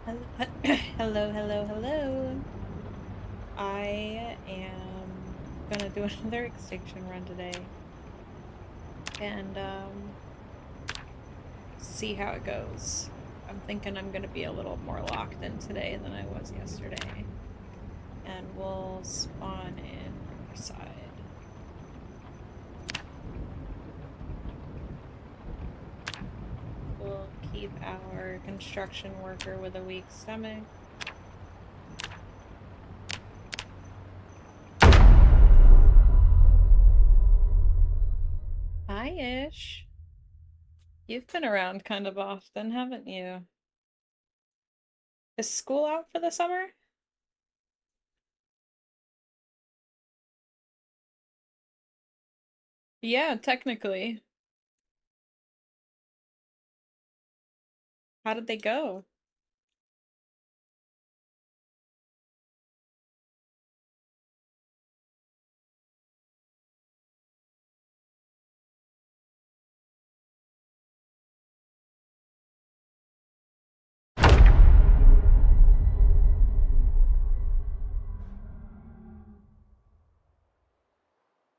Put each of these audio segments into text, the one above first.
Hello, hello, hello. I am gonna do another extinction run today and see how it goes. I'm thinking I'm gonna be a little more locked in today than I was yesterday. And we'll spawn in Riverside. We'll keep our construction worker with a weak stomach. Hi, Ish. You've been around kind of often, haven't you? Is school out for the summer? Yeah, technically. How did they go?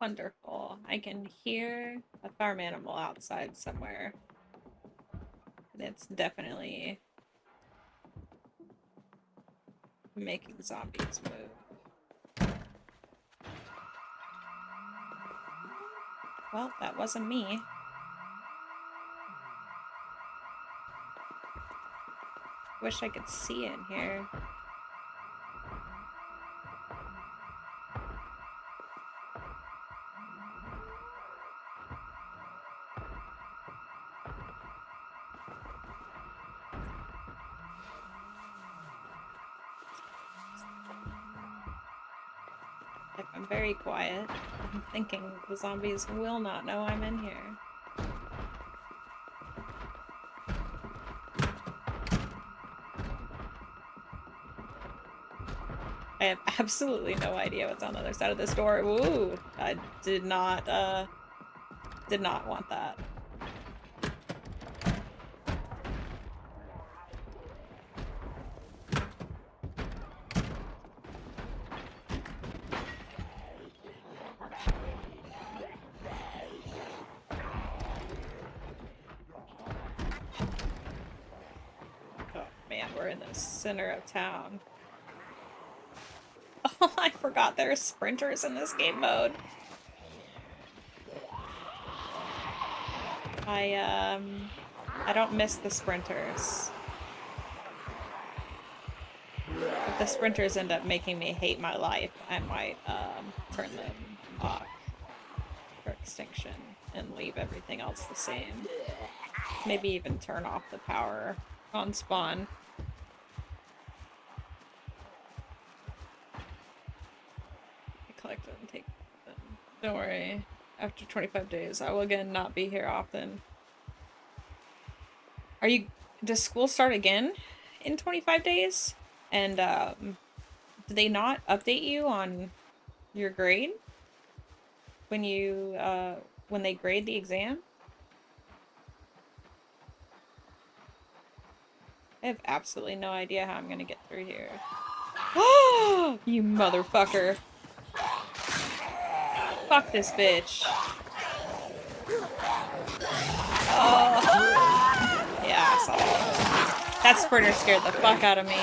Wonderful. I can hear a farm animal outside somewhere. And it's definitely making zombies move. Well, that wasn't me. Wish I could see in here. If I'm very quiet, I'm thinking the zombies will not know I'm in here. I have absolutely no idea what's on the other side of this door. Ooh, I did not want that. Oh man, we're in the center of town. Oh, I forgot there are sprinters in this game mode. I don't miss the sprinters. If the sprinters end up making me hate my life, I might turn them off for extinction and leave everything else the same. Maybe even turn off the power on spawn. I collect them and take them. Don't worry. After 25 days, I will again not be here often. Does school start again in 25 days? And do they not update you on your grade when you when they grade the exam? I have absolutely no idea how I'm gonna get through here. Oh, you motherfucker. Fuck this bitch. Oh. Yeah, I saw that. That sprinter scared the fuck out of me.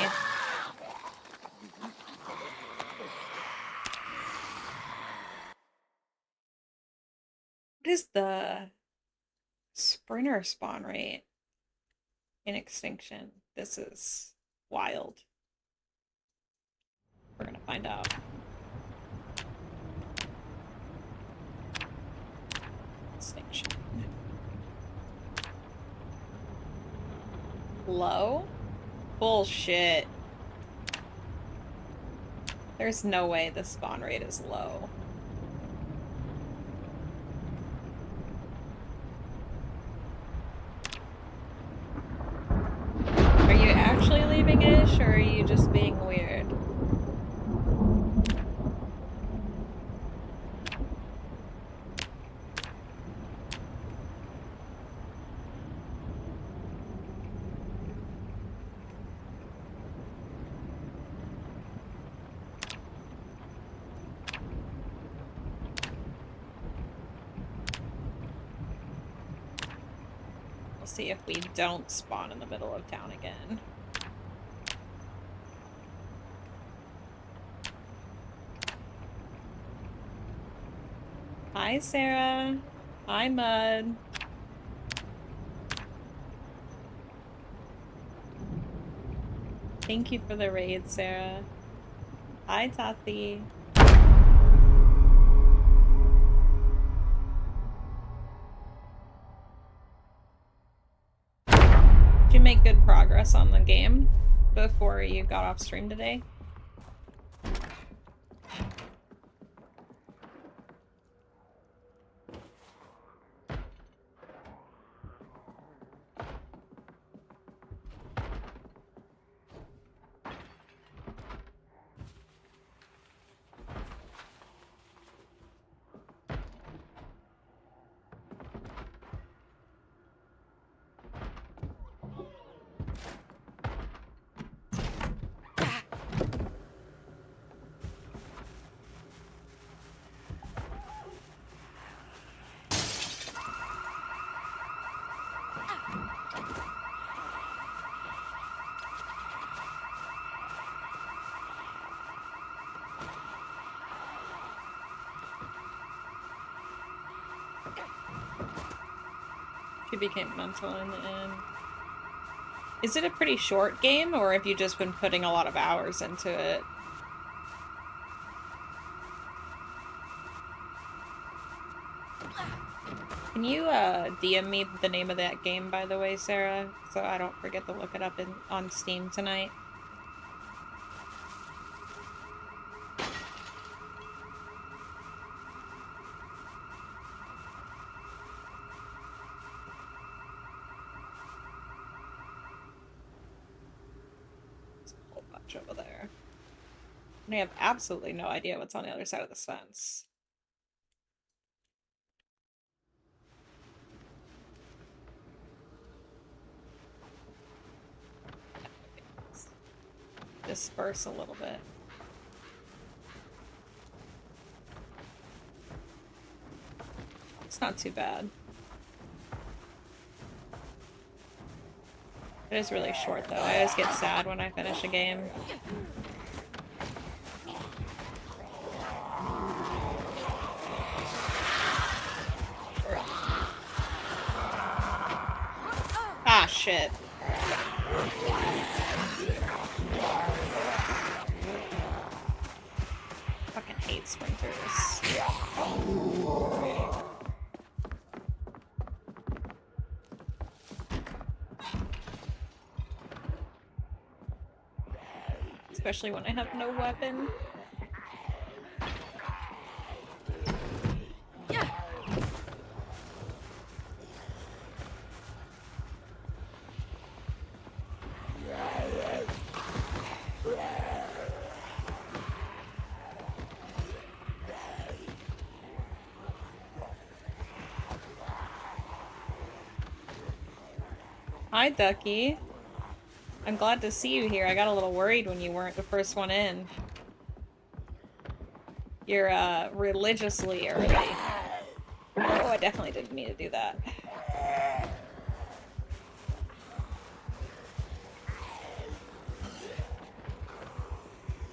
What is the sprinter spawn rate in Extinction? This is wild. We're gonna find out. Extinction. Low? Bullshit. There's no way the spawn rate is low. Are you actually leaving Ish, or are you just being weird? See if we don't spawn in the middle of town again. Hi, Sarah. Hi, Mud. Thank you for the raid, Sarah. Hi, Tati. Did you make good progress on the game before you got off stream today? She became mental in the end. Is it a pretty short game, or have you just been putting a lot of hours into it? Can you DM me the name of that game, by the way, Sarah? So I don't forget to look it up on Steam tonight. Over there. And I have absolutely no idea what's on the other side of this fence. Disperse a little bit. It's not too bad. It is really short, though. I always get sad when I finish a game. Ah, shit. Fucking hate sprinters. Especially when I have no weapon. Hi, Ducky. I'm glad to see you here. I got a little worried when you weren't the first one in. You're, religiously early. Oh, I definitely didn't mean to do that.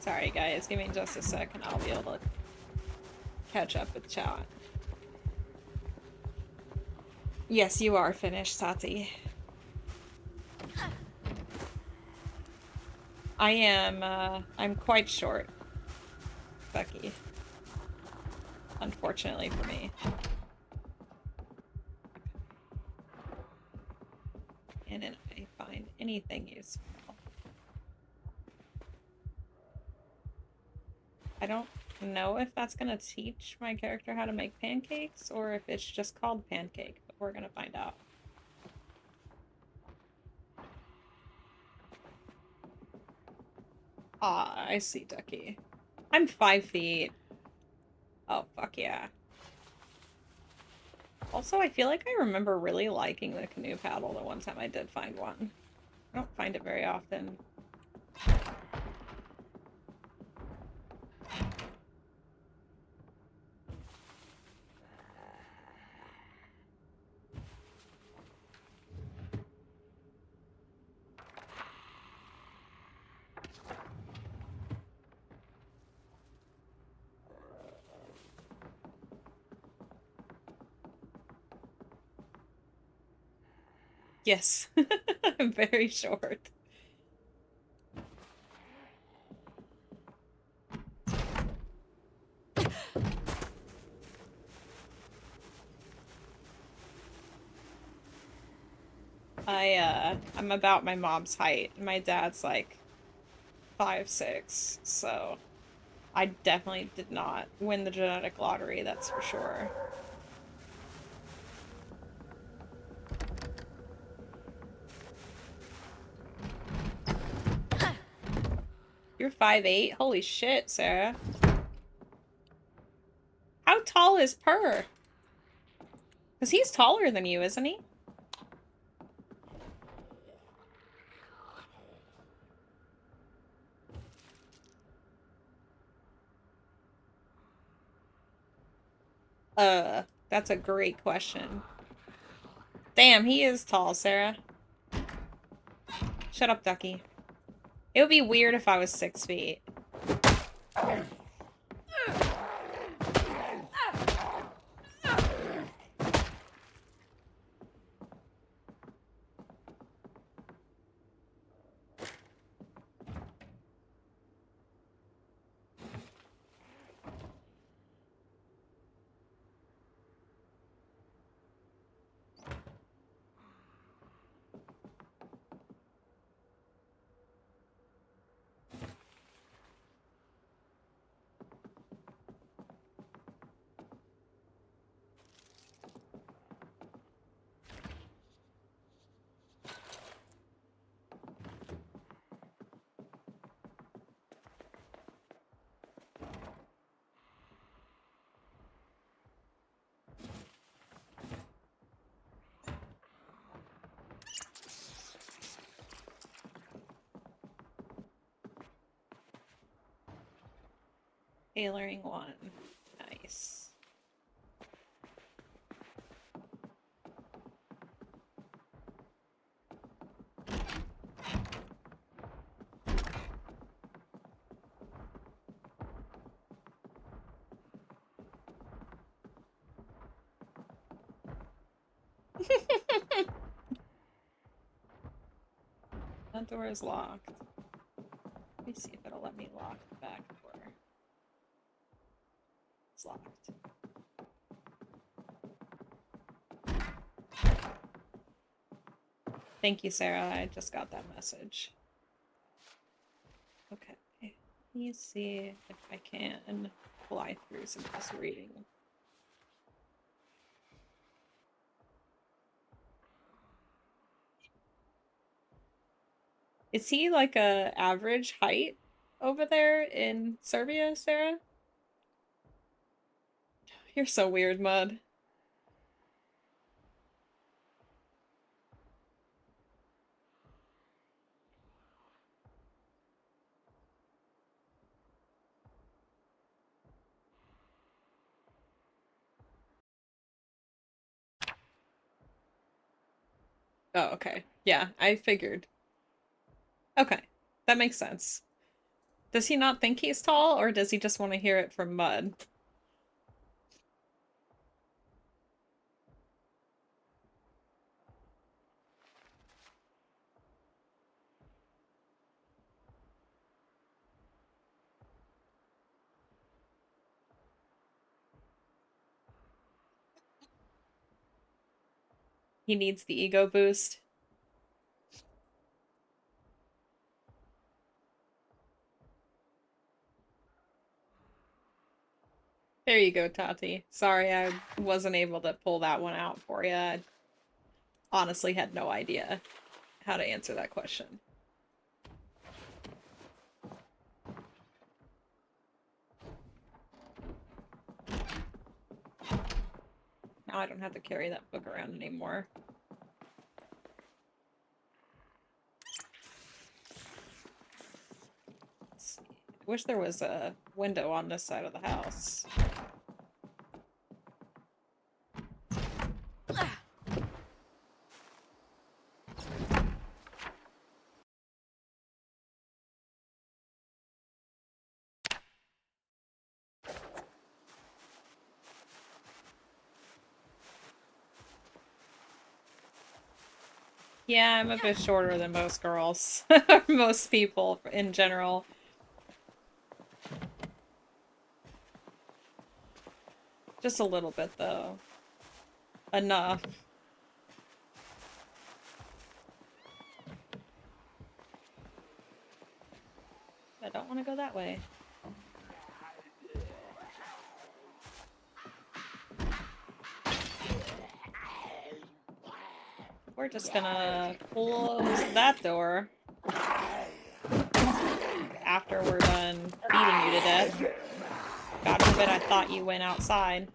Sorry, guys. Give me just a sec and I'll be able to catch up with chat. Yes, you are finished, Tati. I am, I'm quite short, Becky. Unfortunately for me. And then I find anything useful. I don't know if that's gonna teach my character how to make pancakes or if it's just called pancake, but we're gonna find out. Ah, I see, Ducky. I'm 5 feet. Oh, fuck yeah. Also, I feel like I remember really liking the canoe paddle the one time I did find one. I don't find it very often. Yes. I'm very short. I'm about my mom's height, and my dad's like 5'6", so I definitely did not win the genetic lottery, that's for sure. You're 5'8"? Holy shit, Sarah. How tall is Purr? Because he's taller than you, isn't he? That's a great question. Damn, he is tall, Sarah. Shut up, Ducky. It would be weird if I was 6 feet. Tailoring 1. Nice. That door is locked. Let me see if it'll let me lock the back door. It's locked. Thank you, Sarah. I just got that message. Okay. Let me see if I can fly through some of this reading. Is he like a average height over there in Serbia, Sarah? You're so weird, Mud. Oh, okay. Yeah, I figured. Okay, that makes sense. Does he not think he's tall, or does he just want to hear it from Mud? He needs the ego boost. There you go, Tati. Sorry I wasn't able to pull that one out for you. I honestly had no idea how to answer that question. Now I don't have to carry that book around anymore. Let's see. I wish there was a window on this side of the house. Yeah, I'm a bit shorter than most girls. Most people in general. Just a little bit, though. Enough. I don't want to go that way. We're just gonna close that door after we're done beating you to death. God forbid I thought you went outside.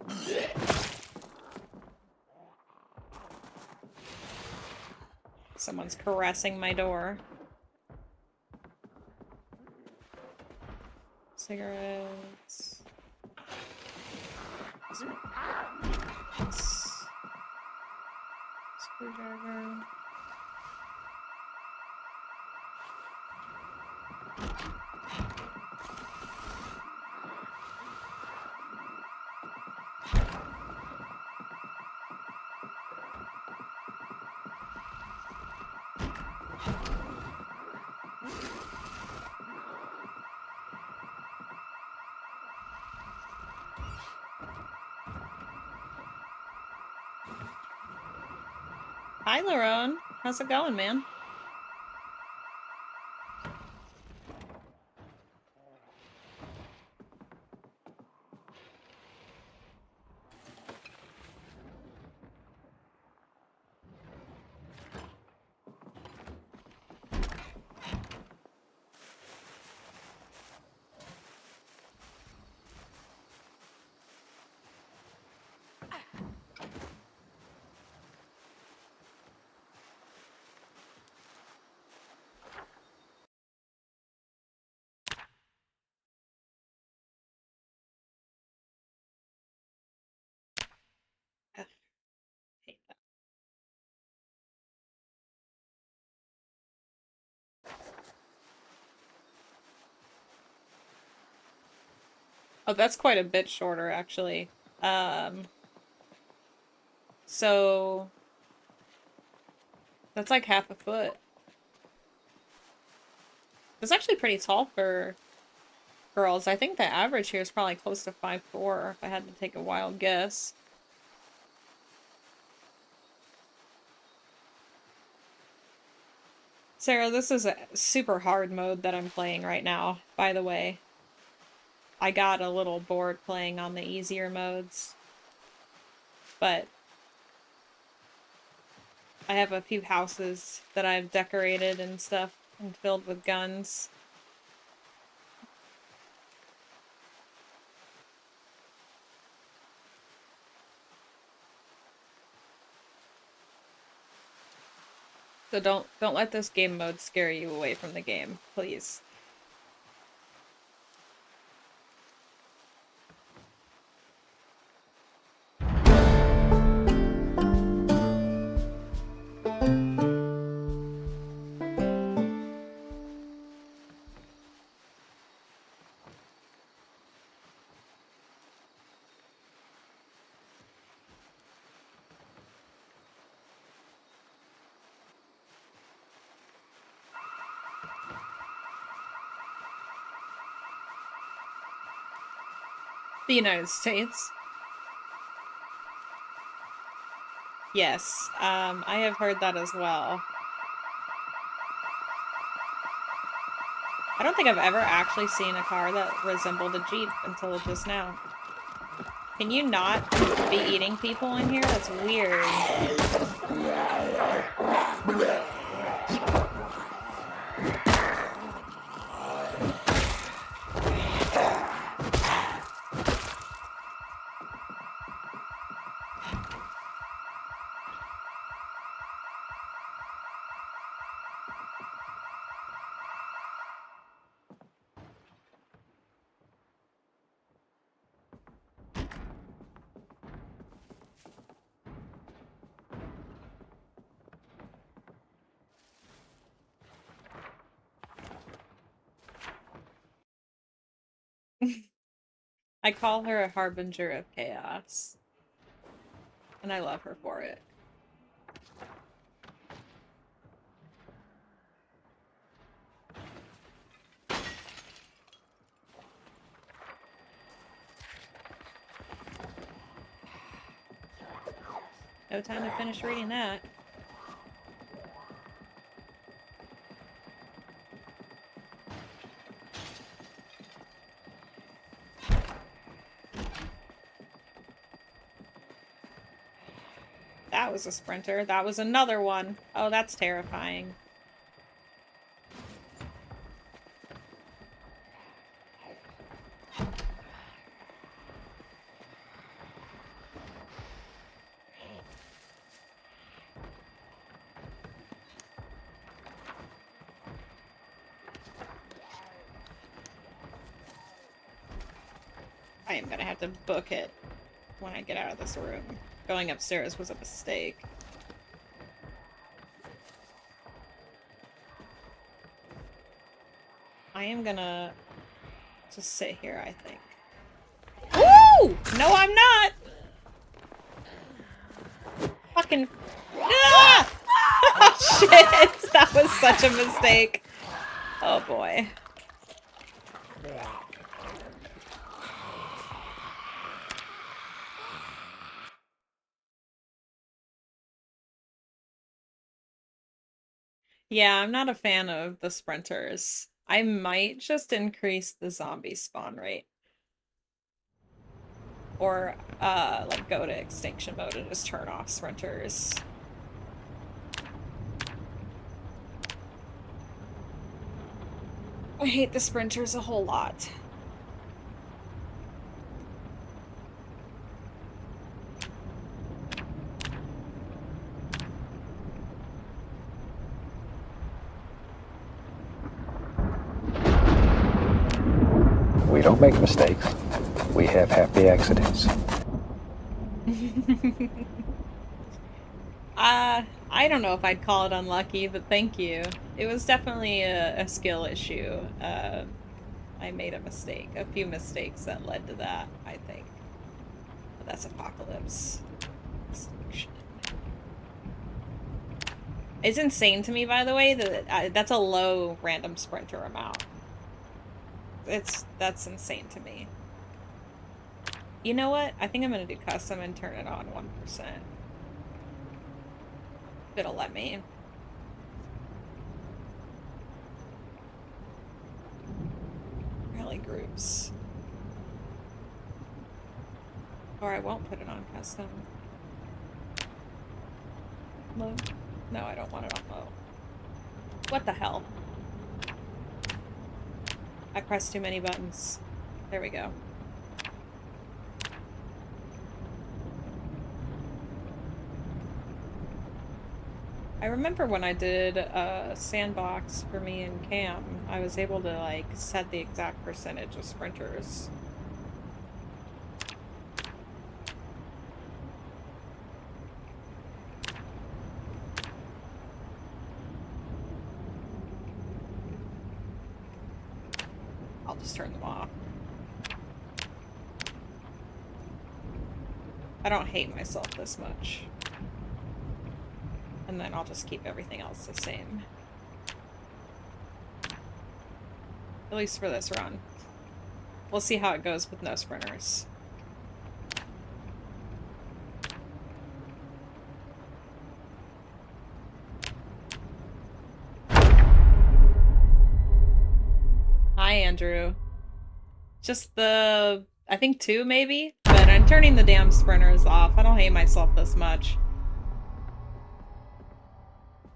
Someone's caressing my door. Cigarettes. Screwdriver. Hi, Larone. How's it going, man? F. Hate that. Oh, that's quite a bit shorter, actually. Um, so that's like half a foot. That's actually pretty tall for girls. I think the average here is probably close to 5'4", if I had to take a wild guess. Sarah, this is a super hard mode that I'm playing right now, by the way. I got a little bored playing on the easier modes, but I have a few houses that I've decorated and stuff and filled with guns. So don't let this game mode scare you away from the game, please. The United States. Yes, I have heard that as well. I don't think I've ever actually seen a car that resembled a Jeep until just now. Can you not be eating people in here? That's weird. I call her a harbinger of chaos. And I love her for it. No time to finish reading that. That was a sprinter. That was another one. Oh, that's terrifying. I am gonna have to book it when I get out of this room. Going upstairs was a mistake. I am gonna just sit here, I think. Woo! No, I'm not! Fucking... Ah! Oh, shit! That was such a mistake. Oh, boy. Yeah, I'm not a fan of the sprinters. I might just increase the zombie spawn rate. Or, like, go to Extinction Mode and just turn off sprinters. I hate the sprinters a whole lot. We don't make mistakes. We have happy accidents. I don't know if I'd call it unlucky, but thank you. It was definitely a skill issue. I made a mistake. A few mistakes that led to that, I think. But that's Apocalypse. Extinction. It's insane to me, by the way, that that's a low random sprinter amount. That's insane to me. You know what? I think I'm gonna do custom and turn it on 1%. If it'll let me. Rally groups. Or I won't put it on custom. Low? No, I don't want it on low. What the hell? I pressed too many buttons. There we go. I remember when I did a sandbox for me and Cam, I was able to, like, set the exact percentage of sprinters. I'll just turn them off. I don't hate myself this much. And then I'll just keep everything else the same. At least for this run. We'll see how it goes with no sprinters. Hi, Andrew. Just the... I think 2, maybe? But I'm turning the damn sprinters off. I don't hate myself this much.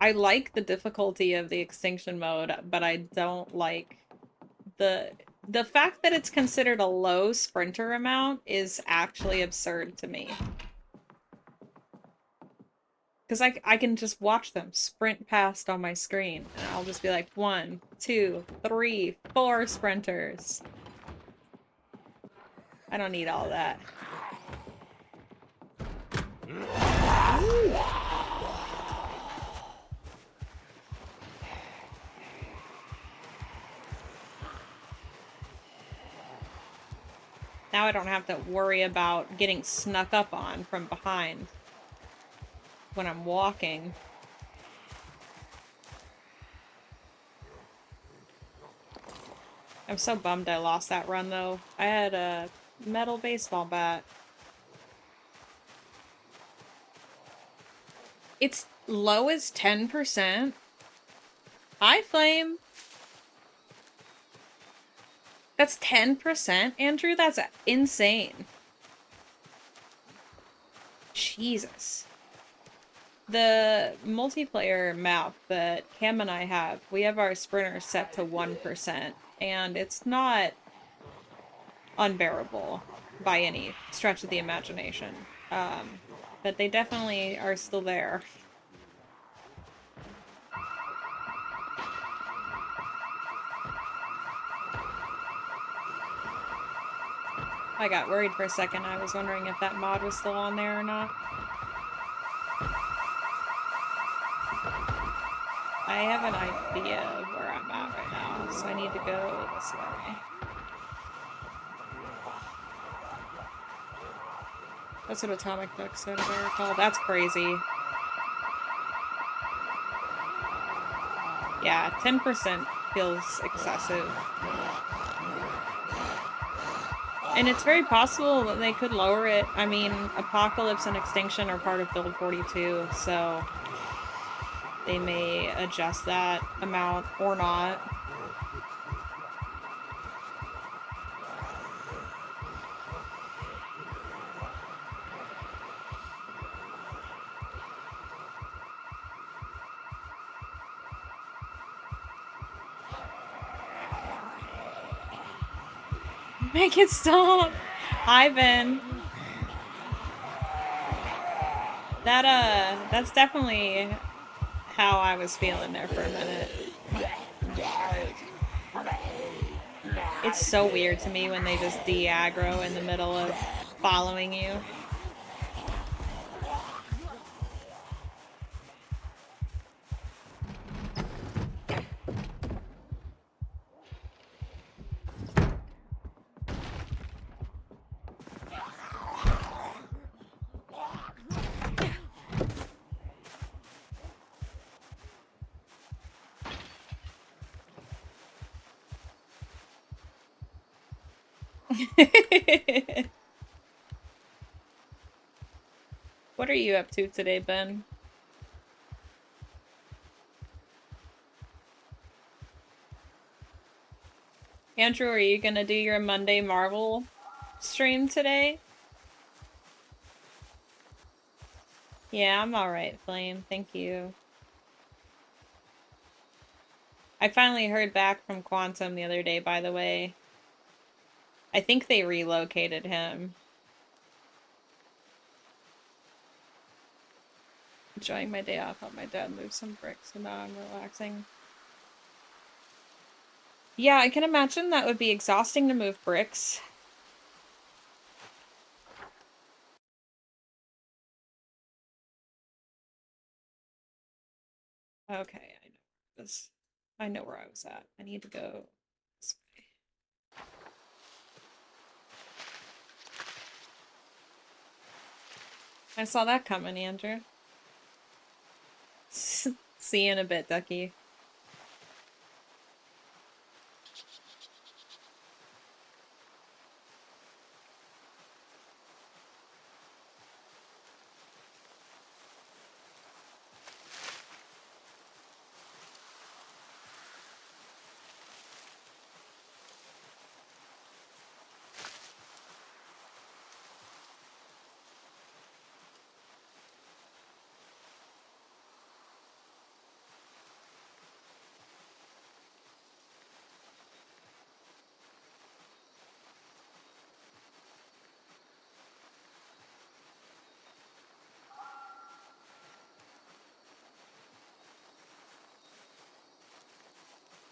I like the difficulty of the Extinction Mode, but I don't like the fact that it's considered a low sprinter amount is actually absurd to me. Because I can just watch them sprint past on my screen, and I'll just be like, 1, 2, 3, 4 sprinters. I don't need all that. Now I don't have to worry about getting snuck up on from behind when I'm walking. I'm so bummed I lost that run, though. I had a metal baseball bat. It's low as 10%. Hi, Flame. That's 10%, Andrew? That's insane. Jesus. The multiplayer map that Cam and I have, we have our sprinter set to 1%, and it's not unbearable by any stretch of the imagination. But they definitely are still there. I got worried for a second. I was wondering if that mod was still on there or not. I have an idea of where I'm at right now, so I need to go this way. That's what Atomic Duck said, if I recall. That's crazy. Yeah, 10% feels excessive. And it's very possible that they could lower it. I mean, Apocalypse and Extinction are part of Build 42, so they may adjust that amount or not. Make it stop! Ivan! That's definitely how I was feeling there for a minute. It's so weird to me when they just de-aggro in the middle of following you. What are you up to today, Ben? Andrew, are you gonna do your Monday Marvel stream today? Yeah, I'm alright, Flame. Thank you. I finally heard back from Quantum the other day, by the way. I think they relocated him. Enjoying my day off. Helped my dad move some bricks, and now I'm relaxing. Yeah, I can imagine that would be exhausting to move bricks. Okay, I know this. I know where I was at. I need to go this way. I saw that coming, Andrew. See you in a bit, Ducky.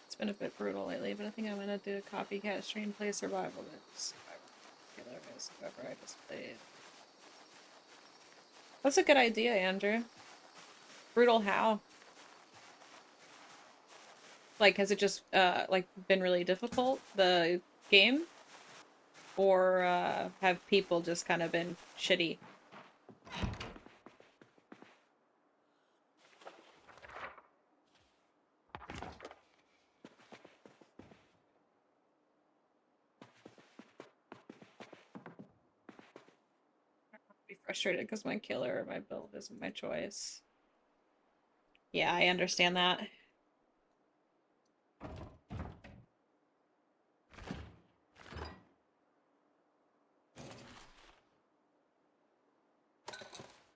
It's been a bit brutal lately, but I think I'm gonna do a copycat stream, play survival mix. Killer is whoever I just played. That's a good idea, Andrew. Brutal how? Like, has it just, like, been really difficult, the game? Or, have people just kind of been shitty? Be frustrated because my killer or my build isn't my choice. Yeah, I understand that.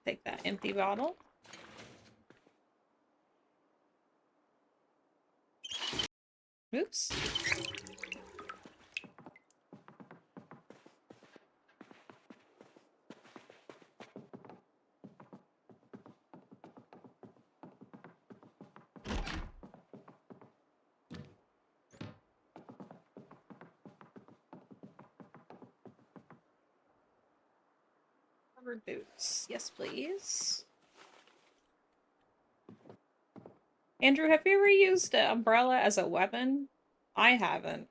Take that empty bottle. Oops. Covered boots. Yes, please. Andrew, have you ever used an umbrella as a weapon? I haven't.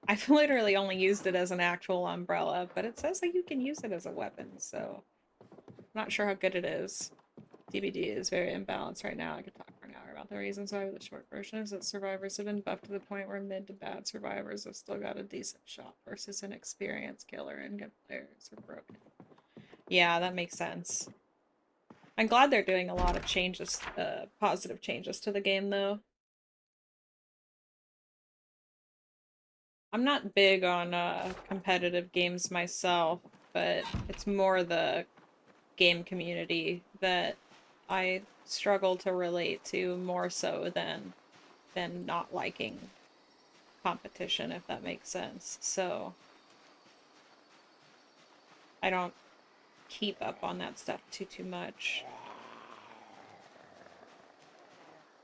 I've literally only used it as an actual umbrella, but it says that you can use it as a weapon, so I'm not sure how good it is. DBD is very imbalanced right now. I could talk for an hour about the reasons why, but the short version is that survivors have been buffed to the point where mid to bad survivors have still got a decent shot versus an experienced killer, and good players are broken. Yeah, that makes sense. I'm glad they're doing a lot of changes, positive changes to the game, though. I'm not big on competitive games myself, but it's more the game community that I struggle to relate to more so than not liking competition, if that makes sense. So I don't keep up on that stuff too much.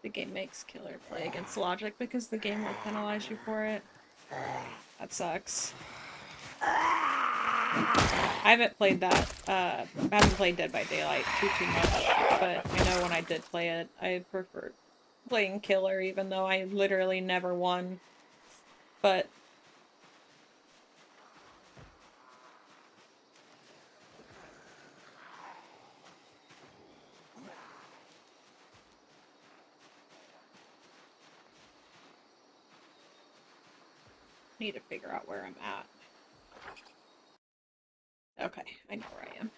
The game makes killer play against logic because the game will penalize you for it. That sucks. I haven't played that, I haven't played Dead by Daylight too much, but I know when I did play it, I preferred playing killer even though I literally never won. But need to figure out where I'm at. Okay, I know where I am.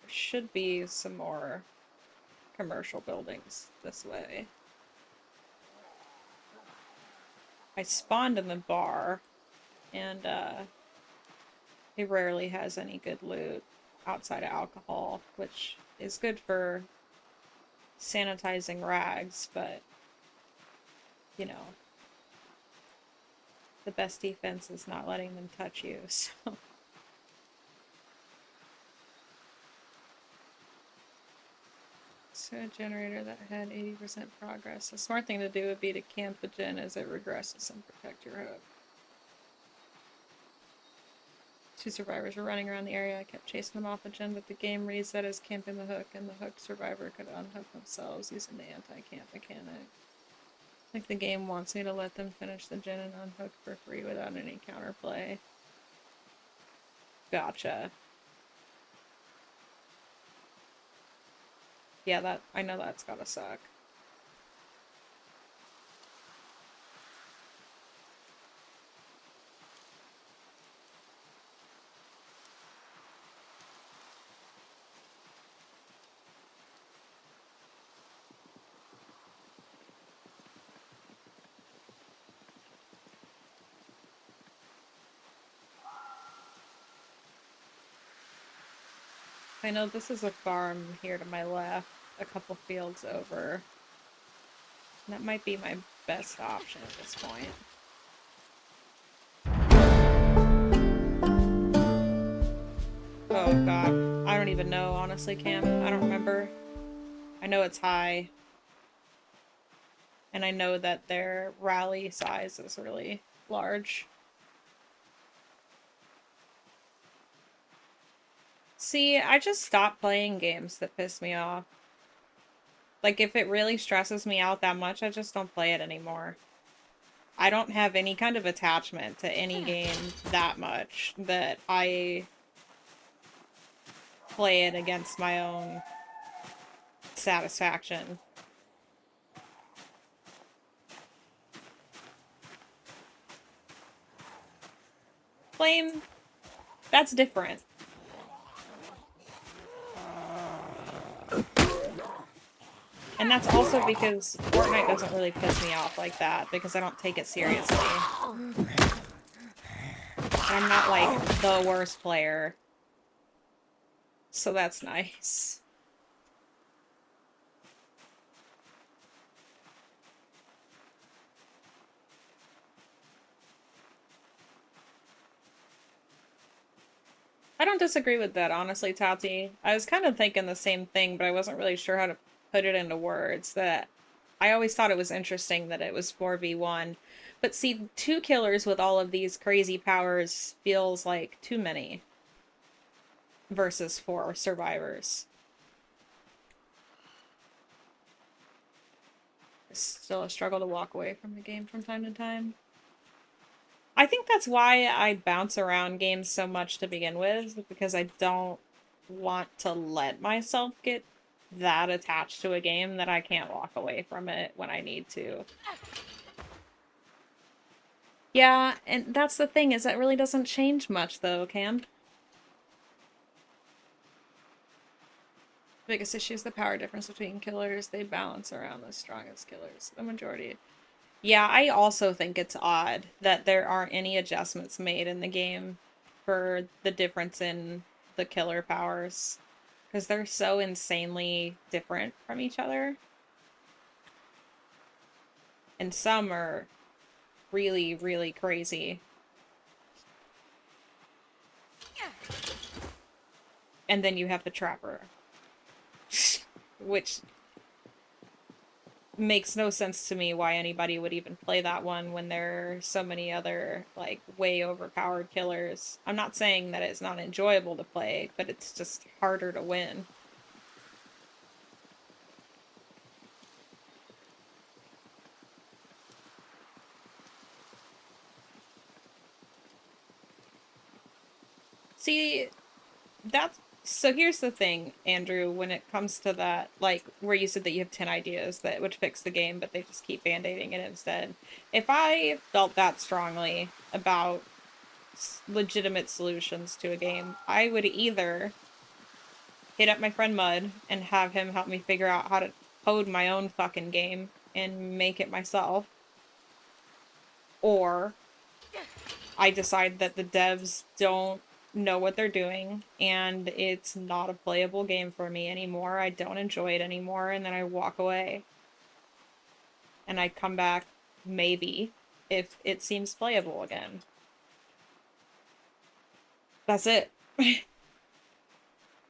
There should be some more commercial buildings this way. I spawned in the bar, and it rarely has any good loot outside of alcohol, which is good for sanitizing rags, but, you know, the best defense is not letting them touch you, so... So a generator that had 80% progress. The smart thing to do would be to camp the gen as it regresses and protect your hook. Two survivors were running around the area. I kept chasing them off the gen, but the game reads that as camping the hook, and the hook survivor could unhook themselves using the anti-camp mechanic. Like the game wants me to let them finish the gen and unhook for free without any counterplay. Gotcha. Yeah, that I know that's gotta suck. I know this is a farm here to my left, a couple fields over. That might be my best option at this point. Oh god, I don't even know, honestly, Cam. I don't remember. I know it's high. And I know that their rally size is really large. See, I just stopped playing games that piss me off. Like, if it really stresses me out that much, I just don't play it anymore. I don't have any kind of attachment to any game that much that I play it against my own satisfaction. Flame, that's different. And that's also because Fortnite doesn't really piss me off like that, because I don't take it seriously. And I'm not, like, the worst player. So that's nice. I don't disagree with that, honestly, Tati. I was kind of thinking the same thing, but I wasn't really sure how to put it into words. That I always thought it was interesting that it was 4v1. But see, 2 killers with all of these crazy powers feels like too many versus 4 survivors. It's still a struggle to walk away from the game from time to time. I think that's why I bounce around games so much to begin with, because I don't want to let myself get that attached to a game that I can't walk away from it when I need to. Yeah, and that's the thing, is that really doesn't change much though, Cam. Biggest issue is the power difference between killers. They balance around the strongest killers. The majority. Yeah, I also think it's odd that there aren't any adjustments made in the game for the difference in the killer powers, because they're so insanely different from each other. And some are really, really crazy. And then you have the Trapper, which makes no sense to me why anybody would even play that one when there are so many other, like, way overpowered killers. I'm not saying that it's not enjoyable to play, but it's just harder to win. See, so here's the thing, Andrew, when it comes to that, like, where you said that you have 10 ideas that would fix the game, but they just keep band-aiding it instead. If I felt that strongly about legitimate solutions to a game, I would either hit up my friend Mud and have him help me figure out how to code my own fucking game and make it myself, or I decide that the devs don't know what they're doing and it's not a playable game for me anymore. I don't enjoy it anymore, and then I walk away. And I come back, maybe, if it seems playable again. That's it.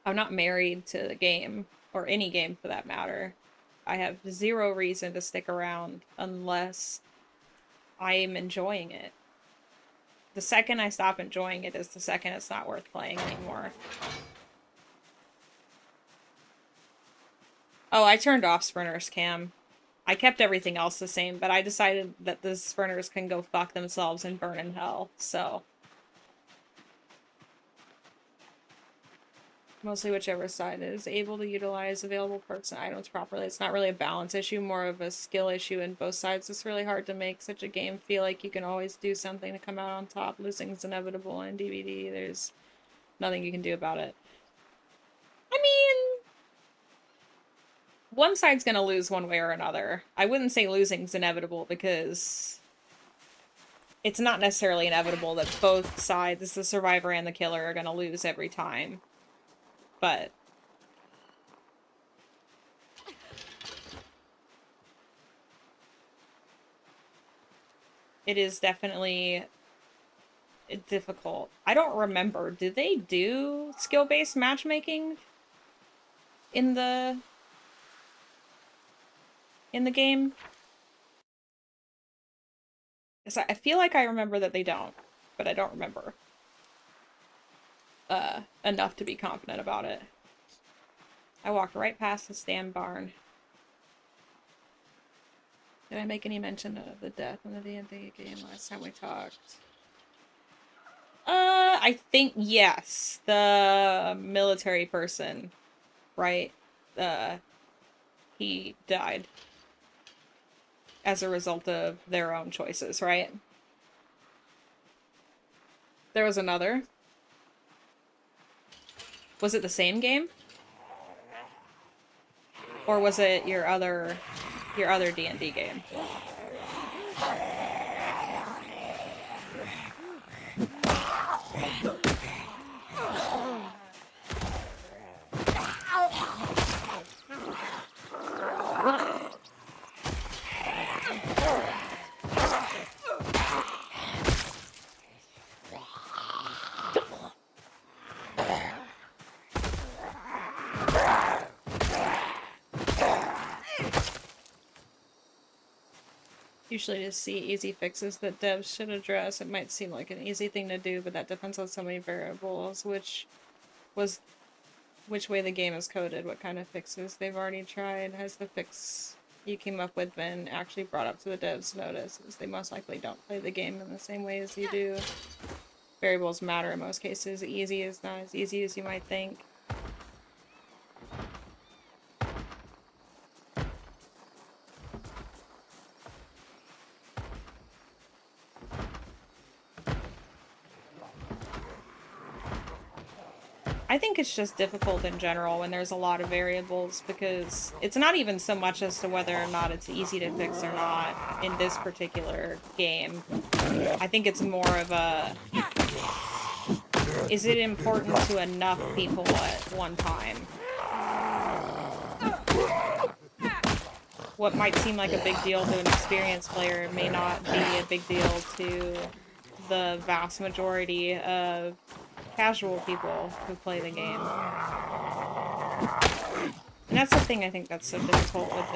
I'm not married to the game, or any game for that matter. I have zero reason to stick around unless I'm enjoying it. The second I stop enjoying it is the second it's not worth playing anymore. Oh, I turned off sprinters, Cam. I kept everything else the same, but I decided that the sprinters can go fuck themselves and burn in hell, so. Mostly whichever side is able to utilize available perks and items properly. It's not really a balance issue, more of a skill issue in both sides. It's really hard to make such a game feel like you can always do something to come out on top. Losing is inevitable in DVD. There's nothing you can do about it. I mean, one side's gonna lose one way or another. I wouldn't say losing's inevitable, because it's not necessarily inevitable that both sides, the survivor and the killer, are gonna lose every time. But it is definitely difficult. I don't remember. Do they do skill-based matchmaking in the game? Because I feel like I remember that they don't, but I don't remember enough to be confident about it. I walked right past the stand barn. Did I make any mention of the death in the D&D game last time we talked? I think, yes. The military person, right? He died as a result of their own choices, right? There was another. Was it the same game? Or was it your other D&D game? Usually to see easy fixes that devs should address. It might seem like an easy thing to do, but that depends on so many variables, which way the game is coded, what kind of fixes they've already tried. Has the fix you came up with been actually brought up to the devs' notice? As they most likely don't play the game in the same way as you do. Variables matter in most cases. Easy is not as easy as you might think. I think it's just difficult in general when there's a lot of variables, because it's not even so much as to whether or not it's easy to fix or not in this particular game. I think it's more of a, is it important to enough people at one time? What might seem like a big deal to an experienced player may not be a big deal to the vast majority of casual people who play the game. And that's the thing I think that's so difficult with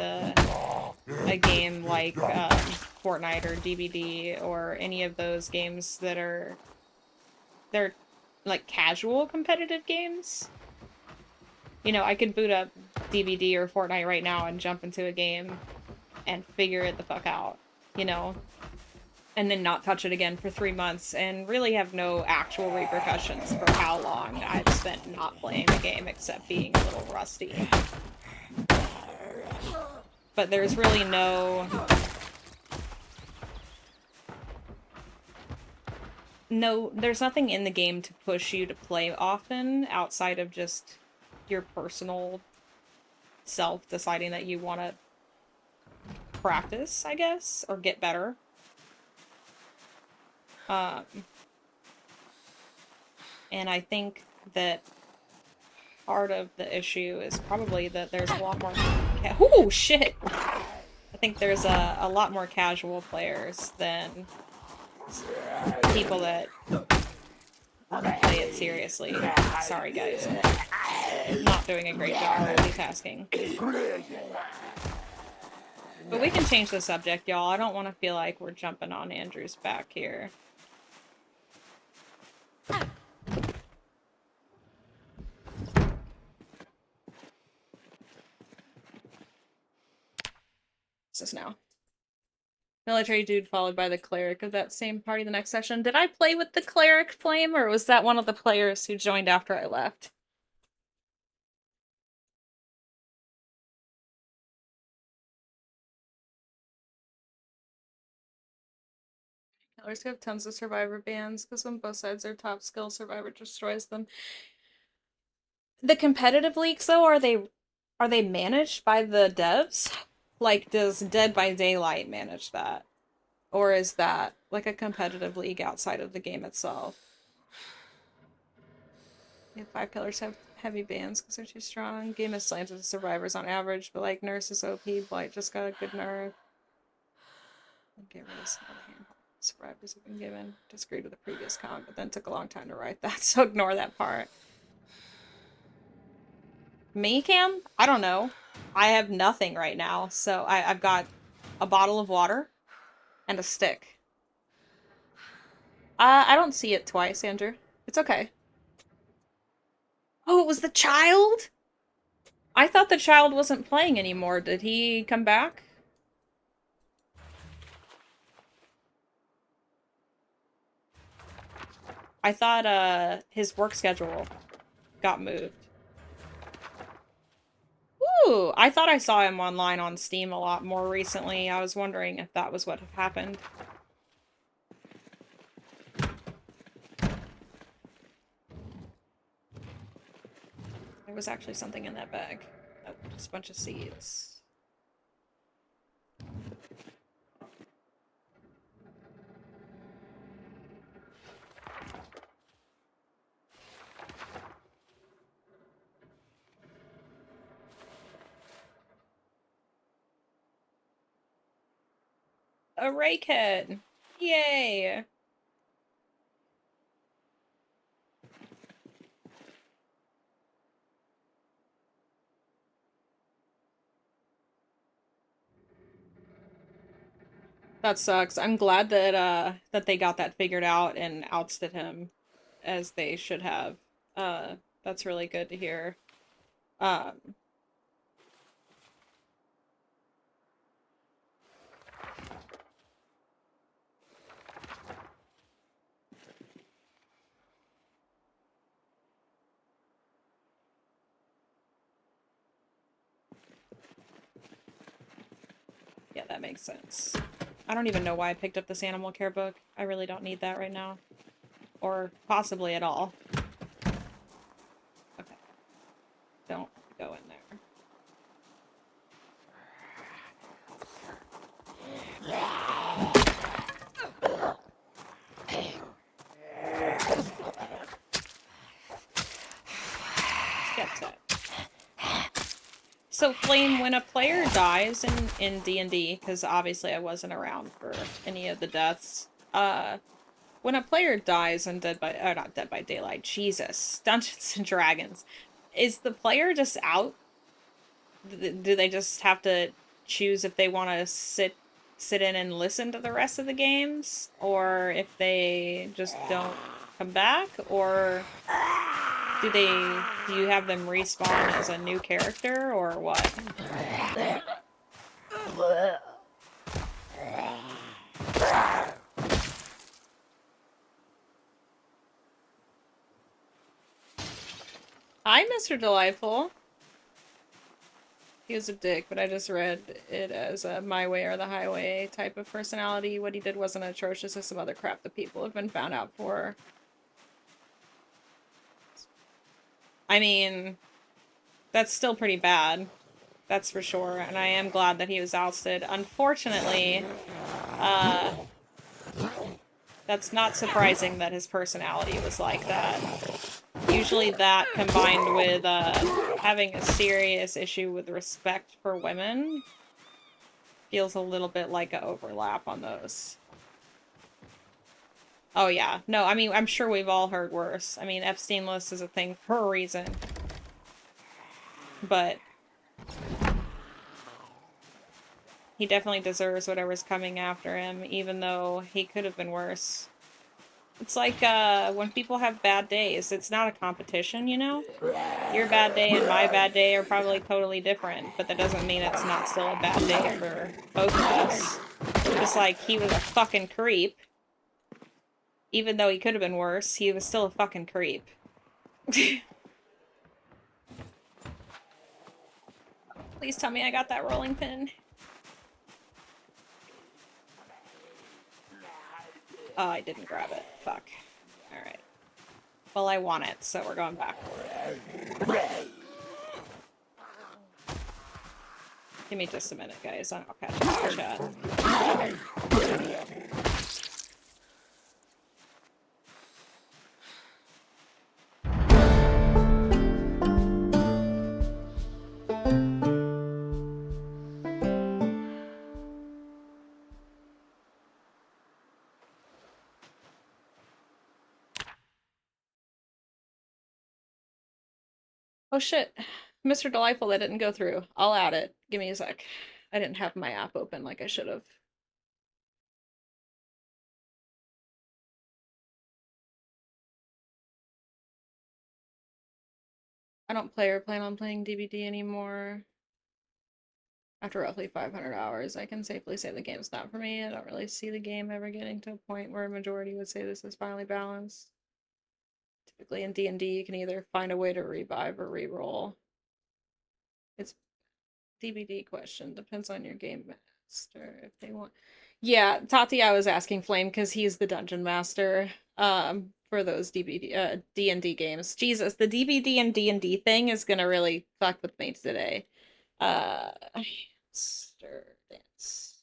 a game like Fortnite or DBD or any of those games that they're like casual competitive games. You know, I could boot up DBD or Fortnite right now and jump into a game and figure it the fuck out, you know? And then not touch it again for 3 months and really have no actual repercussions for how long I've spent not playing the game except being a little rusty. But there's really there's nothing in the game to push you to play often outside of just your personal self deciding that you want to practice, I guess, or get better. And I think that part of the issue is probably that there's a lot more oh shit! I think there's a lot more casual players than people that play it seriously. Sorry guys. Not doing a great job multitasking. But we can change the subject, y'all. I don't want to feel like we're jumping on Andrew's back here. What's this now? Military dude followed by the cleric of that same party the next session. Did I play with the cleric flame, or was that one of the players who joined after I left? Killers have tons of survivor bans, because when both sides are top skill, survivor destroys them. The competitive leagues, though, are they managed by the devs? Like, does Dead by Daylight manage that? Or is that like a competitive league outside of the game itself? Yeah, 5 killers have heavy bans because they're too strong. Game is slanted to survivors on average, but like Nurse is OP, Blight just got a good nerf. Get rid of some of the hand survivors have been given. Disagreed with the previous comment, but then took a long time to write that, so ignore that part. Me, Cam? I don't know. I have nothing right now, so I've got a bottle of water and a stick. I don't see it twice, Andrew. It's okay. Oh, it was the child? I thought the child wasn't playing anymore. Did he come back? I thought his work schedule got moved. Ooh, I thought I saw him online on Steam a lot more recently. I was wondering if that was what had happened. There was actually something in that bag. Oh, just a bunch of seeds. A rake head! Yay! That sucks. I'm glad that they got that figured out and ousted him as they should have. That's really good to hear. Um, yeah, that makes sense. I don't even know why I picked up this animal care book. I really don't need that right now. Or possibly at all. Okay. Don't go in there. Skeptic. So, Flame, when a player dies in D&D, because obviously I wasn't around for any of the deaths, when a player dies in not Dead by Daylight, Jesus, Dungeons and Dragons, is the player just out? Do they just have to choose if they want to sit in and listen to the rest of the games, or if they just don't come back, or do you have them respawn as a new character, or what? Hi, Mr. Delightful. He was a dick, but I just read it as a my way or the highway type of personality. What he did wasn't atrocious as some other crap that people have been found out for. I mean, that's still pretty bad. That's for sure. And I am glad that he was ousted. Unfortunately, that's not surprising that his personality was like that. Usually that combined with having a serious issue with respect for women feels a little bit like an overlap on those. Oh yeah. No, I mean, I'm sure we've all heard worse. I mean, Epstein list is a thing for a reason. But he definitely deserves whatever's coming after him, even though he could have been worse. It's like, when people have bad days, it's not a competition, you know? Your bad day and my bad day are probably totally different, but that doesn't mean it's not still a bad day for both of us. Just like, he was a fucking creep. Even though he could have been worse, he was still a fucking creep. Please tell me I got that rolling pin. Oh, I didn't grab it. Fuck. Alright. Well, I want it, so we're going back for it. Give me just a minute, guys. I'll catch up in chat. Oh shit. Mr. Delightful, that didn't go through. I'll add it. Give me a sec. I didn't have my app open like I should have. I don't play or plan on playing DBD anymore. After roughly 500 hours, I can safely say the game's not for me. I don't really see the game ever getting to a point where a majority would say this is finally balanced. Typically in D&D, you can either find a way to revive or re-roll. It's DBD question. Depends on your game master if they want. Yeah, Tati, I was asking Flame because he's the dungeon master for those D&D games. Jesus, the DBD and D&D thing is gonna really fuck with me today. Stir dance.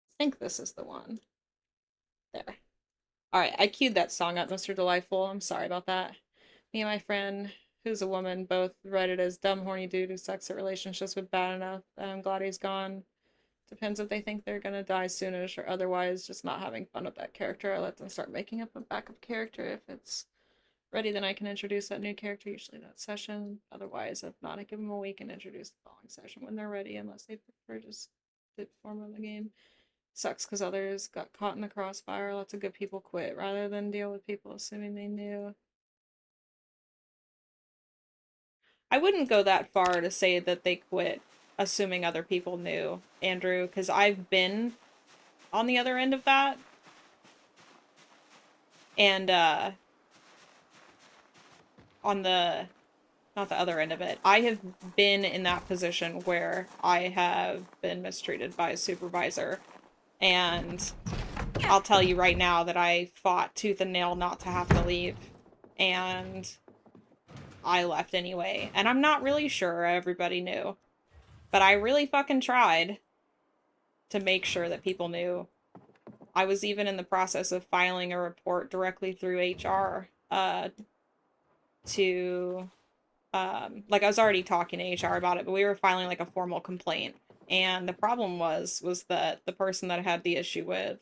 I think this is the one. There. Alright, I queued that song up, Mr. Delightful. I'm sorry about that. Me and my friend, who's a woman, both read it as dumb, horny dude who sucks at relationships with bad enough. I'm glad he's gone. Depends if they think they're gonna die soonish or otherwise just not having fun with that character. I let them start making up a backup character. If it's ready, then I can introduce that new character, usually that session. Otherwise, if not, I give them a week and introduce the following session when they're ready, unless they prefer just the form of the game. Sucks because others got caught in the crossfire. Lots of good people quit rather than deal with people assuming they knew. I wouldn't go that far to say that they quit assuming other people knew, Andrew, because I've been on the other end of that. And on the not the other end of it, I have been in that position where I have been mistreated by a supervisor, and I'll tell you right now that I fought tooth and nail not to have to leave, and I left anyway. And I'm not really sure everybody knew, but I really fucking tried to make sure that people knew. I was even in the process of filing a report directly through HR to like I was already talking to HR about it, but we were filing like a formal complaint. And the problem was that the person that I had the issue with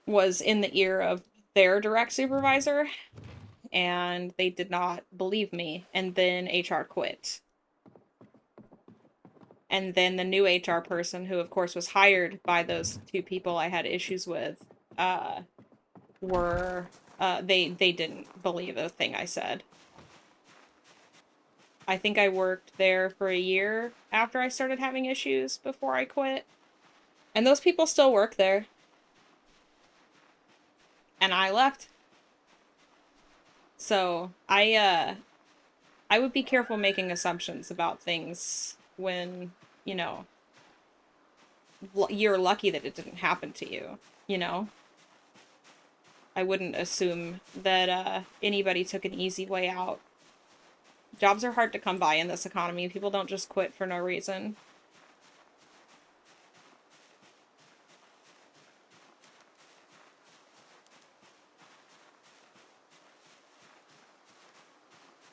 was in the ear of their direct supervisor, and they did not believe me, and then HR quit. And then the new HR person, who of course was hired by those two people I had issues with, they didn't believe a thing I said. I think I worked there for a year after I started having issues before I quit. And those people still work there. And I left. So, I would be careful making assumptions about things when, you know, you're lucky that it didn't happen to you, you know? I wouldn't assume that anybody took an easy way out. Jobs are hard to come by in this economy. People don't just quit for no reason.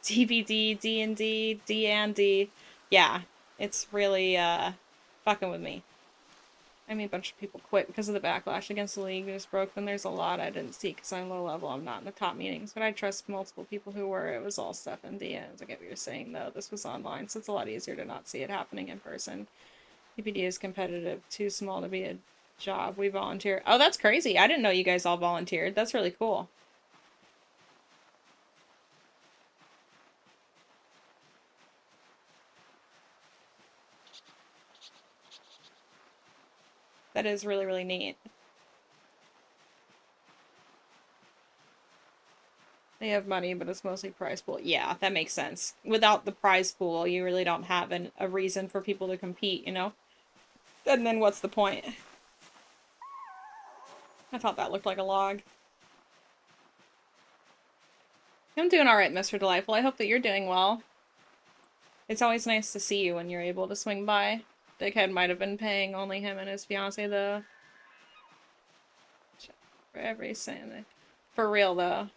DVD, D&D, D&D. Yeah, it's really fucking with me. I mean, a bunch of people quit because of the backlash against the league just broke. Then there's a lot I didn't see because I'm low level. I'm not in the top meetings, but I trust multiple people who were. It was all stuff in DMs. I get what you're saying, though. This was online, so it's a lot easier to not see it happening in person. PPD is competitive, too small to be a job. We volunteer. Oh, that's crazy. I didn't know you guys all volunteered. That's really cool. That is really, really neat. They have money, but it's mostly prize pool. Yeah, that makes sense. Without the prize pool, you really don't have a reason for people to compete, you know? And then what's the point? I thought that looked like a log. I'm doing alright, Mr. Delightful. I hope that you're doing well. It's always nice to see you when you're able to swing by. Dickhead might have been paying only him and his fiancée, though. For every cent. For real, though.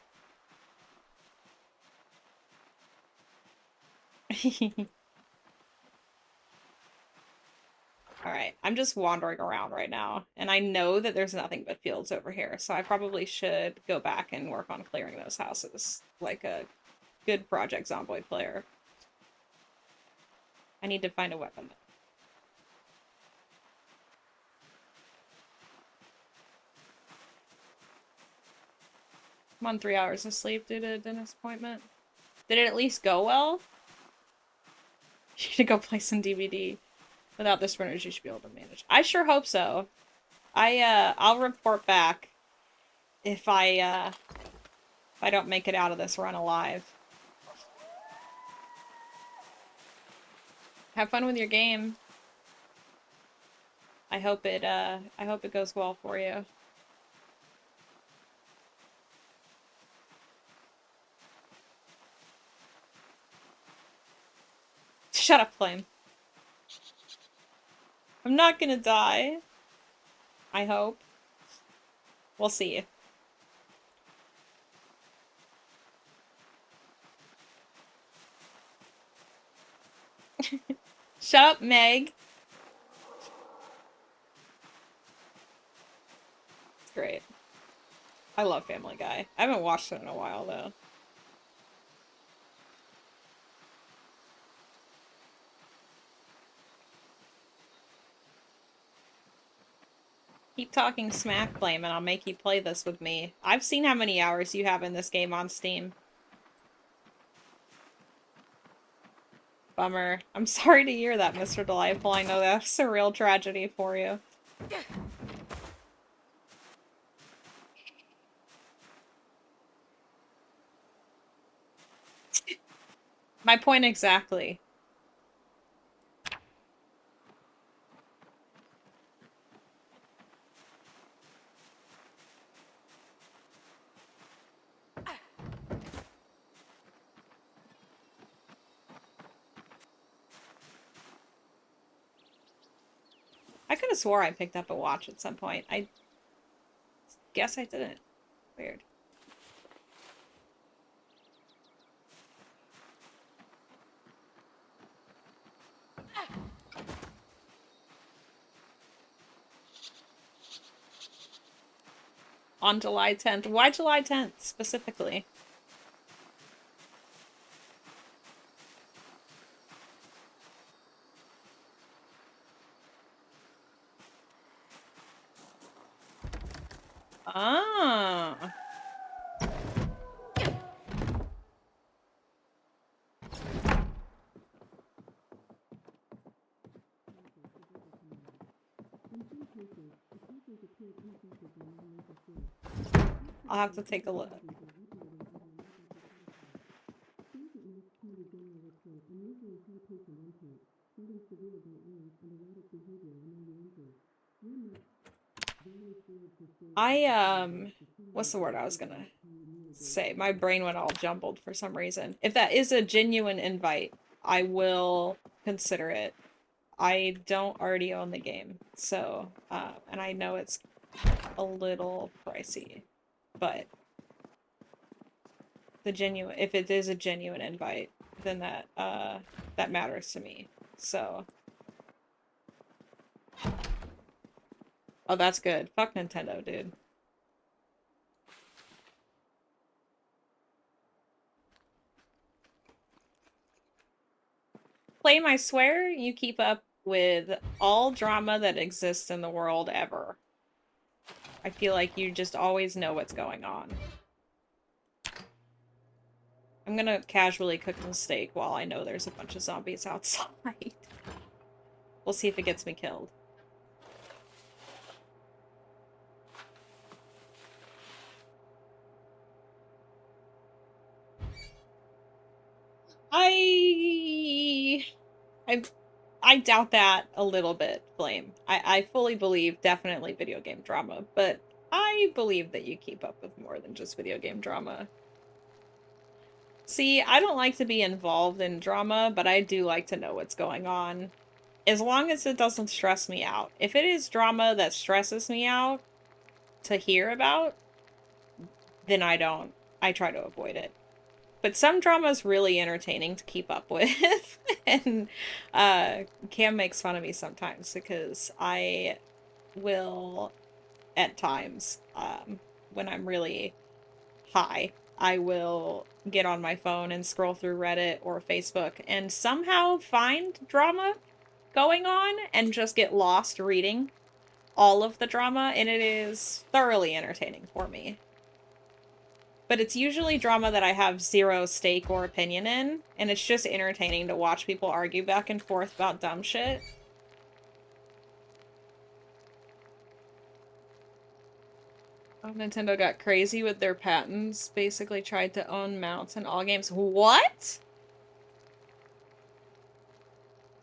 Alright, I'm just wandering around right now, and I know that there's nothing but fields over here, so I probably should go back and work on clearing those houses, like a good Project Zomboid player. I need to find a weapon. I'm on 3 hours of sleep due to a dentist appointment. Did it at least go well? You should go play some DVD. Without the sprinters, you should be able to manage. I sure hope so. I'll report back if I don't make it out of this run alive. Have fun with your game. I hope it goes well for you. Shut up, Flame. I'm not gonna die. I hope. We'll see. Shut up, Meg. It's great. I love Family Guy. I haven't watched it in a while, though. Keep talking smack, Flame, and I'll make you play this with me. I've seen how many hours you have in this game on Steam. Bummer. I'm sorry to hear that, Mr. Delightful. I know that's a real tragedy for you. My point exactly. I could have swore I picked up a watch at some point. I guess I didn't. Weird. On July 10th. Why July 10th, specifically? Ah. I'll have to take a look. What's the word I was gonna say? My brain went all jumbled for some reason. If that is a genuine invite, I will consider it. I don't already own the game, so, and I know it's a little pricey, but if it is a genuine invite, then that matters to me, so. Oh, that's good. Fuck Nintendo, dude. Flame, I swear you keep up with all drama that exists in the world ever. I feel like you just always know what's going on. I'm gonna casually cook some steak while I know there's a bunch of zombies outside. We'll see if it gets me killed. I doubt that a little bit, Flame. I fully believe definitely video game drama, but I believe that you keep up with more than just video game drama. See, I don't like to be involved in drama, but I do like to know what's going on. As long as it doesn't stress me out. If it is drama that stresses me out to hear about, then I try to avoid it. But some drama is really entertaining to keep up with. And Cam makes fun of me sometimes because I will, at times, when I'm really high, I will get on my phone and scroll through Reddit or Facebook and somehow find drama going on and just get lost reading all of the drama, and it is thoroughly entertaining for me. But it's usually drama that I have zero stake or opinion in, and it's just entertaining to watch people argue back and forth about dumb shit. Oh, Nintendo got crazy with their patents, basically tried to own mounts in all games. What?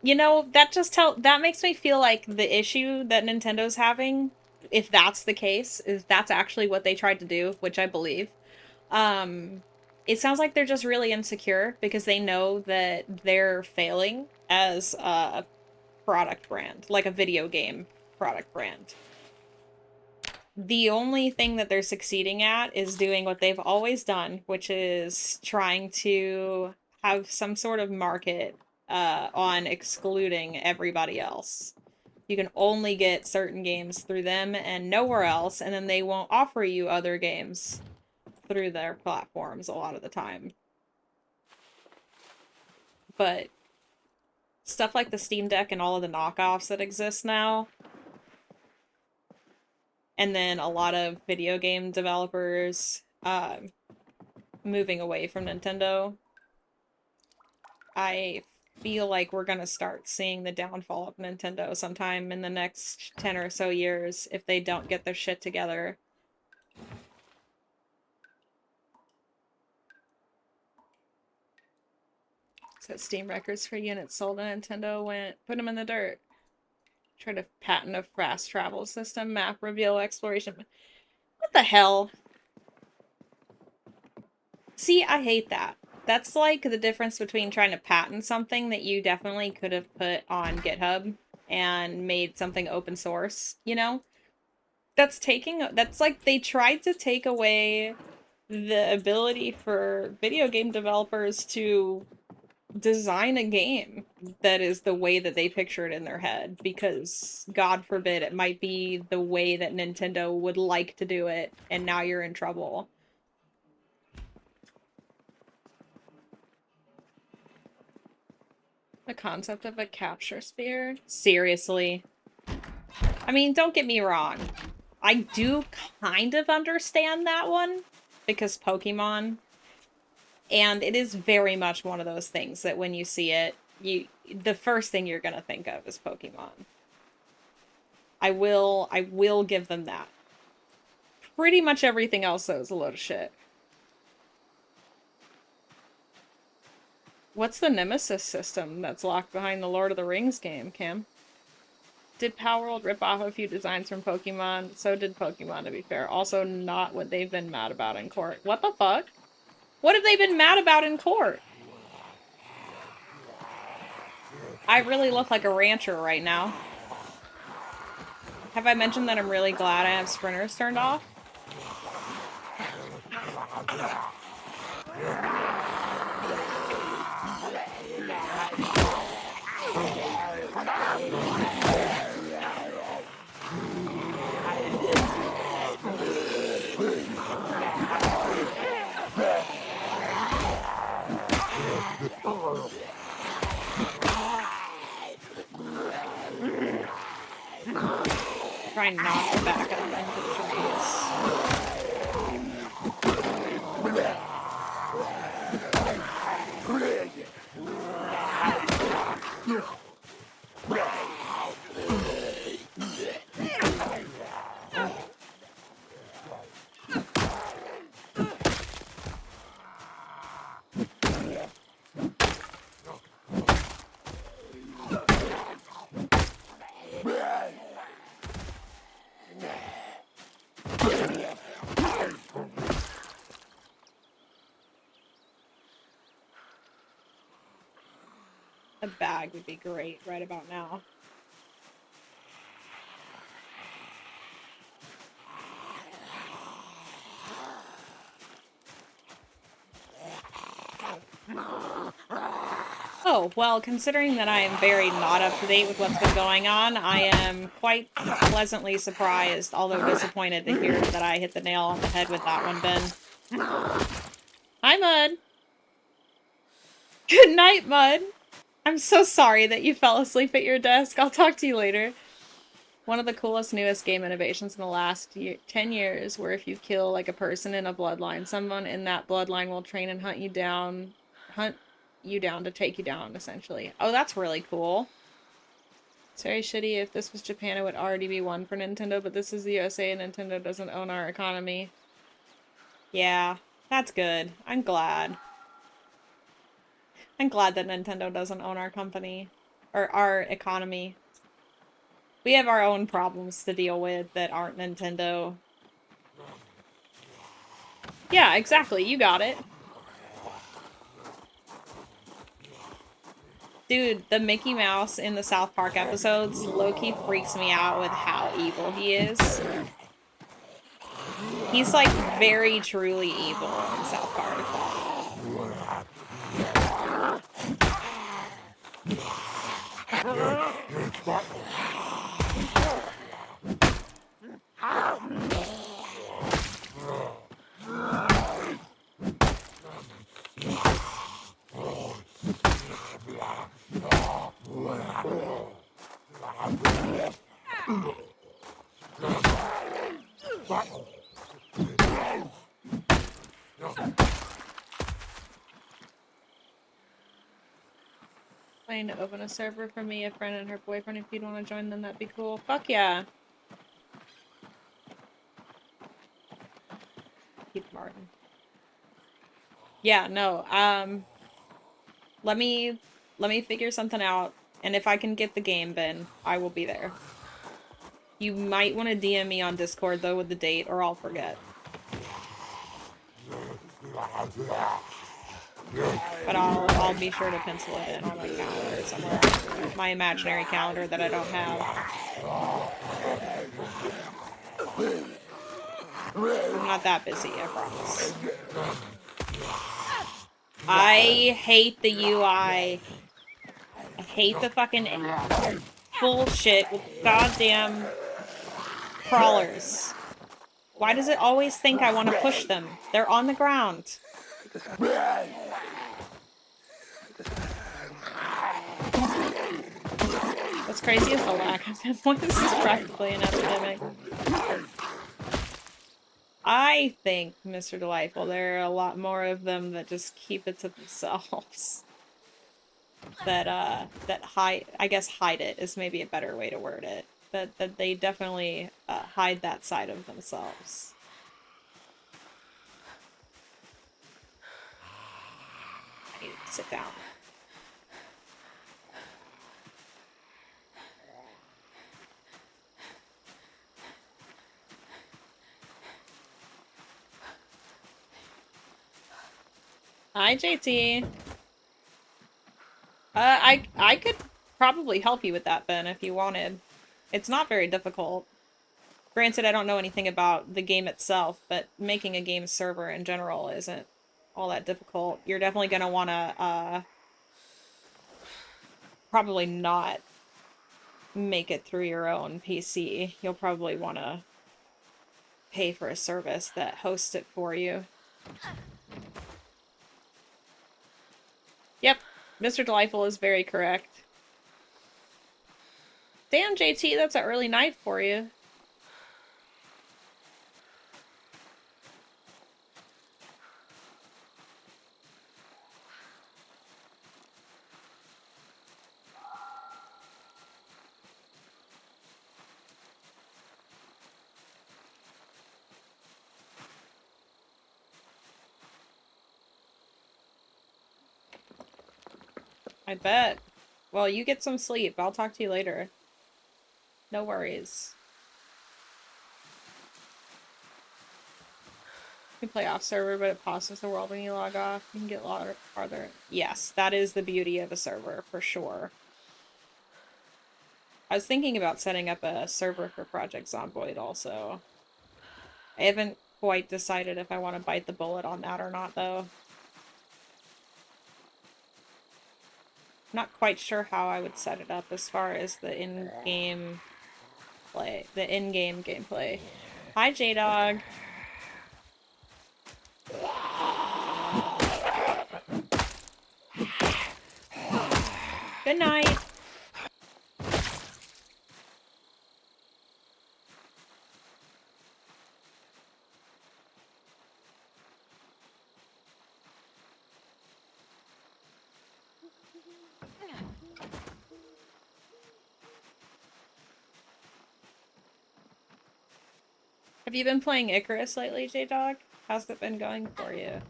You know, that makes me feel like the issue that Nintendo's having, if that's the case, is that's actually what they tried to do, which I believe. It sounds like they're just really insecure because they know that they're failing as a product brand, like a video game product brand. The only thing that they're succeeding at is doing what they've always done, which is trying to have some sort of market on excluding everybody else. You can only get certain games through them and nowhere else, and then they won't offer you other games through their platforms a lot of the time. But stuff like the Steam Deck and all of the knockoffs that exist now, and then a lot of video game developers moving away from Nintendo, I feel like we're gonna start seeing the downfall of Nintendo sometime in the next 10 or so years if they don't get their shit together. So Steam records for units sold on Nintendo put them in the dirt. Try to patent a fast travel system, map reveal, exploration. What the hell? See, I hate that. That's like the difference between trying to patent something that you definitely could have put on GitHub and made something open source, you know? That's like they tried to take away the ability for video game developers to design a game that is the way that they picture it in their head, because God forbid it might be the way that Nintendo would like to do it, and now you're in trouble. The concept of a capture sphere? Seriously. I mean, don't get me wrong. I do kind of understand that one, because Pokemon. And it is very much one of those things that when you see it, the first thing you're gonna think of is Pokemon. I will give them that. Pretty much everything else, though, is a load of shit. What's the Nemesis system that's locked behind the Lord of the Rings game, Cam? Did Palworld rip off a few designs from Pokemon? So did Pokemon, to be fair. Also not what they've been mad about in court. What the fuck? What have they been mad about in court? I really look like a rancher right now. Have I mentioned that I'm really glad I have sprinters turned off? Try not to back up into trees. A bag would be great right about now. Oh, well, considering that I am very not up to date with what's been going on, I am quite pleasantly surprised, although disappointed to hear that I hit the nail on the head with that one, Ben. Hi, Mud! Good night, Mud! I'm so sorry that you fell asleep at your desk. I'll talk to you later. One of the coolest, newest game innovations in the last 10 years, where if you kill, like, a person in a bloodline, someone in that bloodline will train and hunt you down to take you down, essentially. Oh, that's really cool. It's very shitty. If this was Japan, it would already be one for Nintendo, but this is the USA and Nintendo doesn't own our economy. Yeah, that's good. I'm glad. I'm glad that Nintendo doesn't own our company. Or our economy. We have our own problems to deal with that aren't Nintendo. Yeah, exactly. You got it. Dude, the Mickey Mouse in the South Park episodes low-key freaks me out with how evil he is. He's like very truly evil in South Park. Planning to open a server for me, a friend, and her boyfriend. If you'd want to join them, that'd be cool. Fuck yeah. Keith Martin. Yeah, no, let me figure something out, and if I can get the game, then I will be there. You might want to DM me on Discord, though, with the date, or I'll forget. But I'll be sure to pencil it in on my calendar somewhere. My imaginary calendar that I don't have. I'm not that busy, I promise. I hate the UI. I hate the fucking bullshit with goddamn crawlers. Why does it always think I want to push them? They're on the ground. What's crazy is the lack of influence is practically an epidemic. I think, Mr. Delightful, there are a lot more of them that just keep it to themselves. That hide, I guess hide it is maybe a better way to word it. That they definitely hide that side of themselves. I need to sit down. Hi, JT. I could probably help you with that, Ben, if you wanted. It's not very difficult. Granted, I don't know anything about the game itself, but making a game server in general isn't all that difficult. You're definitely gonna wanna, probably not make it through your own PC. You'll probably wanna pay for a service that hosts it for you. Yep, Mr. Delightful is very correct. Damn, JT, that's an early night for you. I bet. Well, you get some sleep. I'll talk to you later. No worries. You can play off server, but it pauses the world when you log off. You can get farther. Yes, that is the beauty of a server, for sure. I was thinking about setting up a server for Project Zomboid also. I haven't quite decided if I want to bite the bullet on that or not, though. Not quite sure how I would set it up as far as the in-game play, the in-game gameplay. Hi, J-Dog. Good night. Have you been playing Icarus lately, J-Dog? How's it been going for you?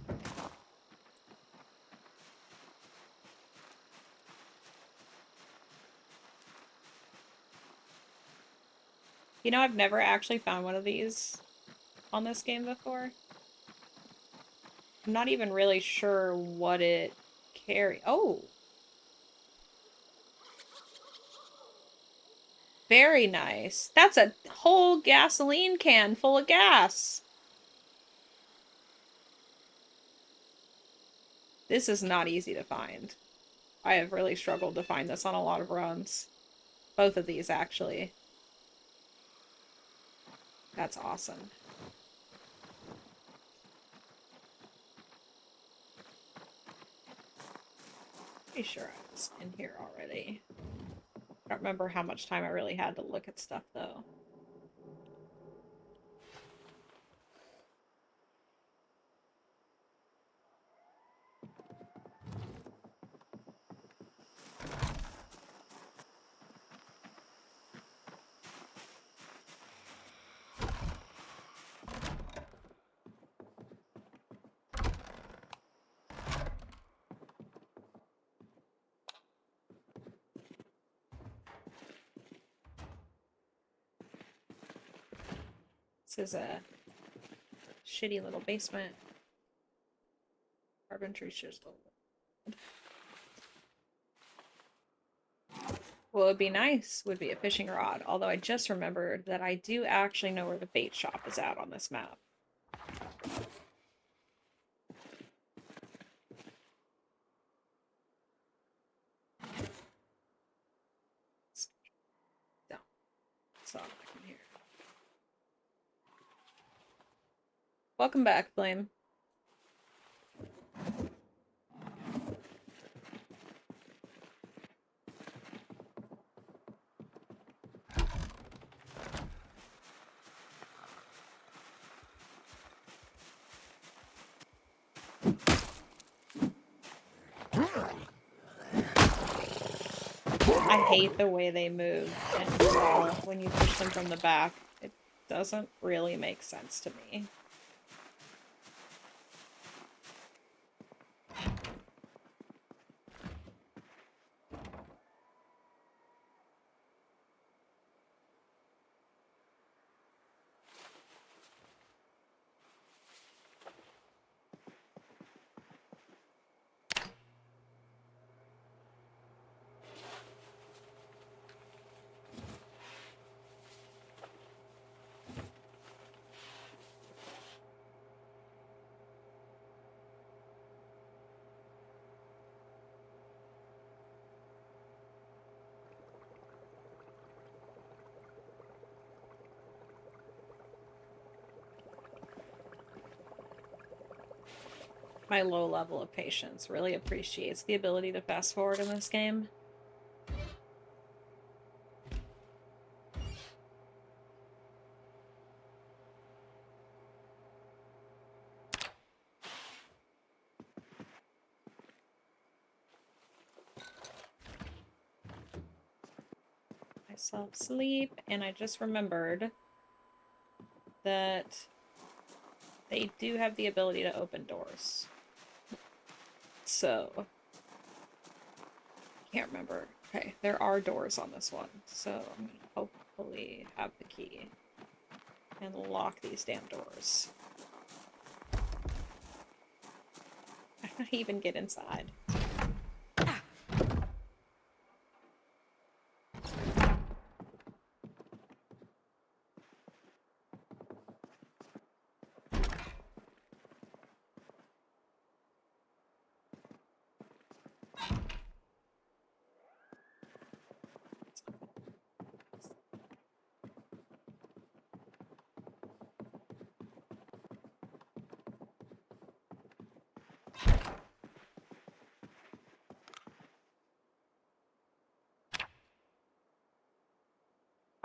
You know, I've never actually found one of these on this game before. I'm not even really sure what it carry. Oh! Very nice. That's a whole gasoline can full of gas. This is not easy to find. I have really struggled to find this on a lot of runs. Both of these, actually. That's awesome. Pretty sure I was in here already. I don't remember how much time I really had to look at stuff, though. This is a shitty little basement. Carpentry chisel. What would be nice would be a fishing rod, although I just remembered that I do actually know where the bait shop is at on this map. No, it's not back in here. Welcome back, Flame. I hate the way they move and fall when you push them from the back. It doesn't really make sense to me. My low level of patience really appreciates the ability to fast forward in this game. Myself sleep, and I just remembered that they do have the ability to open doors. So, can't remember. Okay, there are doors on this one, so I'm gonna hopefully have the key and lock these damn doors. How do I even get inside?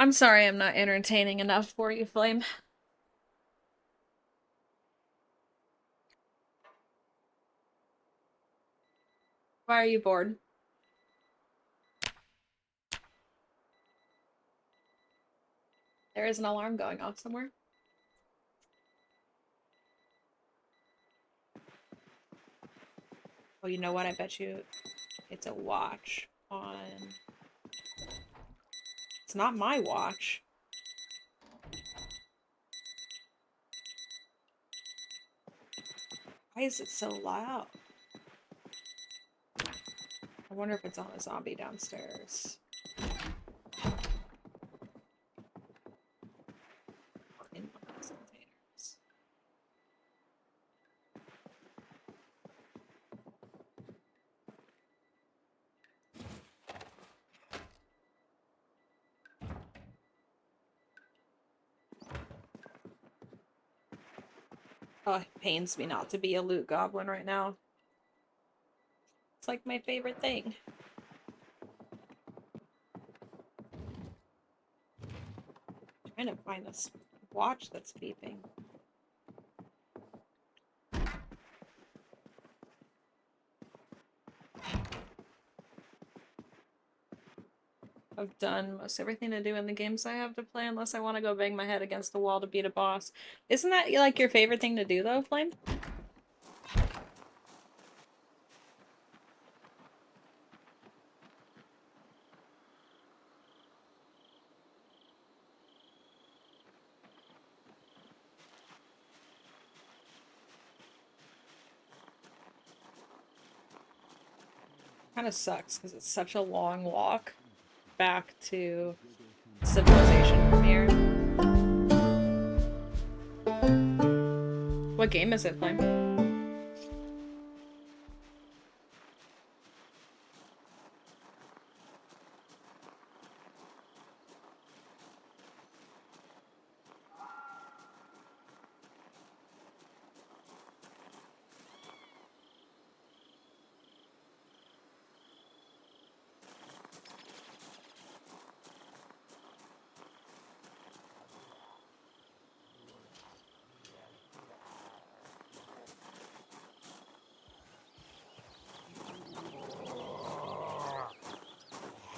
I'm sorry I'm not entertaining enough for you, Flame. Why are you bored? There is an alarm going off somewhere. Oh, you know what? I bet you it's a watch on... It's not my watch. Why is it so loud? I wonder if it's on a zombie downstairs. Or in one of these containers. Oh, it pains me not to be a loot goblin right now. It's like my favorite thing. I'm trying to find this watch that's beeping. I've done most everything to do in the games I have to play unless I want to go bang my head against the wall to beat a boss. Isn't that like your favorite thing to do though, Flame? Kind of sucks because it's such a long walk back to civilization from here. What game is it, Flame?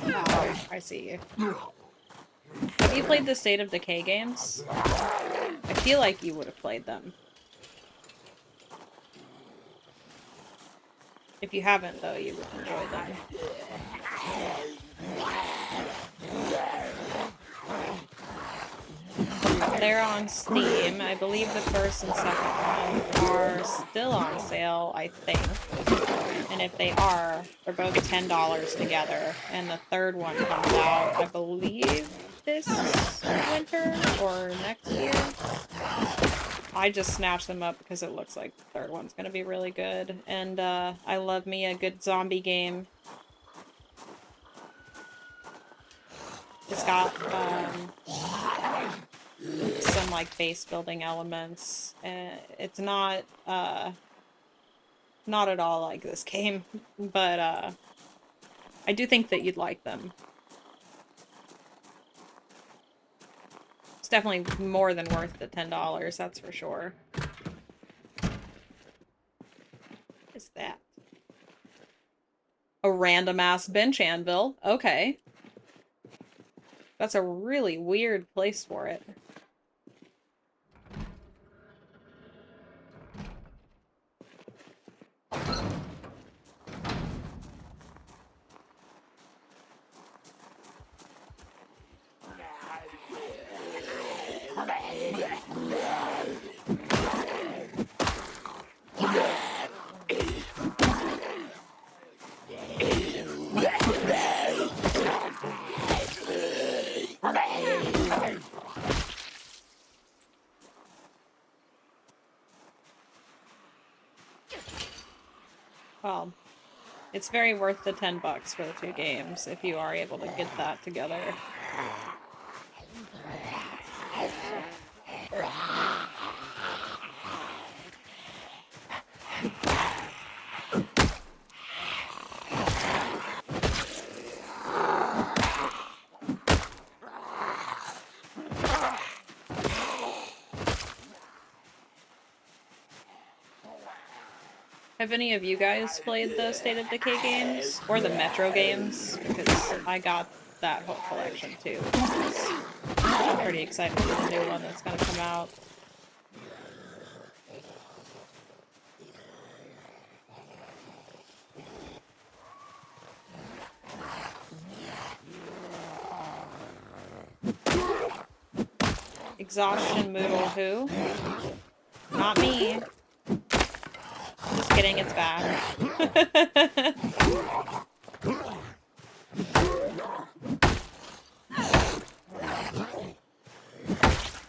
Oh, I see you. Have you played the State of Decay games? I feel like you would have played them. If you haven't, though, you would enjoy them. They're on Steam. I believe the first and second one are still on sale, I think. And if they are, they're both $10 together. And the third one comes out, I believe, this winter or next year. I just snatched them up because it looks like the third one's gonna be really good. And I love me a good zombie game. It's got some like base building elements. It's not not at all like this game, but I do think that you'd like them. It's definitely more than worth the $10, that's for sure. What is that? A random ass bench anvil. Okay. That's a really weird place for it. Well, it's very worth the $10 for the two games if you are able to get that together. Have any of you guys played the State of Decay games? Or the Metro games? Because I got that whole collection too. I'm pretty excited for the new one that's gonna come out. Exhaustion Moodle who? Not me. Just kidding, it's bad.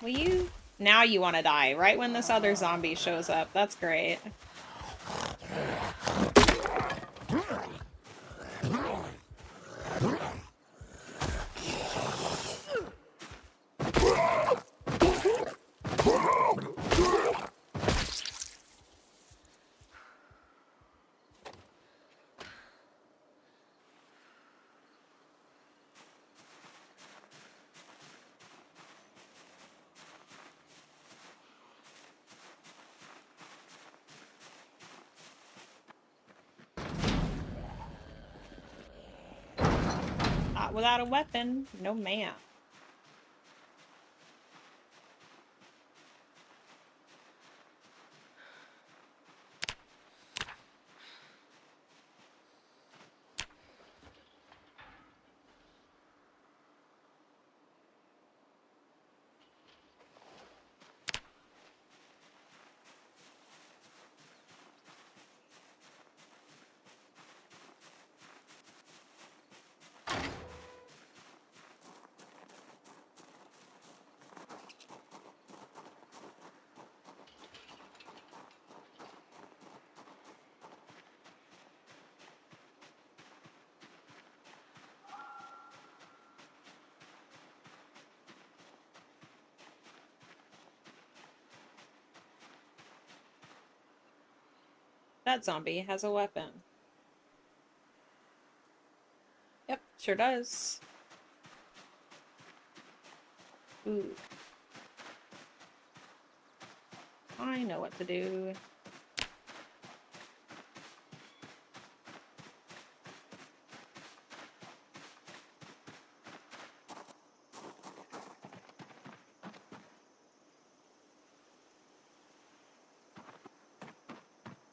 Will you? Now you want to die, right when this other zombie shows up. That's great. Not without a weapon. No ma'am. That zombie has a weapon. Yep, sure does. Ooh. I know what to do.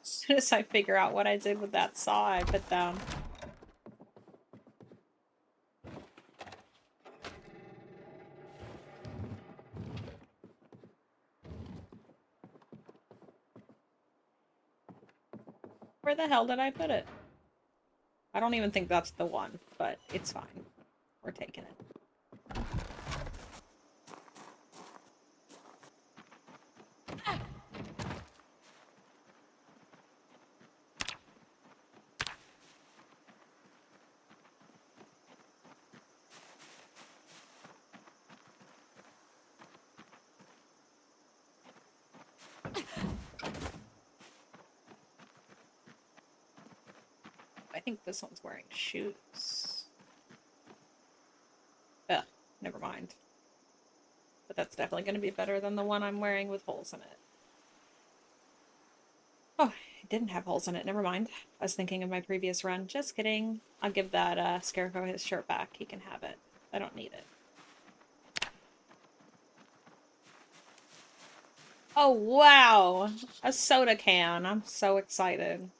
As soon as I figure out what I did with that saw I put down. Where the hell did I put it? I don't even think that's the one, but it's fine. We're taking it. I think this one's wearing shoes. Ugh, never mind. But that's definitely going to be better than the one I'm wearing with holes in it. Oh, it didn't have holes in it. Never mind. I was thinking of my previous run. Just kidding. I'll give that Scarecrow his shirt back. He can have it. I don't need it. Oh, wow. A soda can. I'm so excited.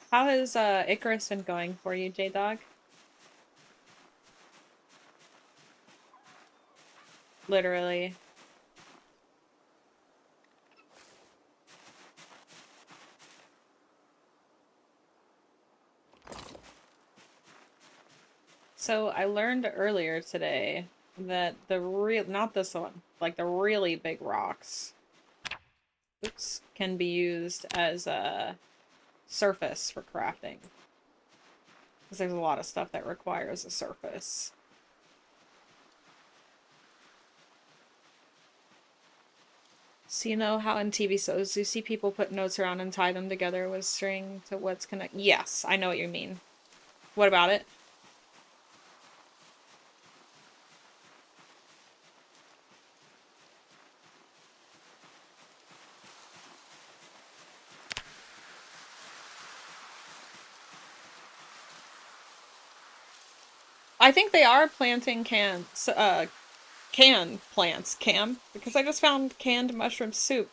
How has Icarus been going for you, J-Dog? Literally. So I learned earlier today that not this one, like the really big rocks, oops, can be used as a surface for crafting. Because there's a lot of stuff that requires a surface. So you know how in TV shows you see people put notes around and tie them together with string to what's connected? Yes, I know what you mean. What about it? I think they are planting canned plants, Cam, because I just found canned mushroom soup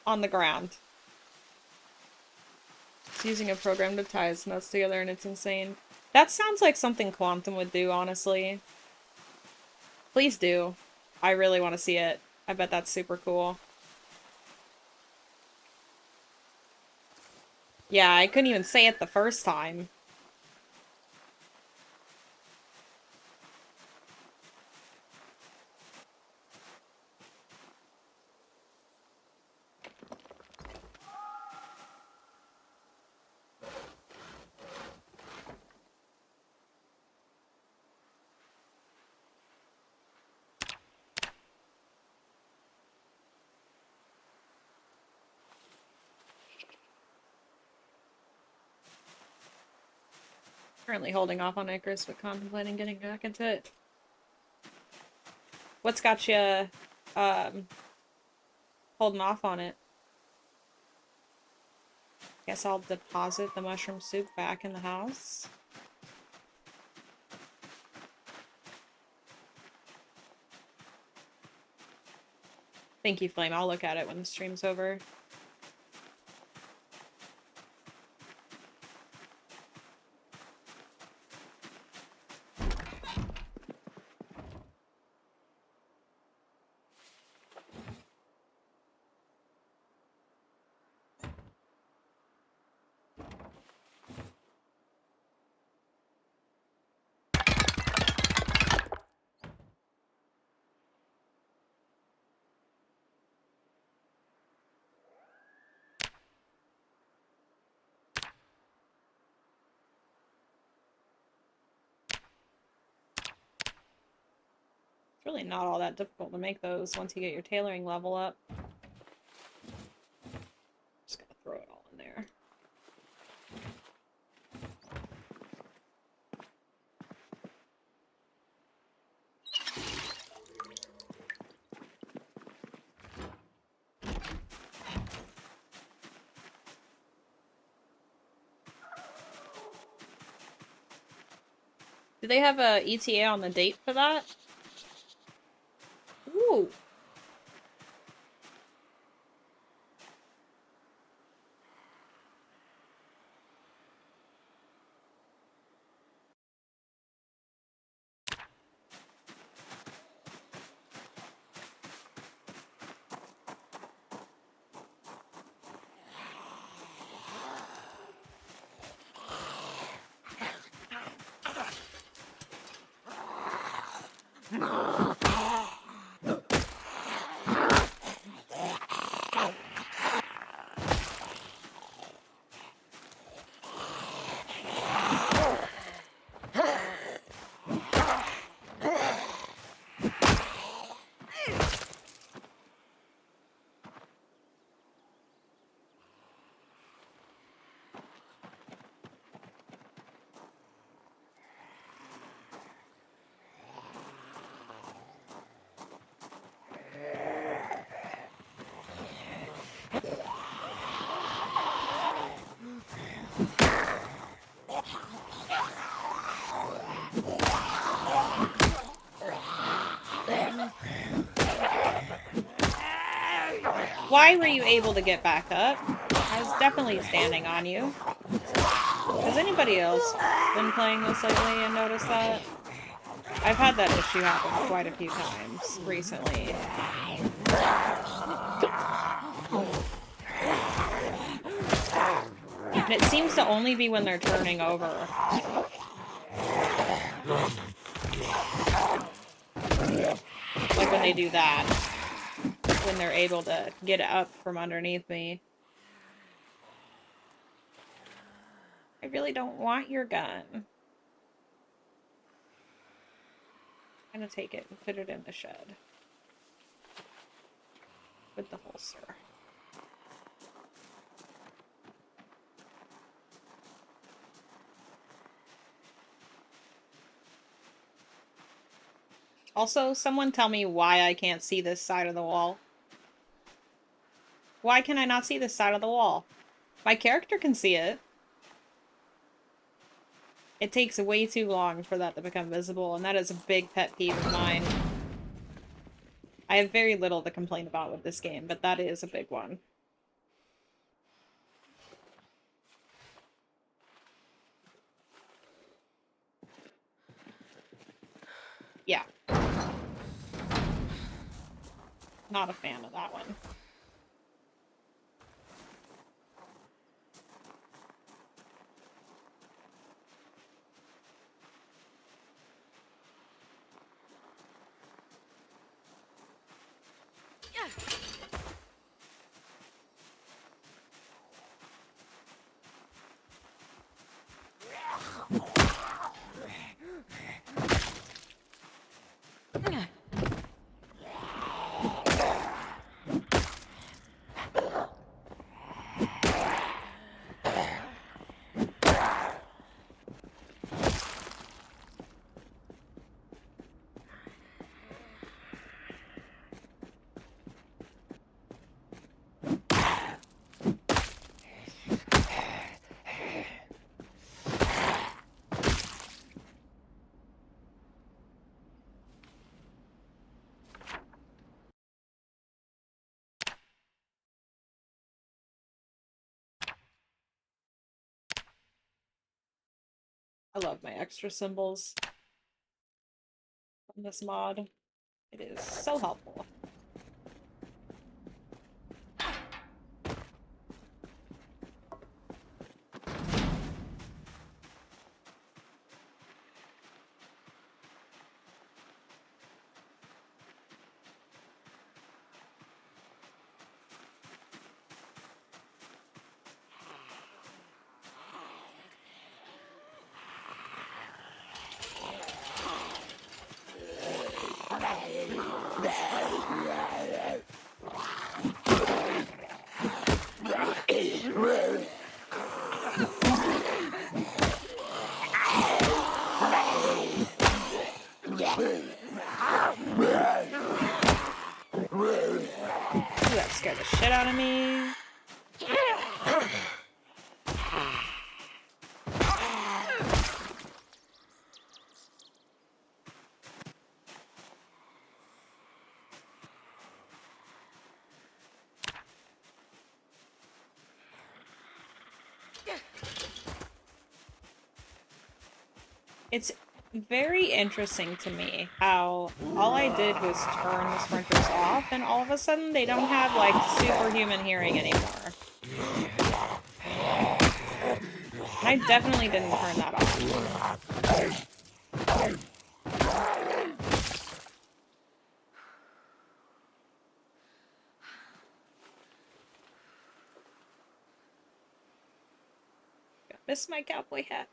on the ground. It's using a program to tie its nuts together and it's insane. That sounds like something Quantum would do, honestly. Please do. I really want to see it. I bet that's super cool. Yeah, I couldn't even say it the first time. Currently holding off on Icarus, but contemplating getting back into it. What's got you, holding off on it? Guess I'll deposit the mushroom soup back in the house. Thank you, Flame. I'll look at it when the stream's over. It's really not all that difficult to make those once you get your tailoring level up. Just gotta throw it all in there. Do they have a ETA on the date for that? Ooh. Why were you able to get back up? I was definitely standing on you. Has anybody else been playing this lately and noticed that? I've had that issue happen quite a few times recently. And it seems to only be when they're turning over. Like when they do that. When they're able to get up from underneath me. I really don't want your gun. I'm gonna take it and put it in the shed. With the holster. Also, someone tell me why I can't see this side of the wall. Why can I not see this side of the wall? My character can see it. It takes way too long for that to become visible, and that is a big pet peeve of mine. I have very little to complain about with this game, but that is a big one. Yeah. Not a fan of that one. I love my extra symbols from this mod. It is so helpful. Ooh, that scared the shit out of me. It's very interesting to me how all I did was turn the sprinters off, and all of a sudden they don't have, like, superhuman hearing anymore. And I definitely didn't turn that off. Miss my cowboy hat.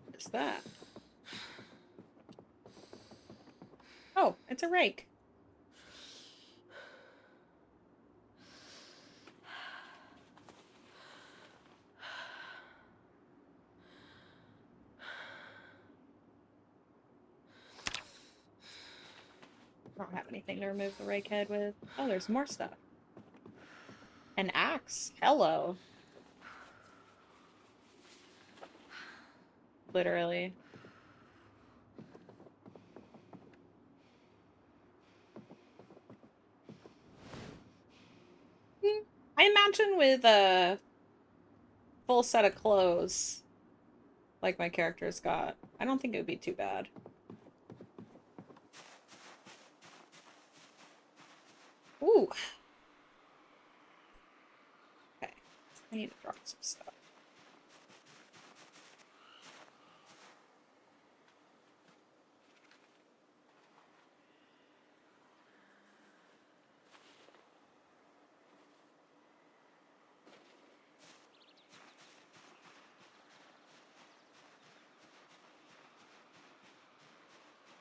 What is that? Oh, it's a rake. I don't have anything to remove the rake head with. Oh, there's more stuff. An axe. Hello. Literally. I imagine with a full set of clothes, like my character's got, I don't think it would be too bad. Ooh. Okay. I need to drop some stuff.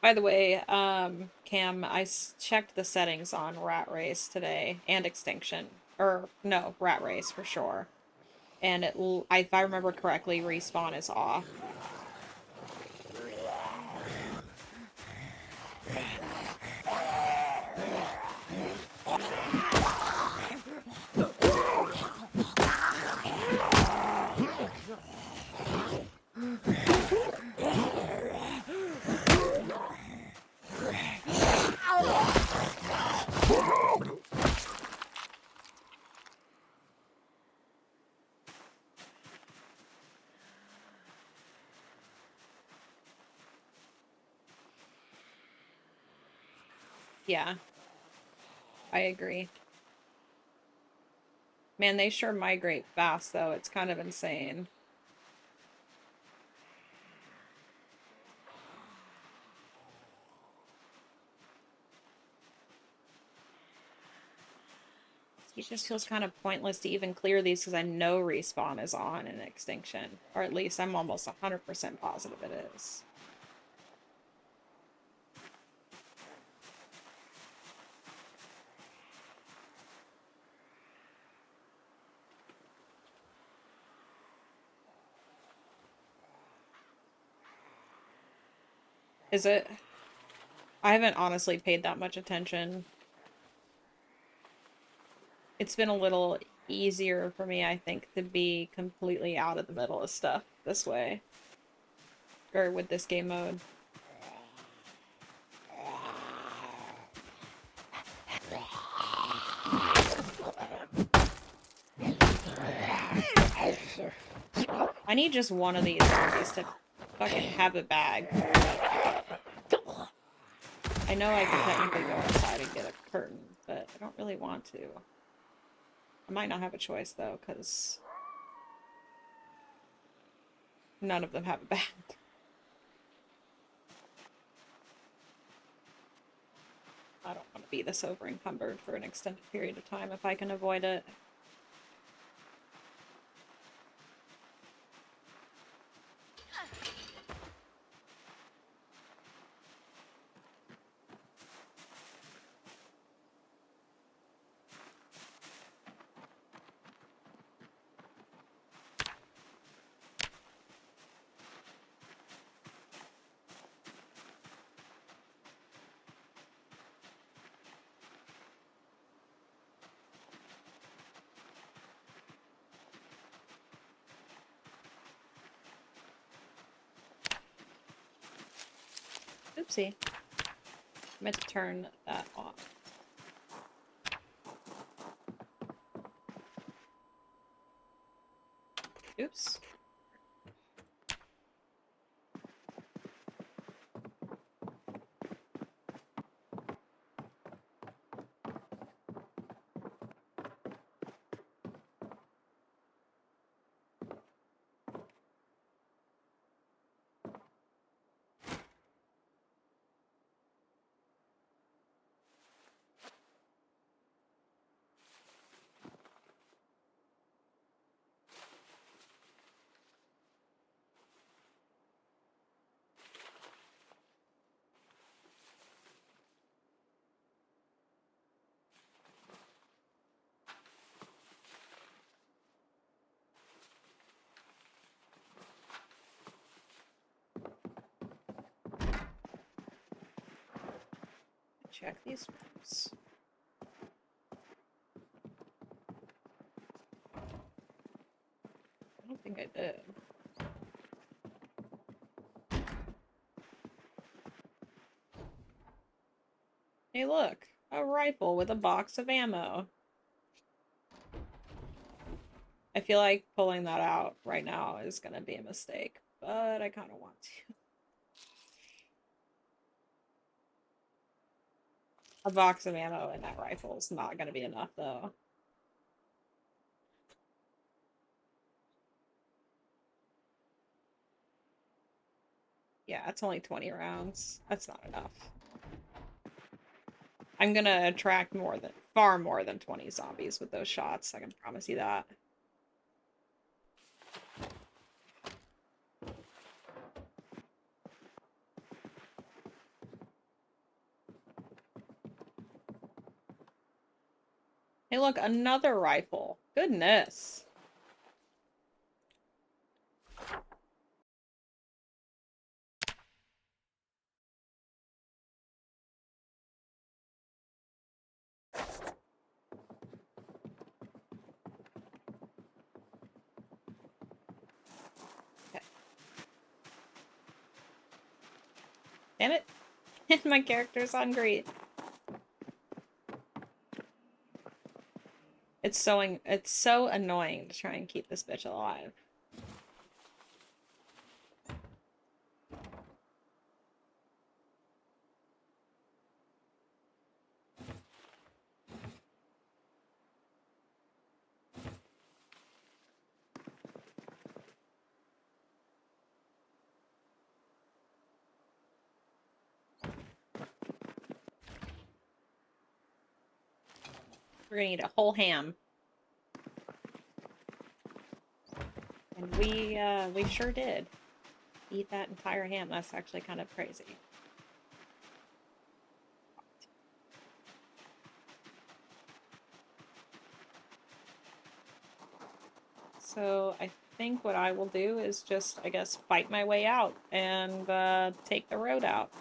By the way, Cam, I checked the settings on Rat Race today and Extinction, Or, no, rat race for sure. And if I remember correctly, respawn is off. Yeah, I agree. Man, they sure migrate fast, though. It's kind of insane. It just feels kind of pointless to even clear these because I know respawn is on in Extinction. Or at least I'm almost 100% positive it is. Is it? I haven't honestly paid that much attention. It's been a little easier for me, I think, to be completely out of the middle of stuff this way. Or with this game mode. I need just one of these zombies to fucking have a bag. I know I could technically go outside and get a curtain, but I don't really want to. I might not have a choice, though, because none of them have a bag. I don't want to be this over encumbered for an extended period of time if I can avoid it. Oopsie. I meant to turn that off. Oops. Check these rooms. I don't think I did. Hey, look! A rifle with a box of ammo. I feel like pulling that out right now is gonna be a mistake, but I kind of want to. A box of ammo in that rifle is not gonna be enough, though. Yeah, it's only 20 rounds. That's not enough. I'm gonna attract far more than 20 zombies with those shots. I can promise you that. Hey, look, another rifle. Goodness. Okay. Damn it. My character's hungry. It's so annoying to try and keep this bitch alive. We're gonna eat a whole ham. And we sure did eat that entire ham. That's actually kind of crazy. So I think what I will do is just, I guess, fight my way out and take the road out.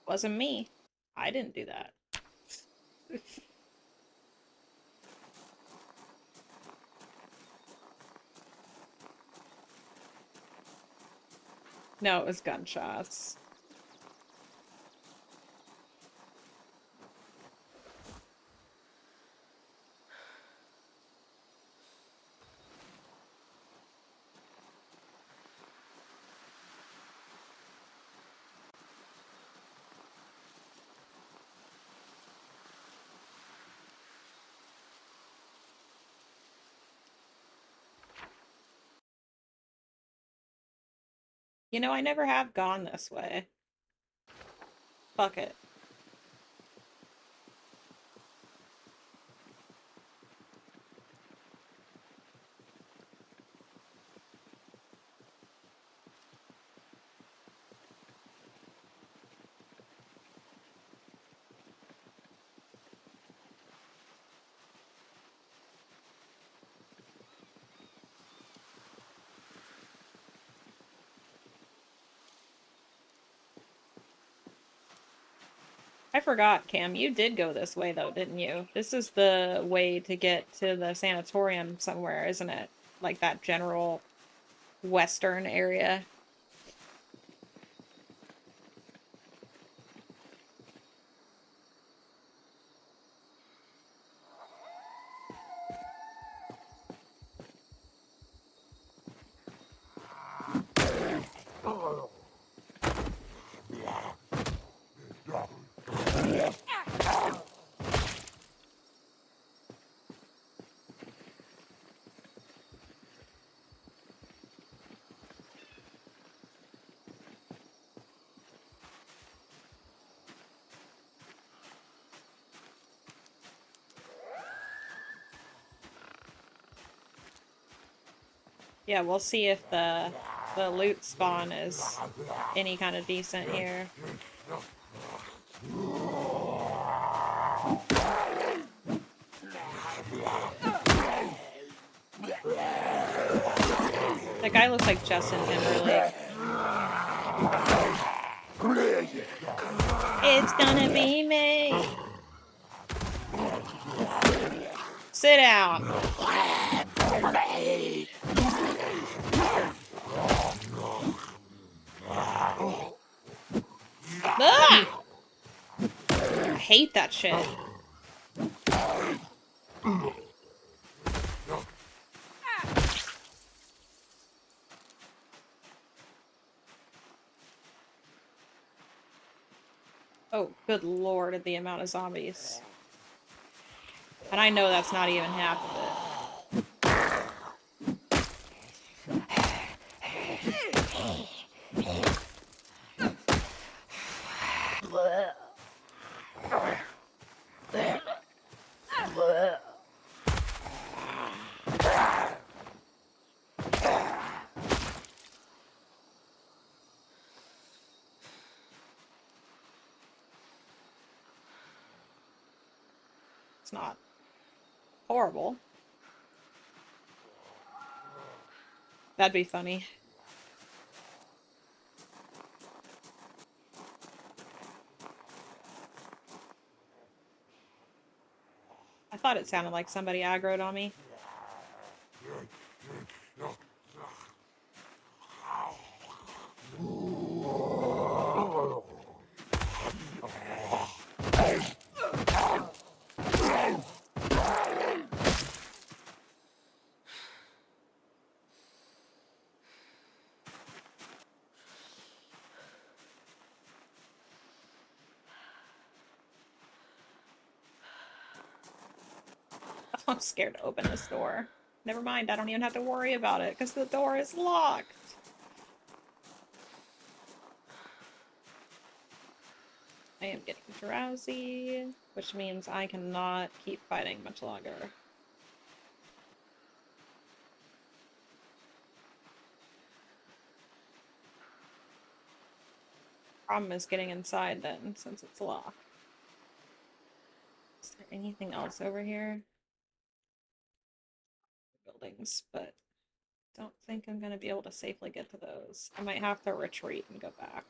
Wasn't me. I didn't do that. No, it was gunshots. You know, I never have gone this way. Fuck it. I forgot, Cam. You did go this way, though, didn't you? This is the way to get to the sanatorium somewhere, isn't it? Like that general western area. Yeah, we'll see if the loot spawn is any kind of decent here. The guy looks like Justin Timberlake. It's gonna be me. Sit down. Ah! I hate that shit. Oh, good lord, the amount of zombies. And I know that's not even half of it. It's not horrible. That'd be funny. I thought it sounded like somebody aggroed on me. I'm scared to open this door. Never mind, I don't even have to worry about it because the door is locked. I am getting drowsy, which means I cannot keep fighting much longer. Problem is getting inside then, since it's locked. Is there anything else over here? Buildings, but don't think I'm gonna be able to safely get to those. I might have to retreat and go back.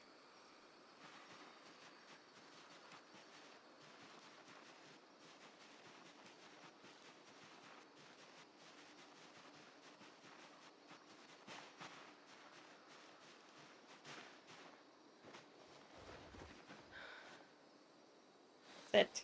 Sit.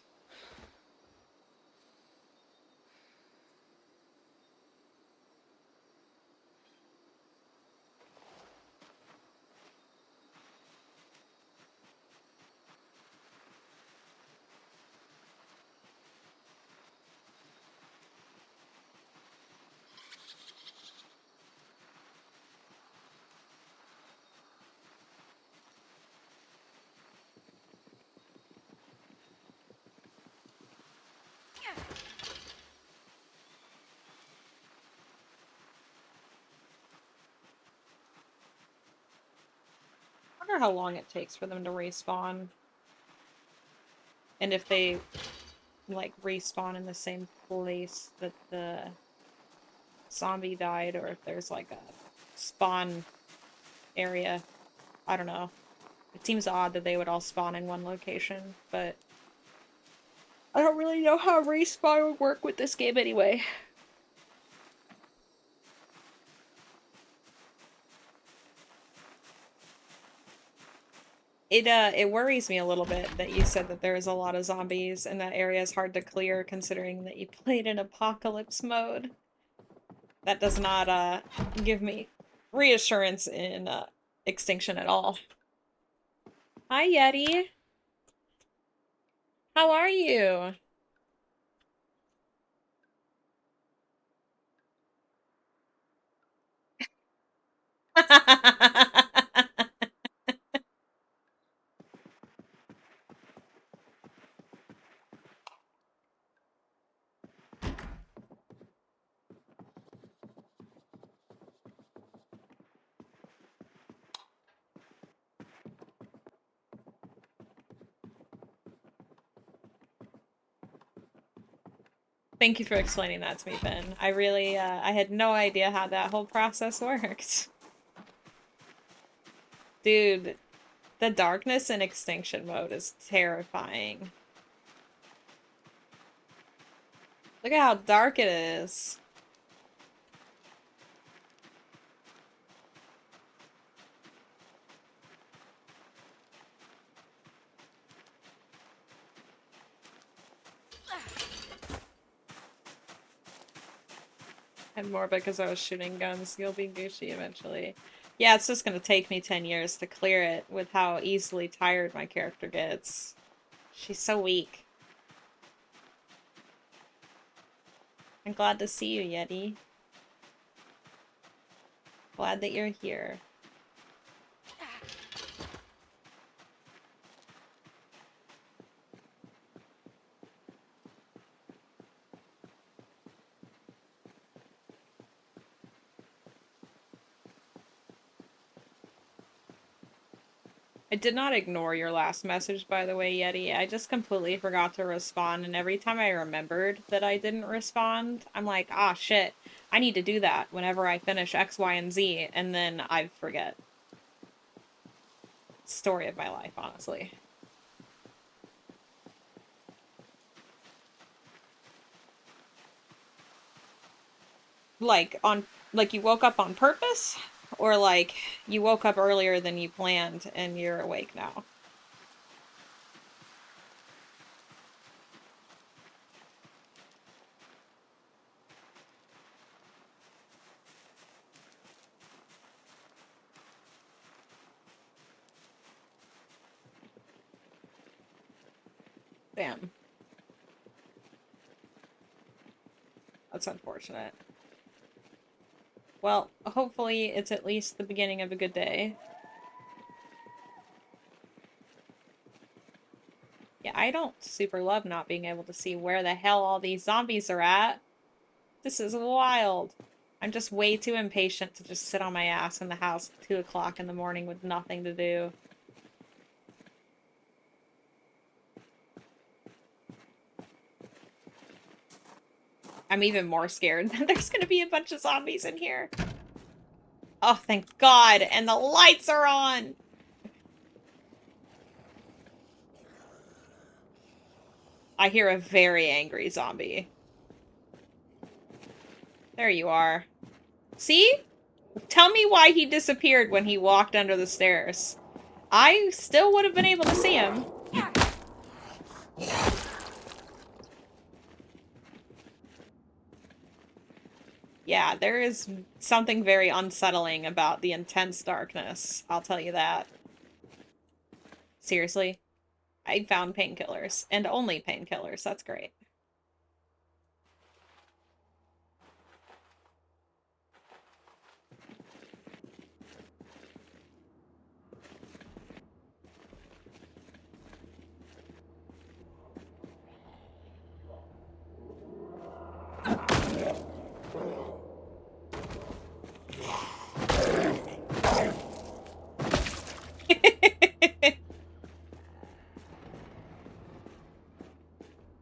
I wonder how long it takes for them to respawn. And if they, like, respawn in the same place that the zombie died, or if there's, like, a spawn area. I don't know. It seems odd that they would all spawn in one location, but I don't really know how respawn would work with this game anyway. It worries me a little bit that you said that there's a lot of zombies and that area is hard to clear considering that you played in apocalypse mode. That does not give me reassurance in Extinction at all. Hi Yeti. How are you? Thank you for explaining that to me, Ben. I really, I had no idea how that whole process worked. Dude, the darkness in Extinction Mode is terrifying. Look at how dark it is. And more because I was shooting guns. You'll be Gucci eventually. Yeah, it's just gonna take me 10 years to clear it with how easily tired my character gets. She's so weak. I'm glad to see you, Yeti. Glad that you're here. I did not ignore your last message, by the way, Yeti. I just completely forgot to respond, and every time I remembered that I didn't respond, I'm like, ah, shit. I need to do that whenever I finish X, Y, and Z, and then I forget. Story of my life, honestly. Like, you woke up on purpose? Or, like, you woke up earlier than you planned, and you're awake now? Damn. That's unfortunate. Well, hopefully it's at least the beginning of a good day. Yeah, I don't super love not being able to see where the hell all these zombies are at. This is wild. I'm just way too impatient to just sit on my ass in the house at 2 o'clock in the morning with nothing to do. I'm even more scared that there's gonna be a bunch of zombies in here. Oh, thank God. And the lights are on. I hear a very angry zombie. There you are. See? Tell me why he disappeared when he walked under the stairs. I still would have been able to see him. Yeah, there is something very unsettling about the intense darkness. I'll tell you that. Seriously. I found painkillers. And only painkillers. That's great.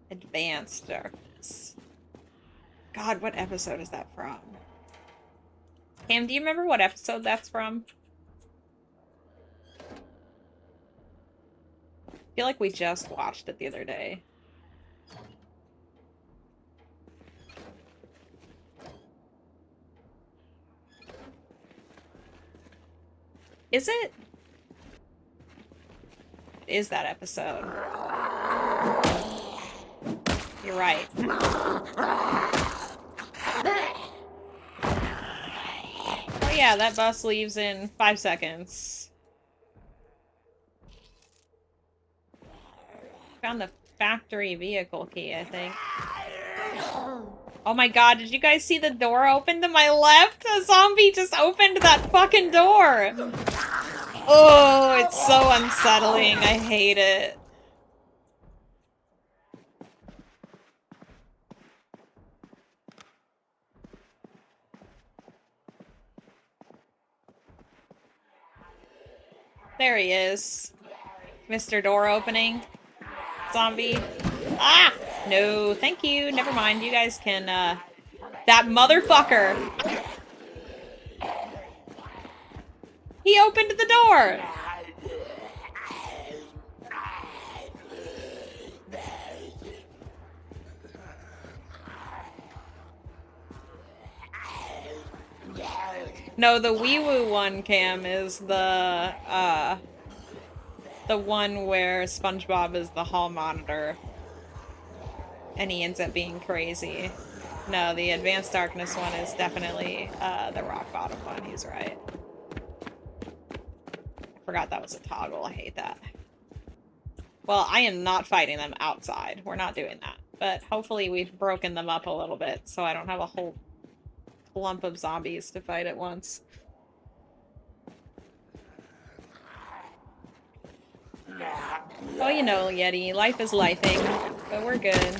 Advanced darkness. God, what episode is that from? Cam, do you remember what episode that's from? I feel like we just watched it the other day. Is it? It is that episode. You're right. Oh yeah, that bus leaves in 5 seconds. Found the factory vehicle key, I think. Oh my God, did you guys see the door open to my left? A zombie just opened that fucking door! Oh, it's so unsettling. I hate it. There he is. Mr. Door Opening. Zombie. Ah! No, thank you. Never mind. You guys can, that motherfucker! He opened the door! No, the wee woo one, Cam, is the one where SpongeBob is the hall monitor. And he ends up being crazy. No, the Advanced Darkness one is definitely the rock bottom one. He's right. I forgot that was a toggle. I hate that. Well, I am not fighting them outside. We're not doing that. But hopefully we've broken them up a little bit so I don't have a whole clump of zombies to fight at once. Oh, you know, Yeti, life is lifing, but we're good.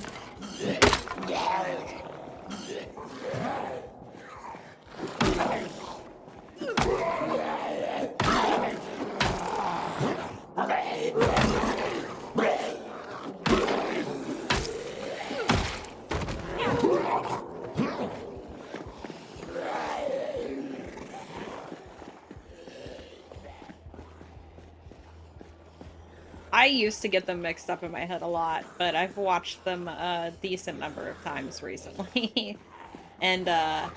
I used to get them mixed up in my head a lot, but I've watched them a decent number of times recently. And, I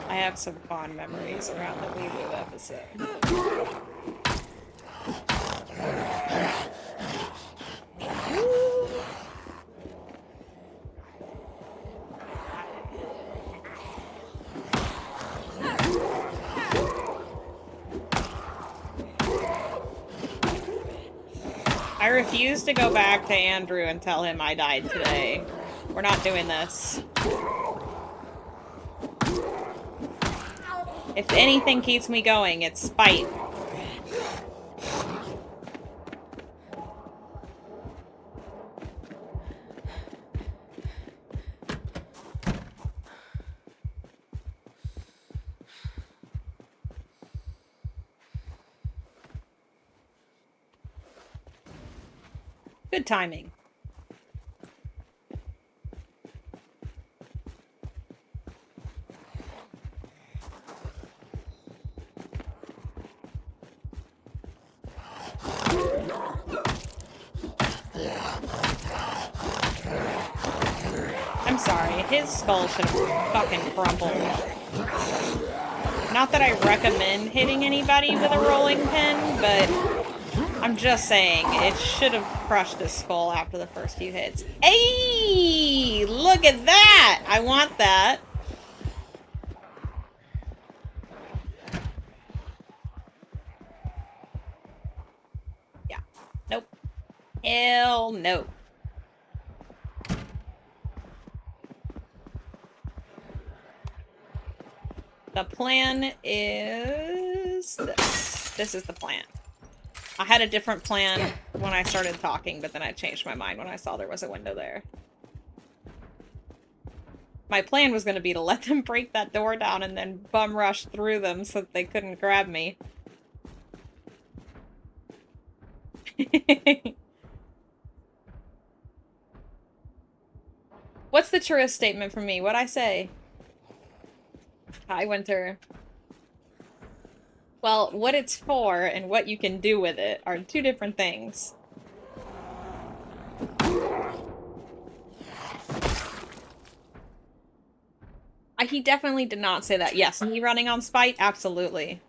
have some fond memories around the Wee Woo episode. I refuse to go back to Andrew and tell him I died today. We're not doing this. If anything keeps me going, it's spite. Good timing. I'm sorry, his skull should have fucking crumbled. Not that I recommend hitting anybody with a rolling pin, but I'm just saying, it should have crushed his skull after the first few hits. Hey! Look at that! I want that. Yeah. Nope. Hell no. The plan is this. This is the plan. I had a different plan when I started talking, but then I changed my mind when I saw there was a window there. My plan was going to be to let them break that door down and then bum rush through them so that they couldn't grab me. What's the truest statement from me? What'd I say? Hi, Winter. Well, what it's for and what you can do with it are two different things. He definitely did not say that. Yes, me running on spite? Absolutely.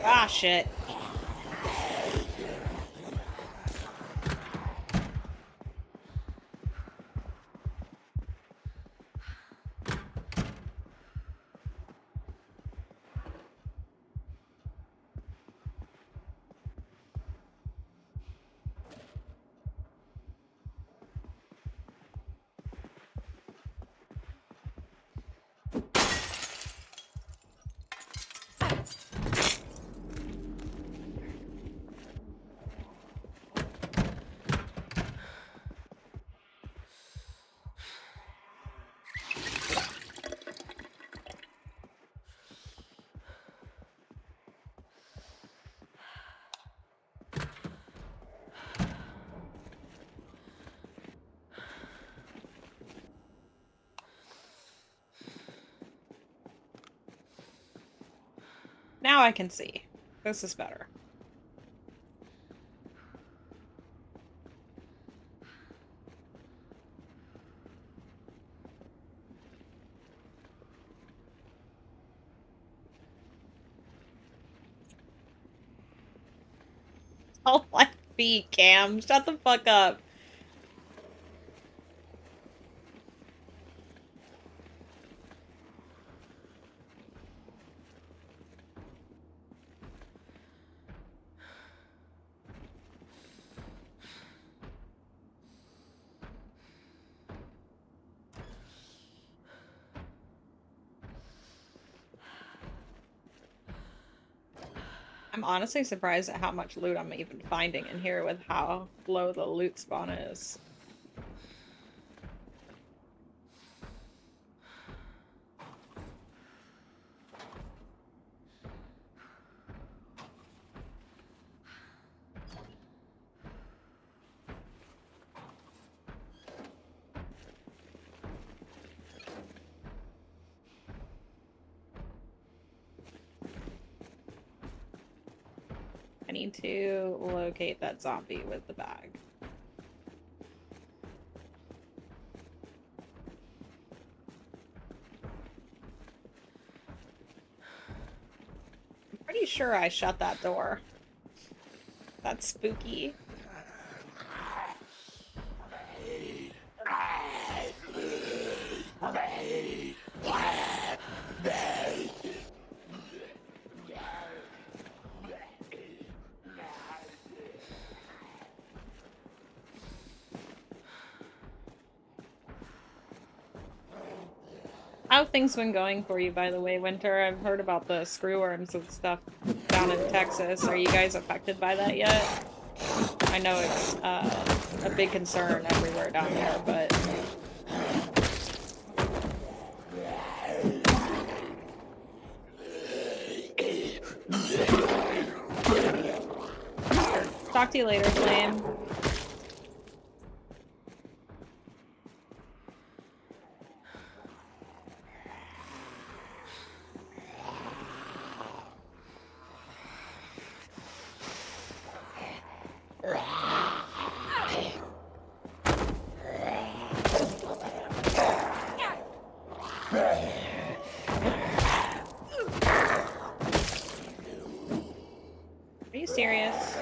Ah, shit. Now I can see. This is better. Oh my feet, Cam. Shut the fuck up. I'm honestly surprised at how much loot I'm even finding in here with how low the loot spawn is. I need to locate that zombie with the bag. I'm pretty sure I shut that door. That's spooky. How have things been going for you, by the way, Winter? I've heard about the screwworms and stuff down in Texas. Are you guys affected by that yet? I know it's a big concern everywhere down there, but... Talk to you later, Flame. Are you serious?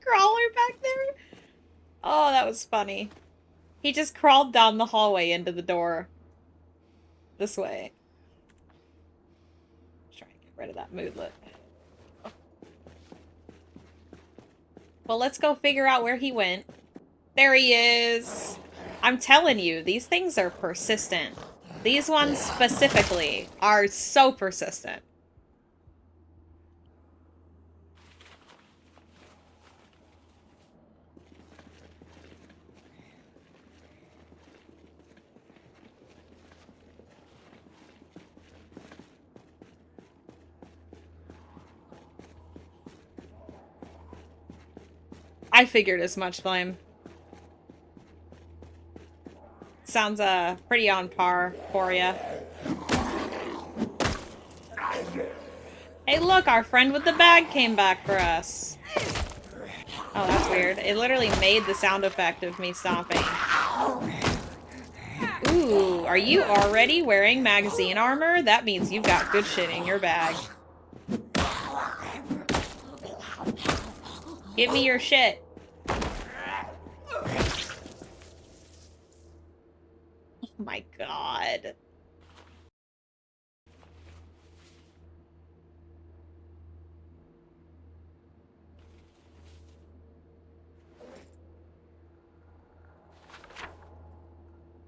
Crawler back there? Oh, that was funny. He just crawled down the hallway into the door. This way. Trying to get rid of that moodlet. Well, let's go figure out where he went. There he is! I'm telling you, these things are persistent. These ones specifically are so persistent. I figured as much, Flame. Sounds pretty on par for you. Hey, look, our friend with the bag came back for us. Oh, that's weird. It literally made the sound effect of me stomping. Ooh, are you already wearing magazine armor? That means you've got good shit in your bag. Give me your shit. Oh my god.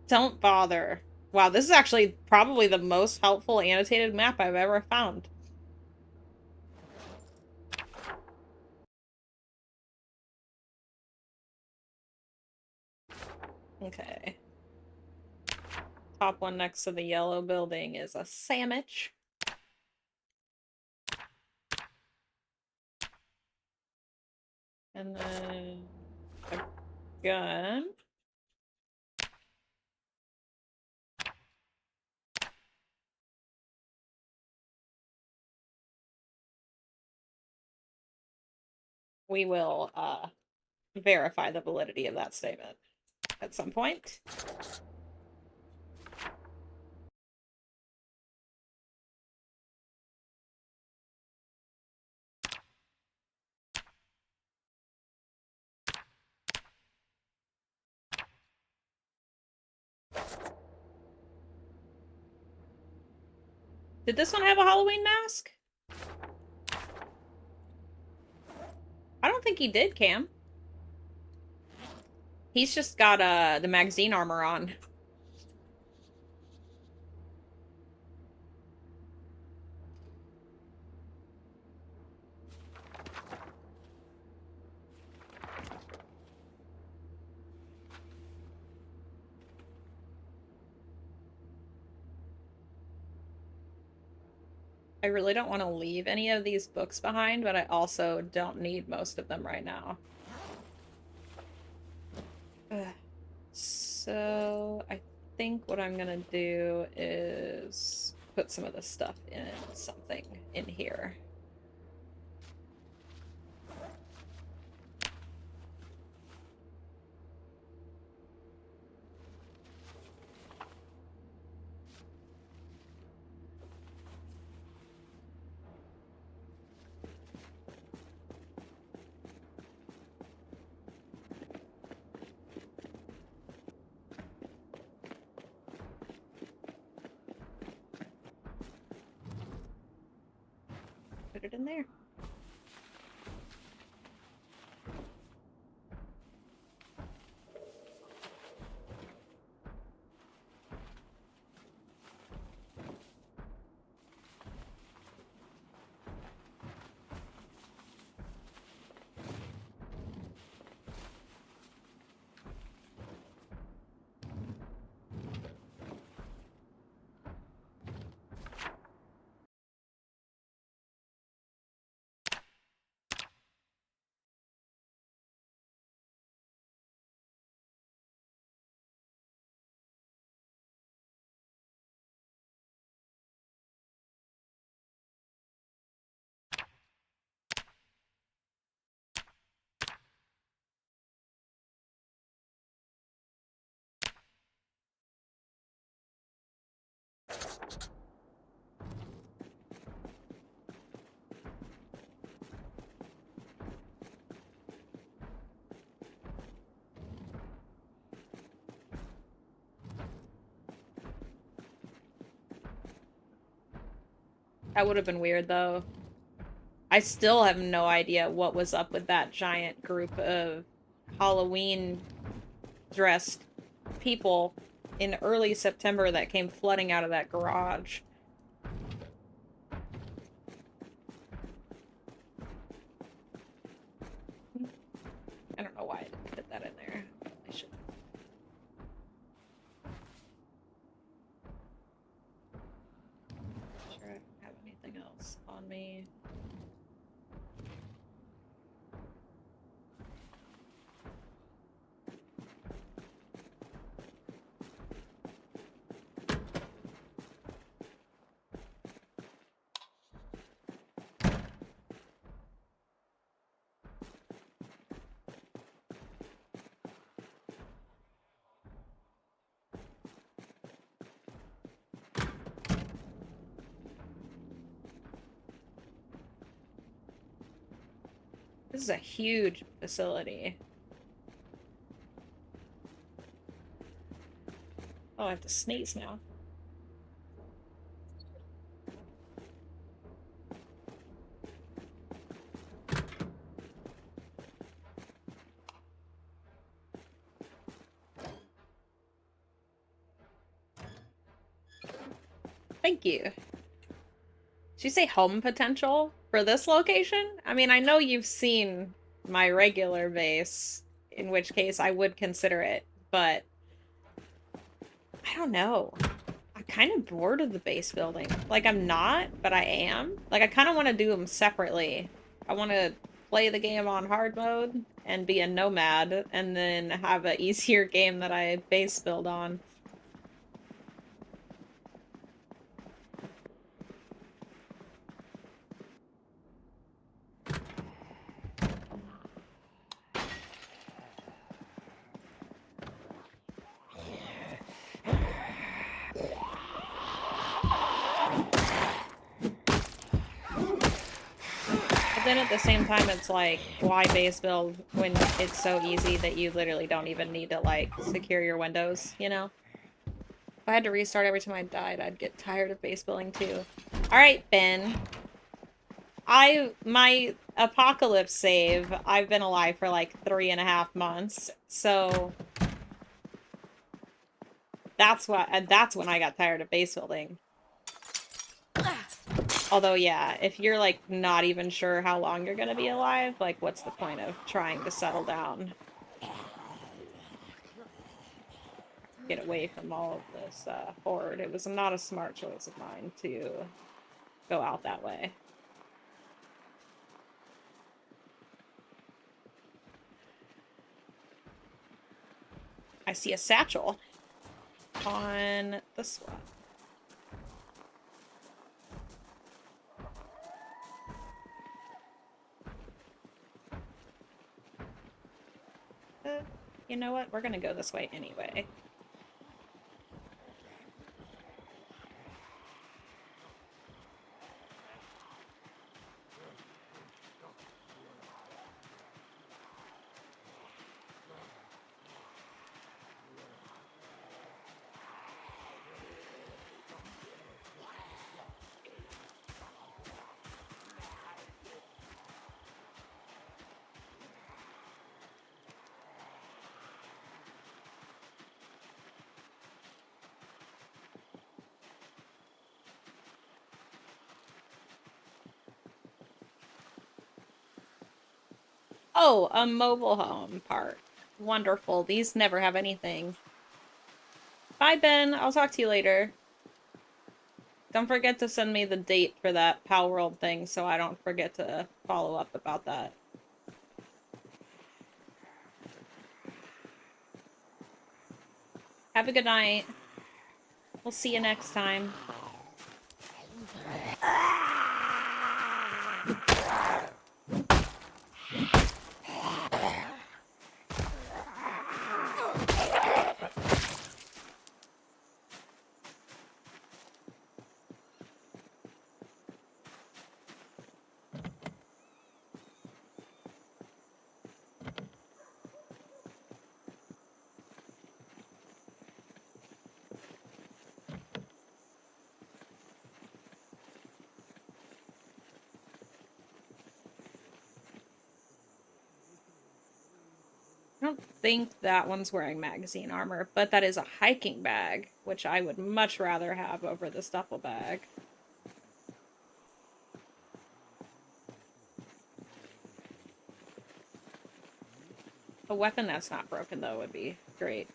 Don't bother. Wow, this is actually probably the most helpful annotated map I've ever found. Okay. top one next to the yellow building is a sandwich. And then a gun. We will verify the validity of that statement at some point. Did this one have a Halloween mask? I don't think he did, Cam. He's just got the magazine armor on. I really don't want to leave any of these books behind, but I also don't need most of them right now. So I think what I'm gonna do is put some of the stuff in something in here. Put it in there. That would have been weird, though. I still have no idea what was up with that giant group of Halloween-dressed people in early September that came flooding out of that garage. I don't know why I didn't put that in there. I should. Sure, I don't have anything else on me. This is a huge facility. Oh, I have to sneeze now. Thank you. Did you say home potential for this location? I mean, I know you've seen my regular base, in which case I would consider it, but I don't know. I'm kind of bored of the base building. Like, I'm not, but I am. Like, I kind of want to do them separately. I want to play the game on hard mode and be a nomad, and then have an easier game that I base build on. But then at the same time, it's like, why base build when it's so easy that you literally don't even need to, like, secure your windows, you know? If I had to restart every time I died, I'd get tired of base building too. Alright, Ben. My apocalypse save, I've been alive for like 3.5 months, so that's when I got tired of base building. Although, yeah, if you're, like, not even sure how long you're gonna be alive, like, what's the point of trying to settle down? Get away from all of this, horde. It was not a smart choice of mine to go out that way. I see a satchel on this one. You know what? We're gonna go this way anyway. Oh, a mobile home park. Wonderful. These never have anything. Bye, Ben. I'll talk to you later. Don't forget to send me the date for that Pal World thing so I don't forget to follow up about that. Have a good night. We'll see you next time. I don't think that one's wearing magazine armor, but that is a hiking bag, which I would much rather have over this duffel bag. A weapon that's not broken, though, would be great.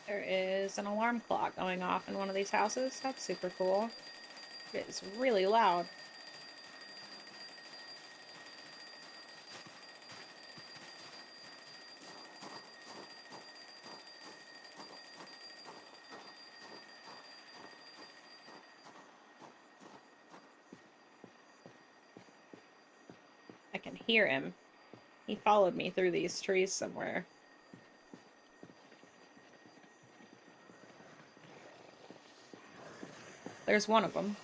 There is an alarm clock going off in one of these houses. That's super cool. It's really loud. can hear him. He followed me through these trees somewhere. There's one of them.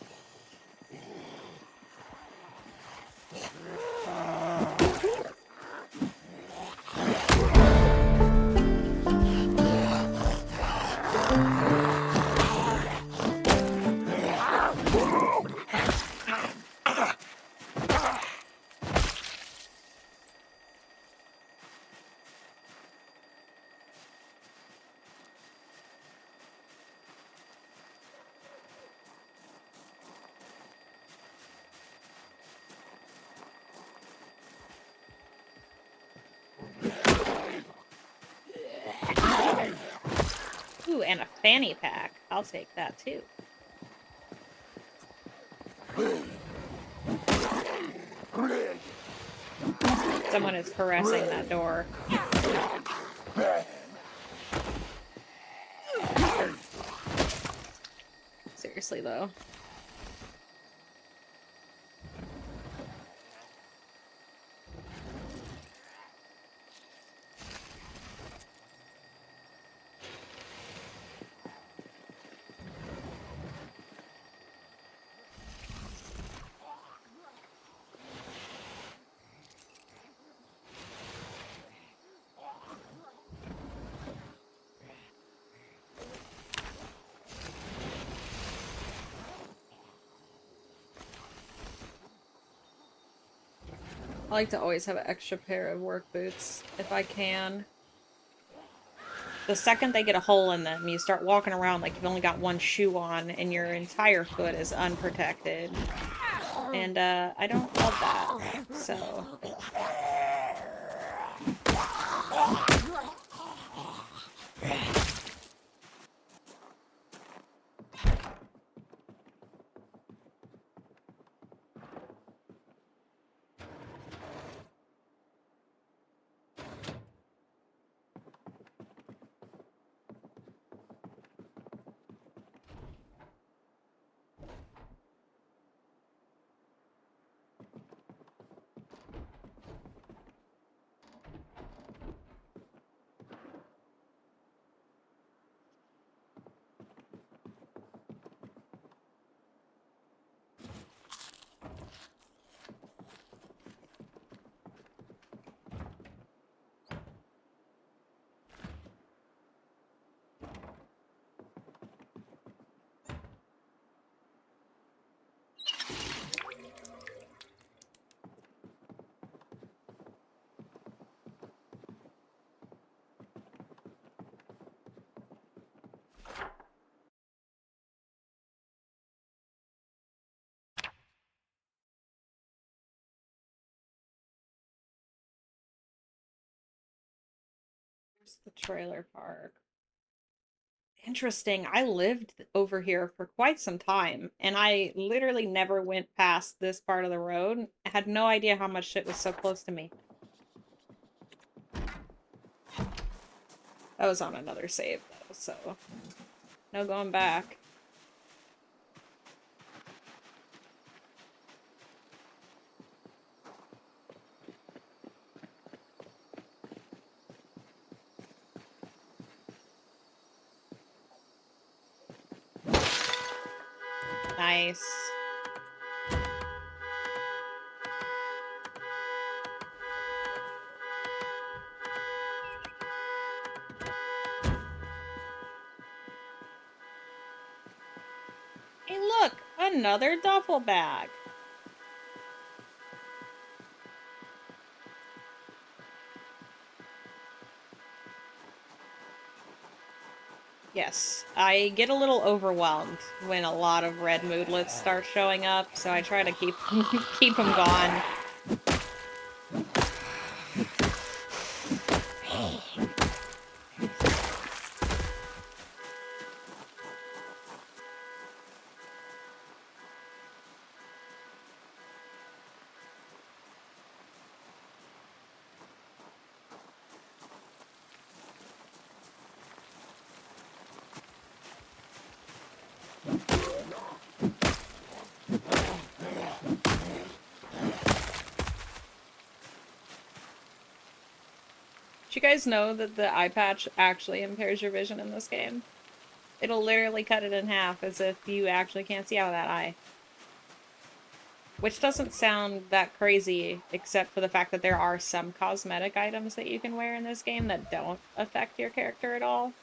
Ooh, and a fanny pack. I'll take that too. Someone is caressing that door. Seriously, though. I like to always have an extra pair of work boots, if I can. The second they get a hole in them, you start walking around like you've only got one shoe on, and your entire foot is unprotected. And, I don't love that, so... Here's the trailer park. Interesting. I lived over here for quite some time, and I literally never went past this part of the road. I had no idea how much shit was so close to me. That was on another save, though, so... no going back. Nice. Hey, look! Another duffel bag! Yes, I get a little overwhelmed when a lot of red moodlets start showing up, so I try to keep keep them gone. you guys know that the eye patch actually impairs your vision in this game? It'll literally cut it in half as if you actually can't see out of that eye. Which doesn't sound that crazy, except for the fact that there are some cosmetic items that you can wear in this game that don't affect your character at all.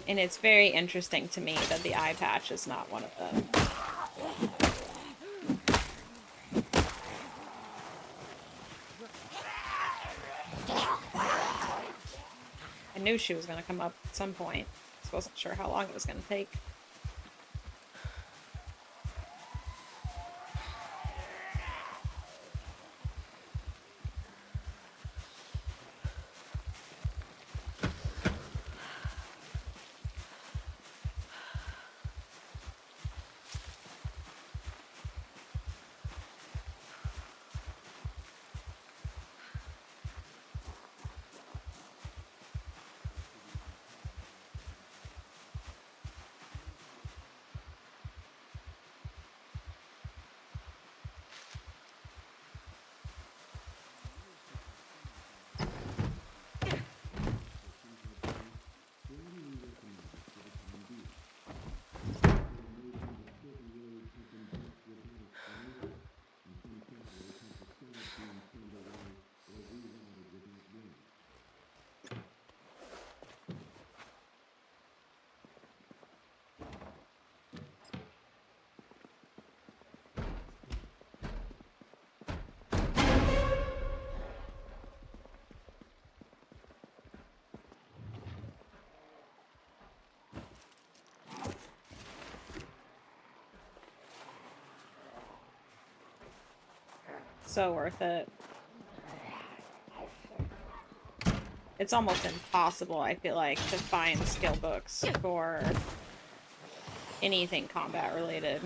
And it's very interesting to me that the eye patch is not one of them. I knew she was going to come up at some point. Just wasn't sure how long it was going to take. So worth it. It's almost impossible, I feel like, to find skill books for anything combat related.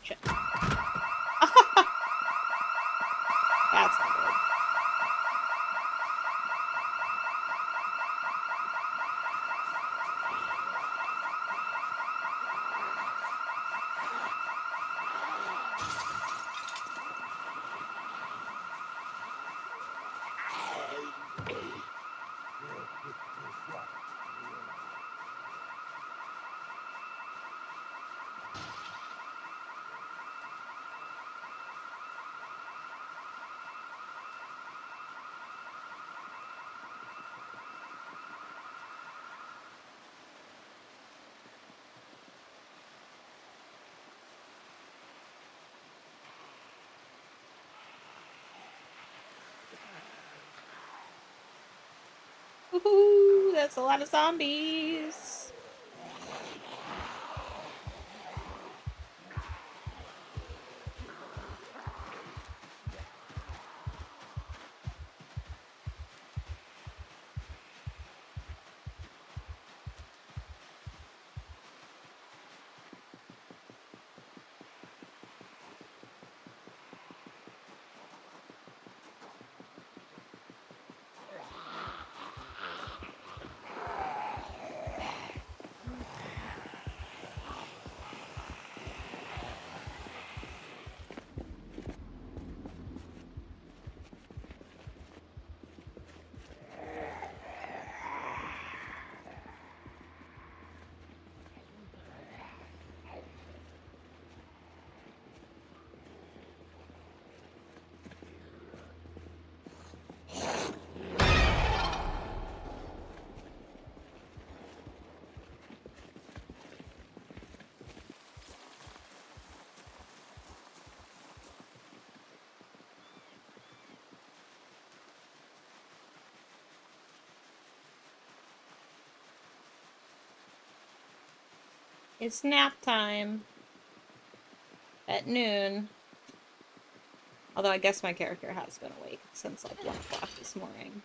Shit. That's not good. Woohoo! That's a lot of zombies. It's nap time. At noon. Although I guess my character has been awake since like 1 o'clock this morning.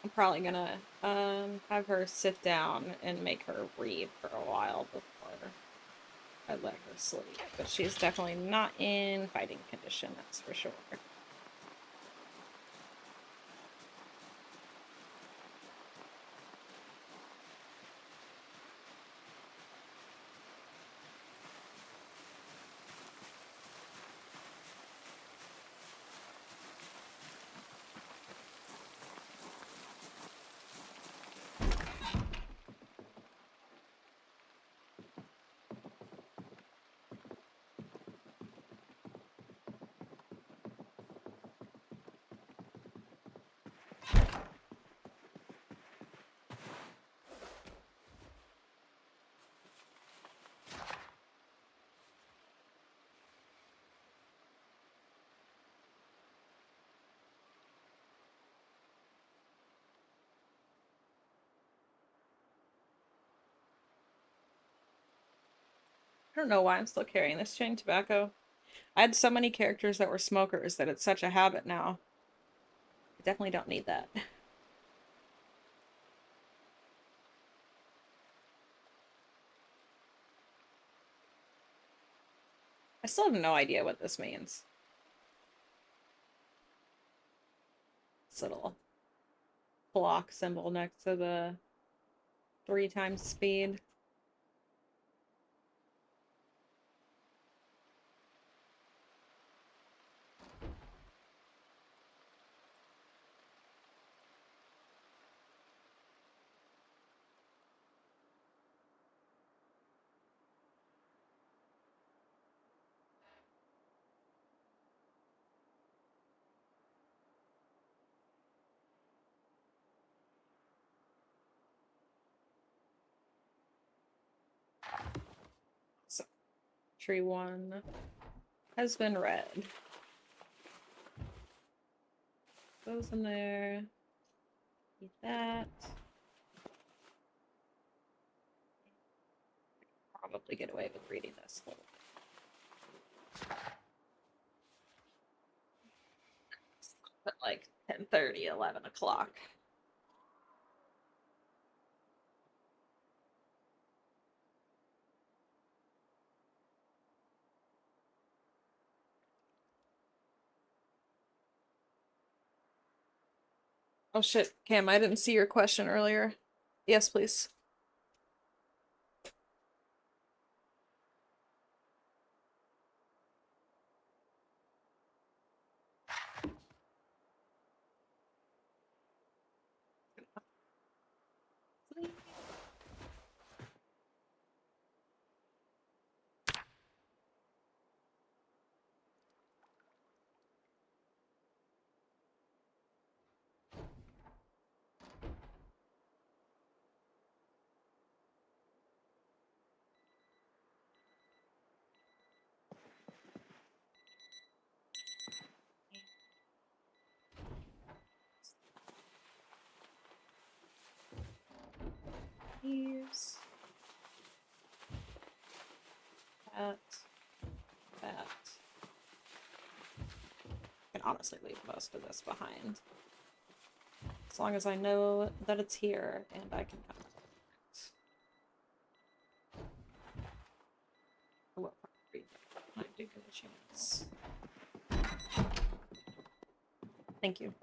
I'm probably gonna have her sit down and make her read for a while before I let her sleep. But she's definitely not in fighting condition, that's for sure. I don't know why I'm still carrying this chewing tobacco. I had so many characters that were smokers that it's such a habit now. I definitely don't need that. I still have no idea what this means. This little clock symbol next to the 3 times speed. So, tree 1 has been read. Goes in there. Eat that. Probably get away with reading this a little bit. But like 10:30, 11 o'clock. Oh shit, Cam, I didn't see your question earlier. Yes, please. These. That. That. I can honestly leave most of this behind. As long as I know that it's here and I can come back. I will probably I do get a chance. Thank you.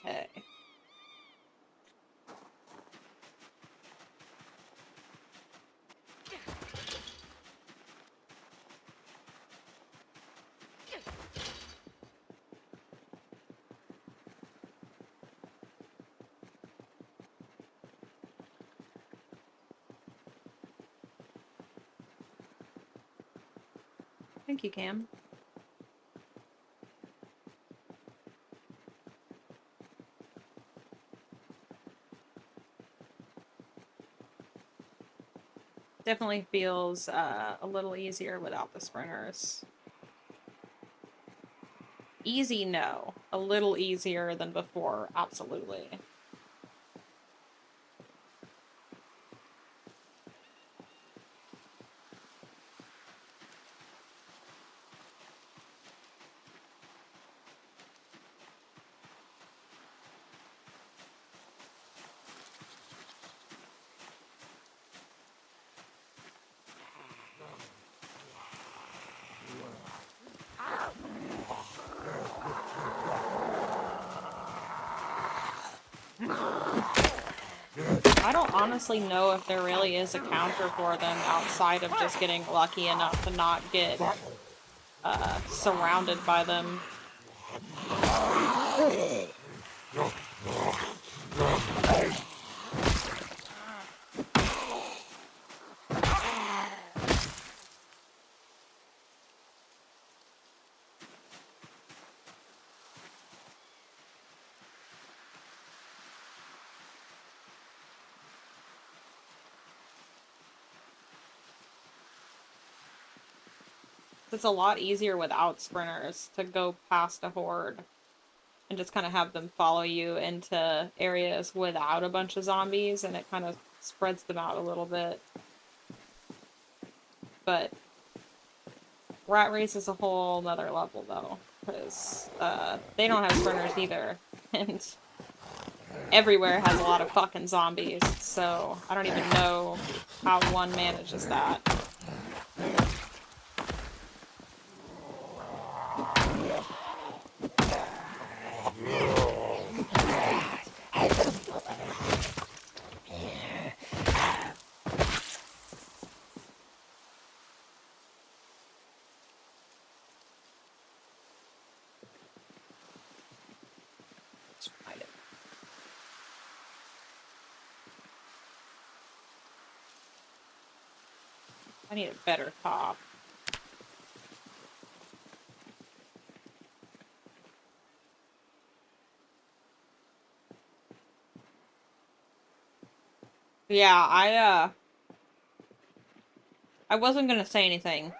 Okay. Thank you, Cam. Definitely feels a little easier without the sprinters. Easy, no. A little easier than before, absolutely. I don't honestly know if there really is a counter for them outside of just getting lucky enough to not get surrounded by them. It's a lot easier without sprinters to go past a horde and just kind of have them follow you into areas without a bunch of zombies, and it kind of spreads them out a little bit. But Rat Race is a whole nother level, though, because they don't have sprinters either, and everywhere has a lot of fucking zombies, so I don't even know how one manages that. I need a better top. Yeah, I wasn't gonna say anything.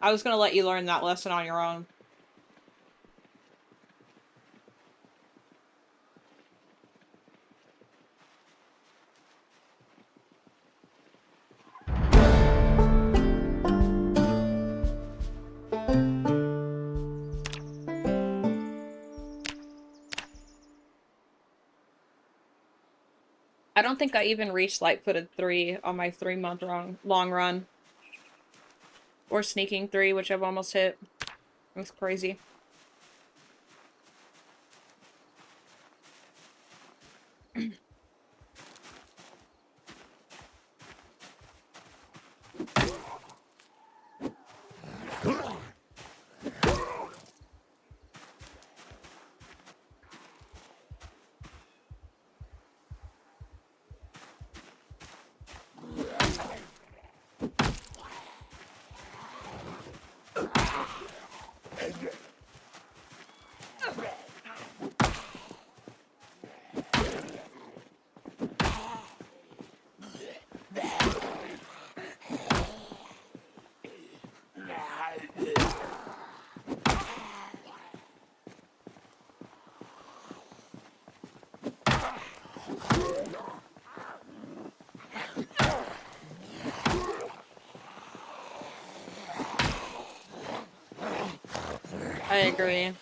I was gonna let you learn that lesson on your own. I don't think I even reached Light-Footed 3 on my 3-month long run. Or Sneaking 3, which I've almost hit. It was crazy. I agree.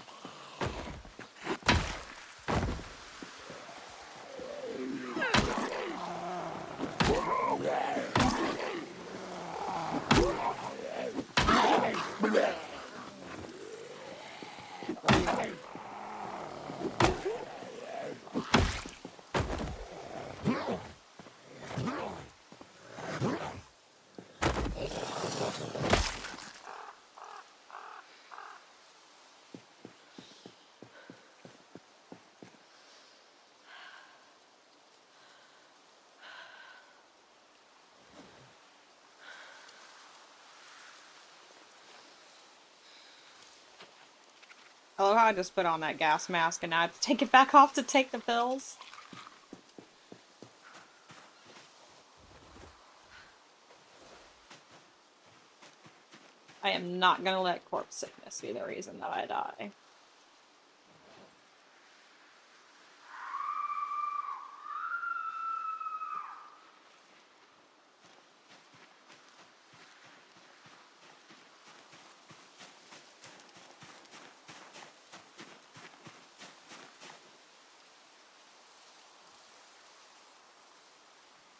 I love how I just put on that gas mask and now I have to take it back off to take the pills. I am not gonna let corpse sickness be the reason that I die.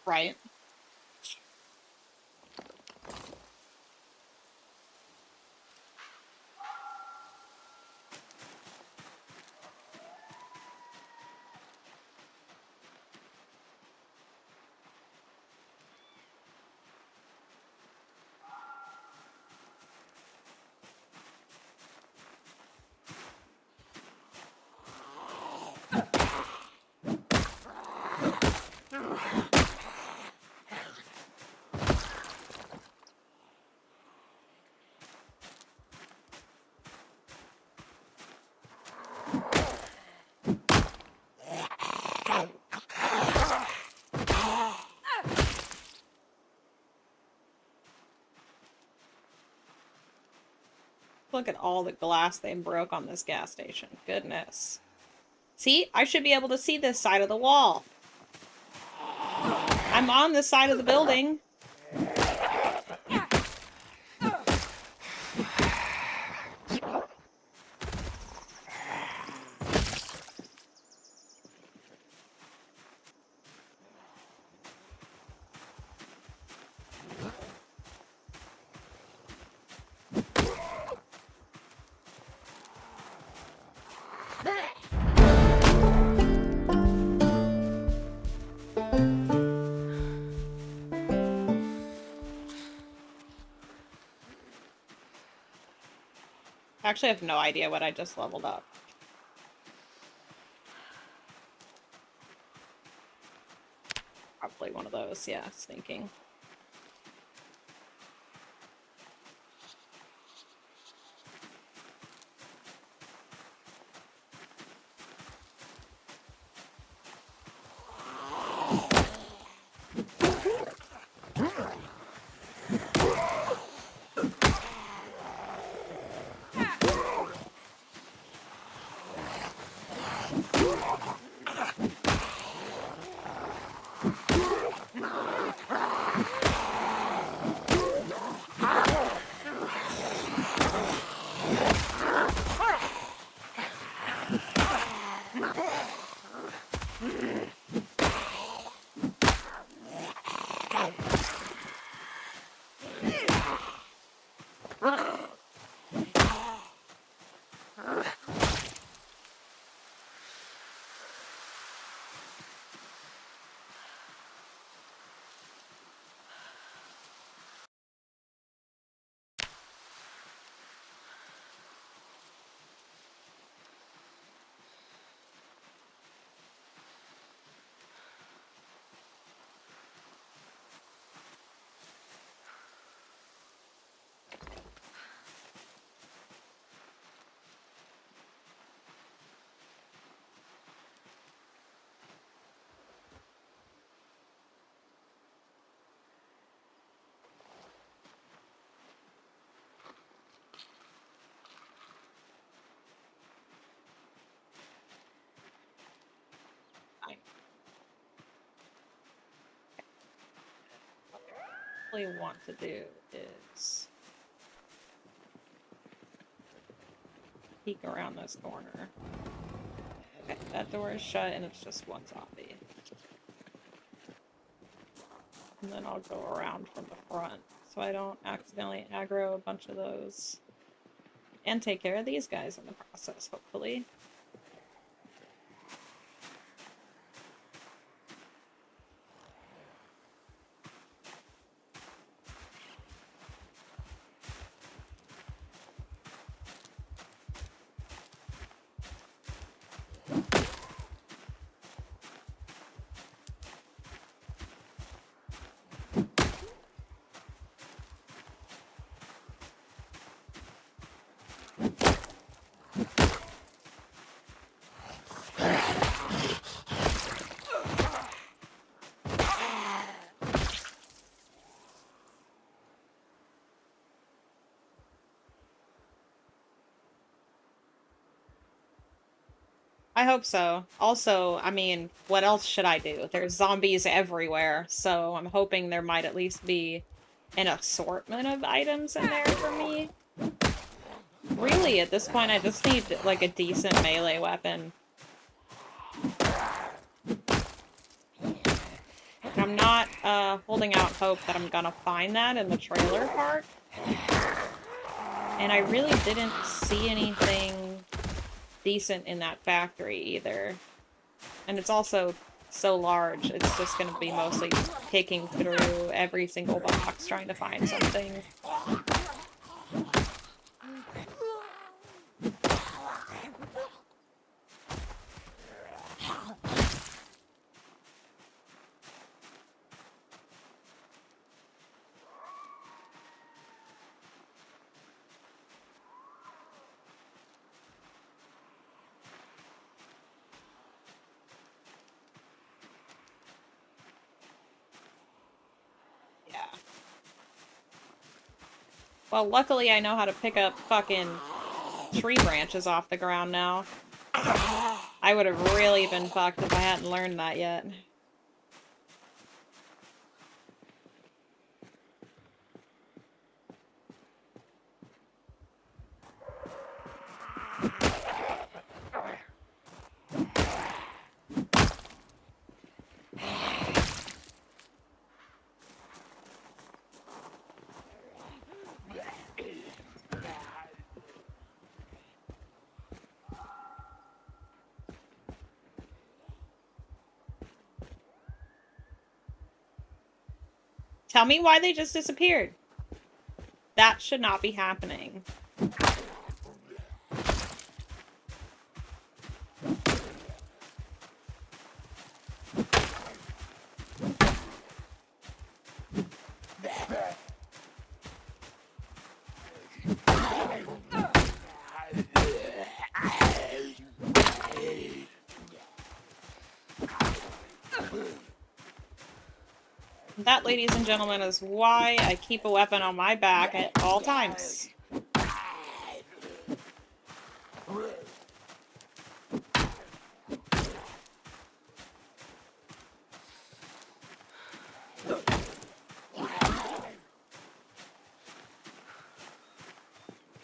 Right? Look at all the glass they broke on this gas station. Goodness. See? I should be able to see this side of the wall. I'm on this side of the building. I actually have no idea what I just leveled up. Probably one of those, yeah, sneaking. What I really want to do is peek around this corner. Okay, that door is shut and it's just one zombie. And then I'll go around from the front so I don't accidentally aggro a bunch of those. And take care of these guys in the process, hopefully. I hope so. Also, I mean, what else should I do? There's zombies everywhere, so I'm hoping there might at least be an assortment of items in there for me. Really, at this point, I just need, like, a decent melee weapon. I'm not, holding out hope that I'm gonna find that in the trailer park. And I really didn't see anything decent in that factory either. And it's also so large, it's just gonna be mostly picking through every single box trying to find something. Yeah. Well, luckily I know how to pick up fucking tree branches off the ground now. I would have really been fucked if I hadn't learned that yet. Tell me why they just disappeared. That should not be happening. That, ladies and gentlemen, is why I keep a weapon on my back at all times.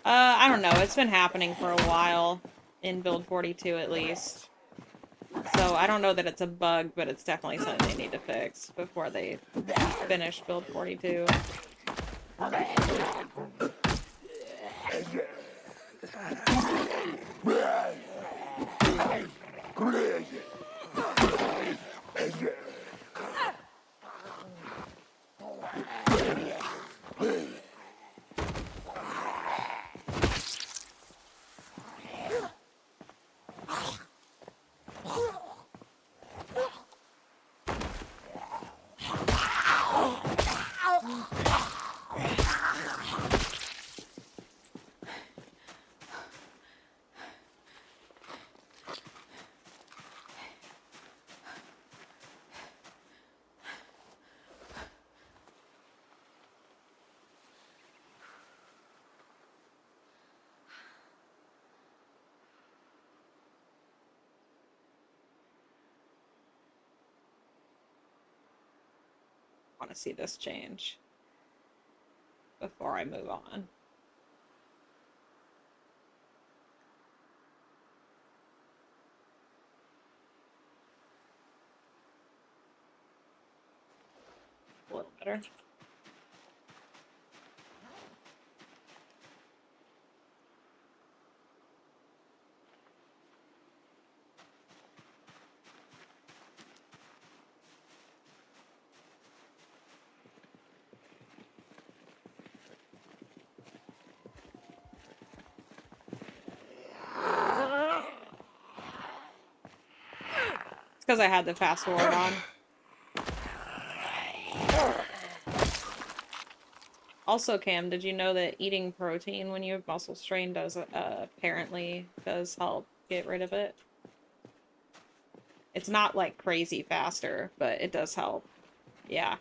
I don't know. It's been happening for a while. In build 42, at least. So, I don't know that it's a bug, but it's definitely something they need to fix before they finish build 42. I want to see this change before I move on. A little better. It's because I had the fast forward on. Also, Cam, did you know that eating protein when you have muscle strain does apparently does help get rid of it? It's not like crazy faster, but it does help. Yeah.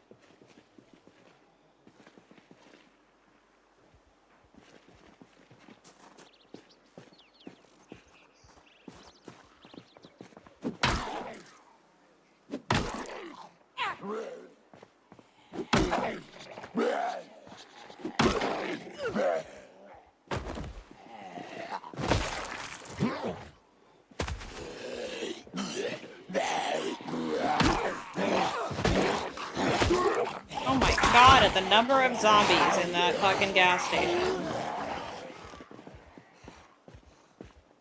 Oh my god, at the number of zombies in that fucking gas station.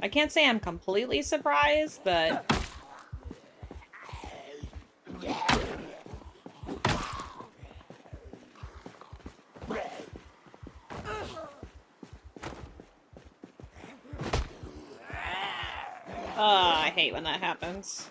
I can't say I'm completely surprised, but... I hate when that happens.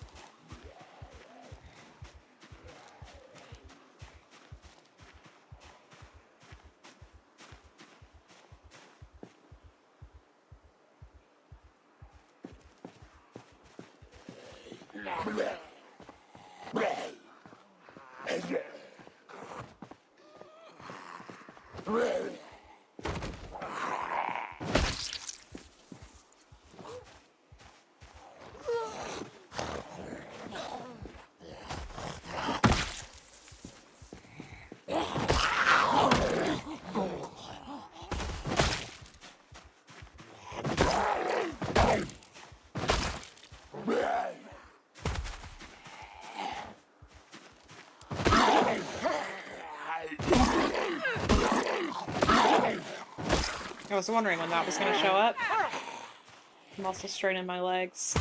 I was wondering when that was going to show up. I'm also straining my legs.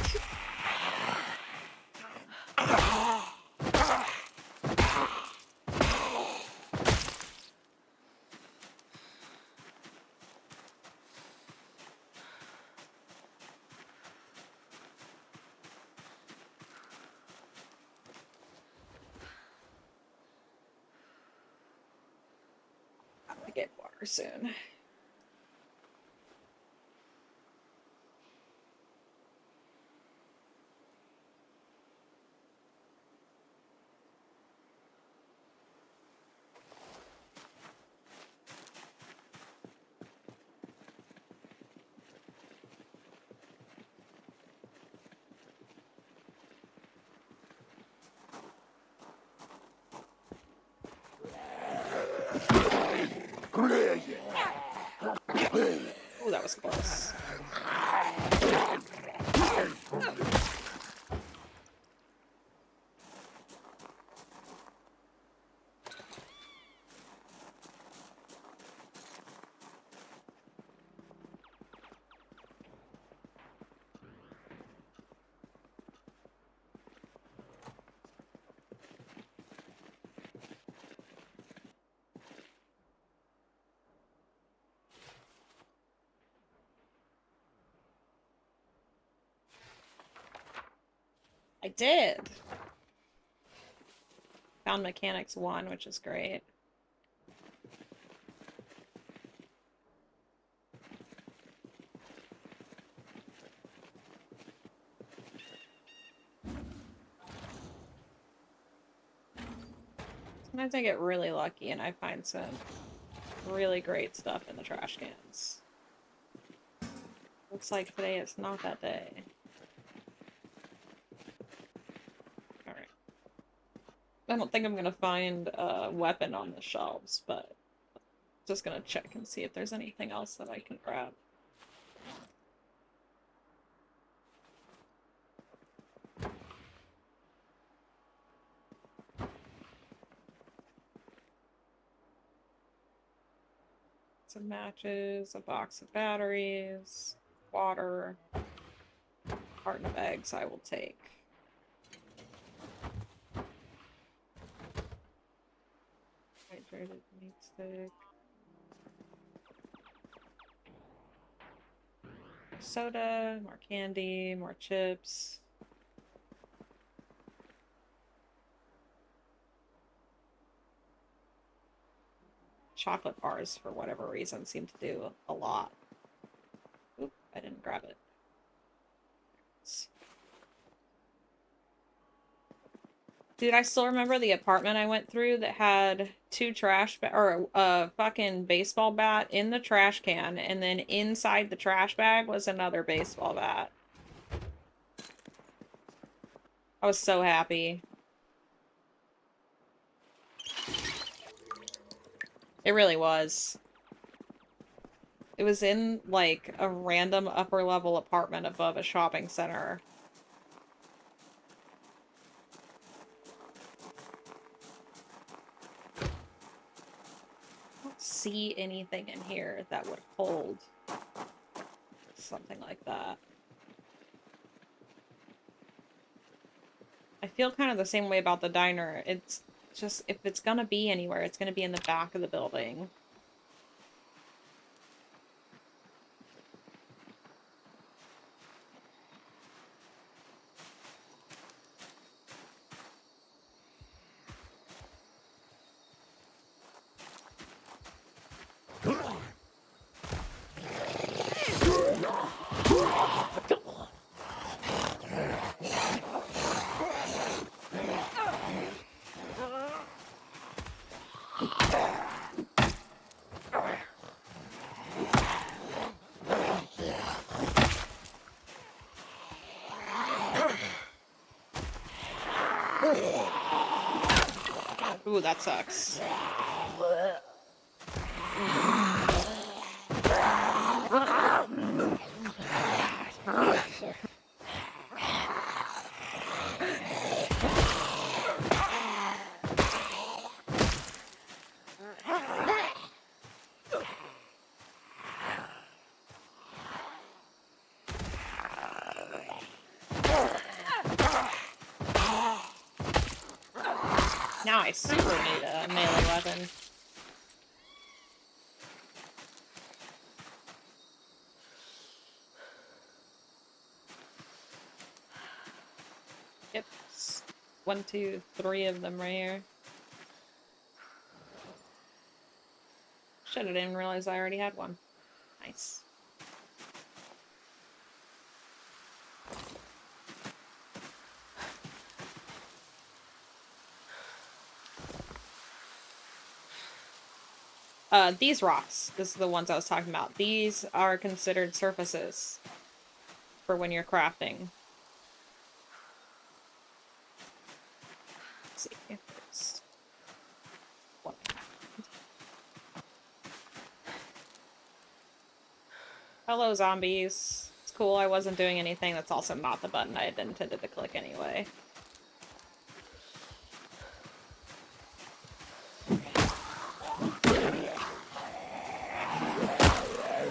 To get water soon. Oh, that was close. I did. Found Mechanics 1, which is great. Sometimes I get really lucky and I find some really great stuff in the trash cans. Looks like today is not that day. Alright. I don't think I'm gonna find a weapon on the shelves, but just gonna check and see if there's anything else that I can grab. Some matches, a box of batteries, water, carton of eggs I will take. Hydrated meat stick. Soda, more candy, more chips. Chocolate bars, for whatever reason, seem to do a lot. Oop, I didn't grab it. Dude, I still remember the apartment I went through that had two or a fucking baseball bat in the trash can, and then inside the trash bag was another baseball bat. I was so happy. It really was. It was in, like, a random upper-level apartment above a shopping center. I don't see anything in here that would hold something like that. I feel kind of the same way about the diner. It's just, if it's gonna be anywhere, it's gonna be in the back of the building. Ooh, that sucks. Now I super need a melee weapon. Yep. 1, 2, 3 of them right here. Shit, I didn't realize I already had one. Nice. These rocks, this is the ones I was talking about. These are considered surfaces for when you're crafting. Let's see if there's one. Hello, zombies. It's cool I wasn't doing anything. That's also not the button I had intended to click anyway.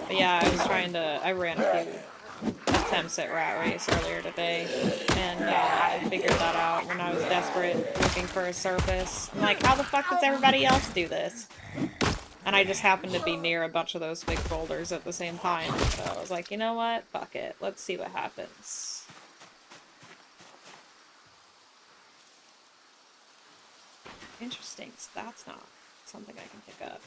But yeah, I ran a few attempts at Rat Race earlier today, and I figured that out when I was desperate looking for a surface. I'm like, how the fuck does everybody else do this? And I just happened to be near a bunch of those big boulders at the same time, so I was like, you know what? Fuck it. Let's see what happens. Interesting, so that's not something I can pick up.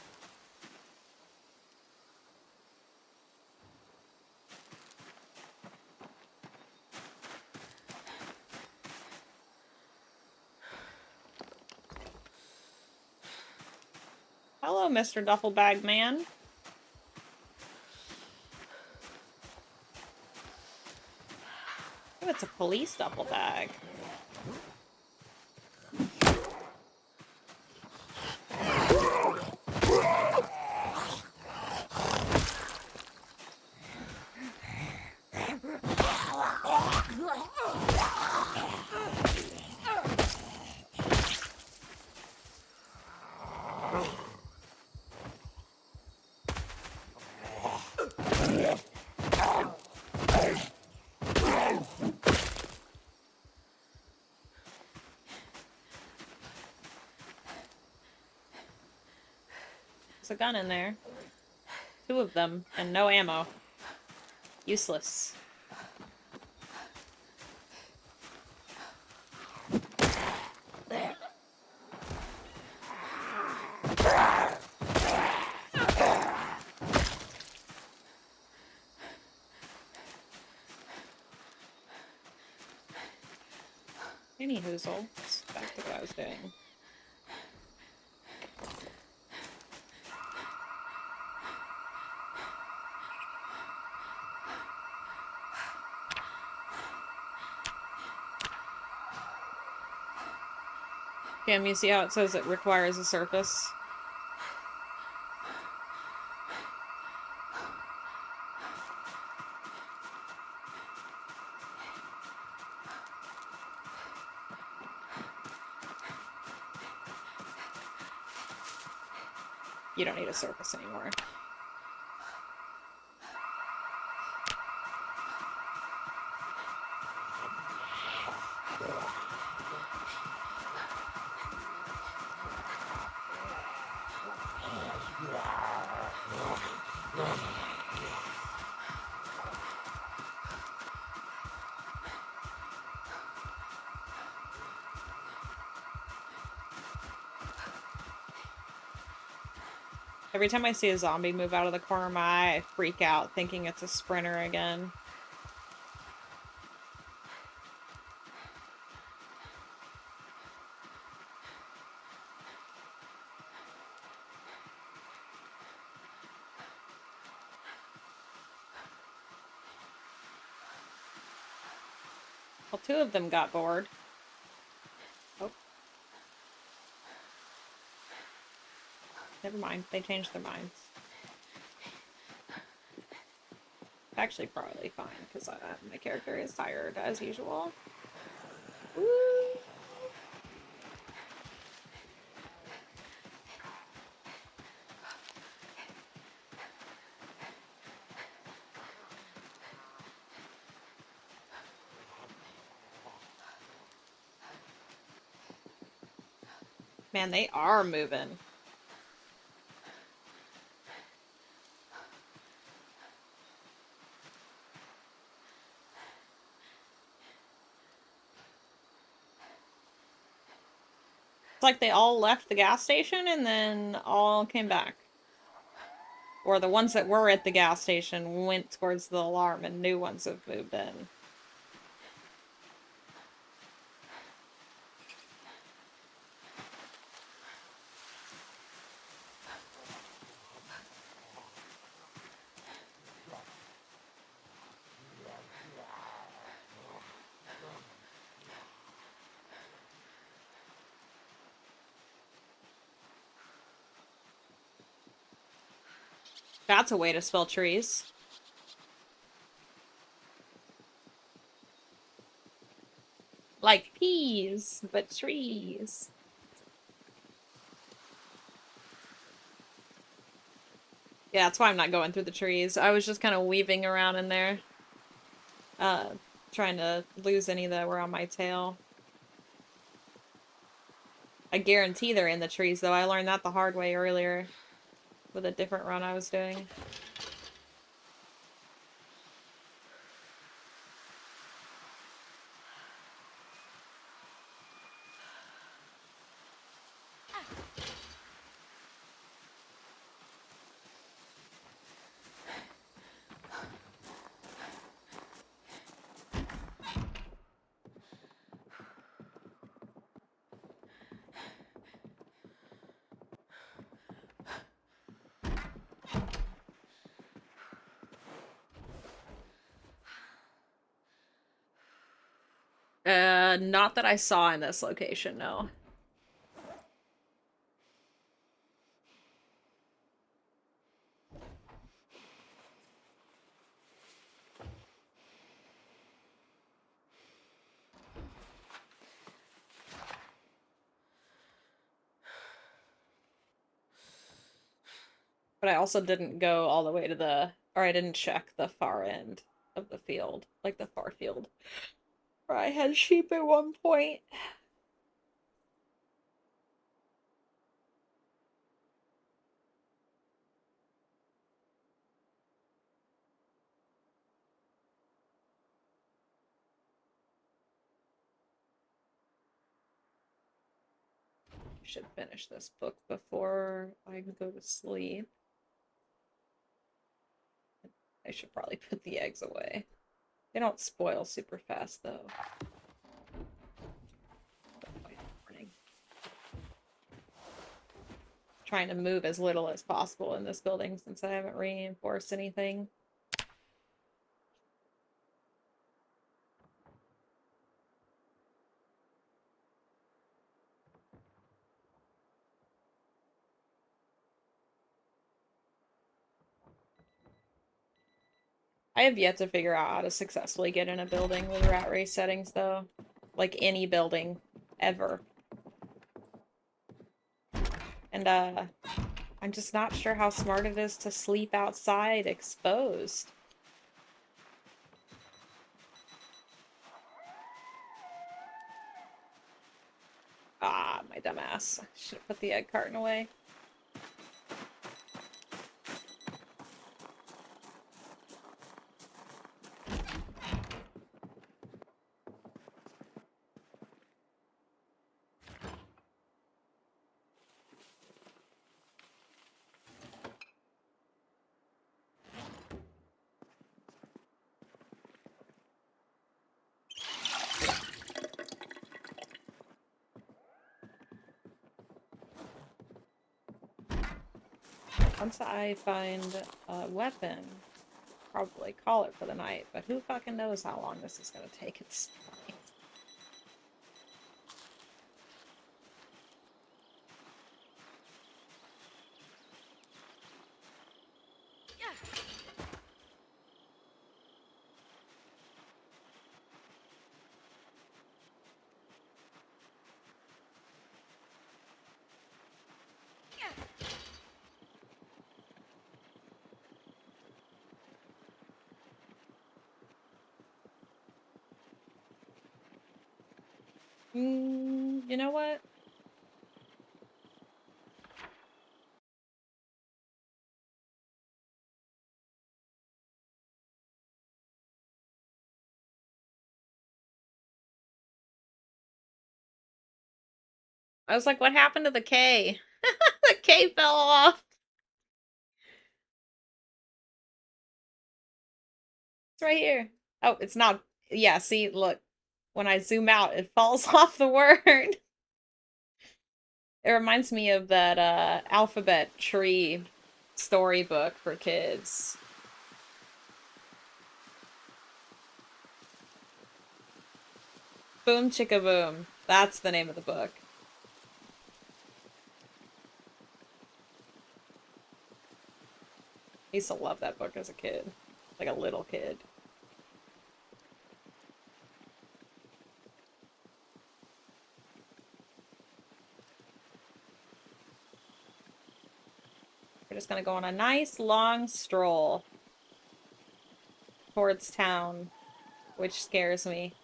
Hello, Mr. Duffelbag Man. Oh, it's a police duffel bag. There's a gun in there. 2 of them, and no ammo. Useless. Any hoozle. Back to what I was doing. Cam, you see how it says it requires a surface? You don't need a surface anymore. Every time I see a zombie move out of the corner of my eye, I freak out thinking it's a sprinter again. Well, 2 of them got bored. Oh. Never mind, they changed their minds. Actually, probably fine, because my character is tired, as usual. Woo! Man, they are moving. It's like they all left the gas station and then all came back. Or the ones that were at the gas station went towards the alarm and new ones have moved in. That's a way to spell trees. Like peas, but trees. Yeah, that's why I'm not going through the trees. I was just kind of weaving around in there. Trying to lose any that were on my tail. I guarantee they're in the trees, though. I learned that the hard way earlier with a different run I was doing. Not that I saw in this location, no. But I also didn't go all the way to the, or I didn't check the far end of the field, like the far field, where I had sheep at one point. Should finish this book before I go to sleep. I should probably put the eggs away. They don't spoil super fast, though. Trying to move as little as possible in this building since I haven't reinforced anything. I have yet to figure out how to successfully get in a building with rat race settings, though. Like any building, ever. And, I'm just not sure how smart it is to sleep outside exposed. Ah, my dumbass. Should have put the egg carton away. Once I find a weapon, probably call it for the night, but who fucking knows how long this is gonna take at this point. You know what? I was like, what happened to the K? The K fell off. It's right here. Oh, it's not. Yeah, see, look. When I zoom out, it falls off the word. It reminds me of that alphabet tree storybook for kids. Boom Chicka Boom. That's the name of the book. I used to love that book as a kid. Like a little kid. We're just gonna go on a nice long stroll towards town, which scares me.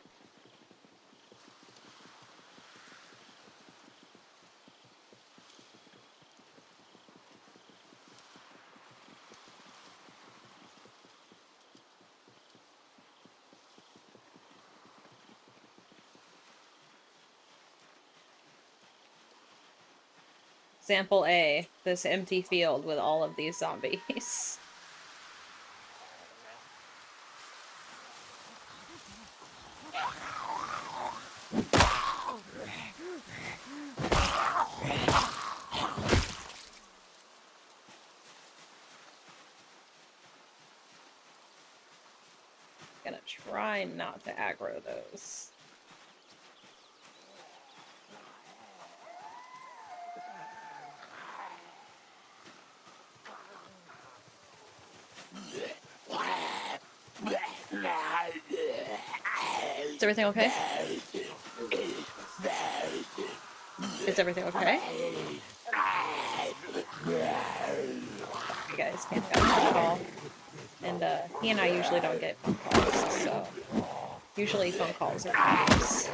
Example A, this empty field with all of these zombies. Gonna try not to aggro those. Is everything okay? Is everything okay? You guys can't get a phone call. And he and I usually don't get phone calls, so usually phone calls are games.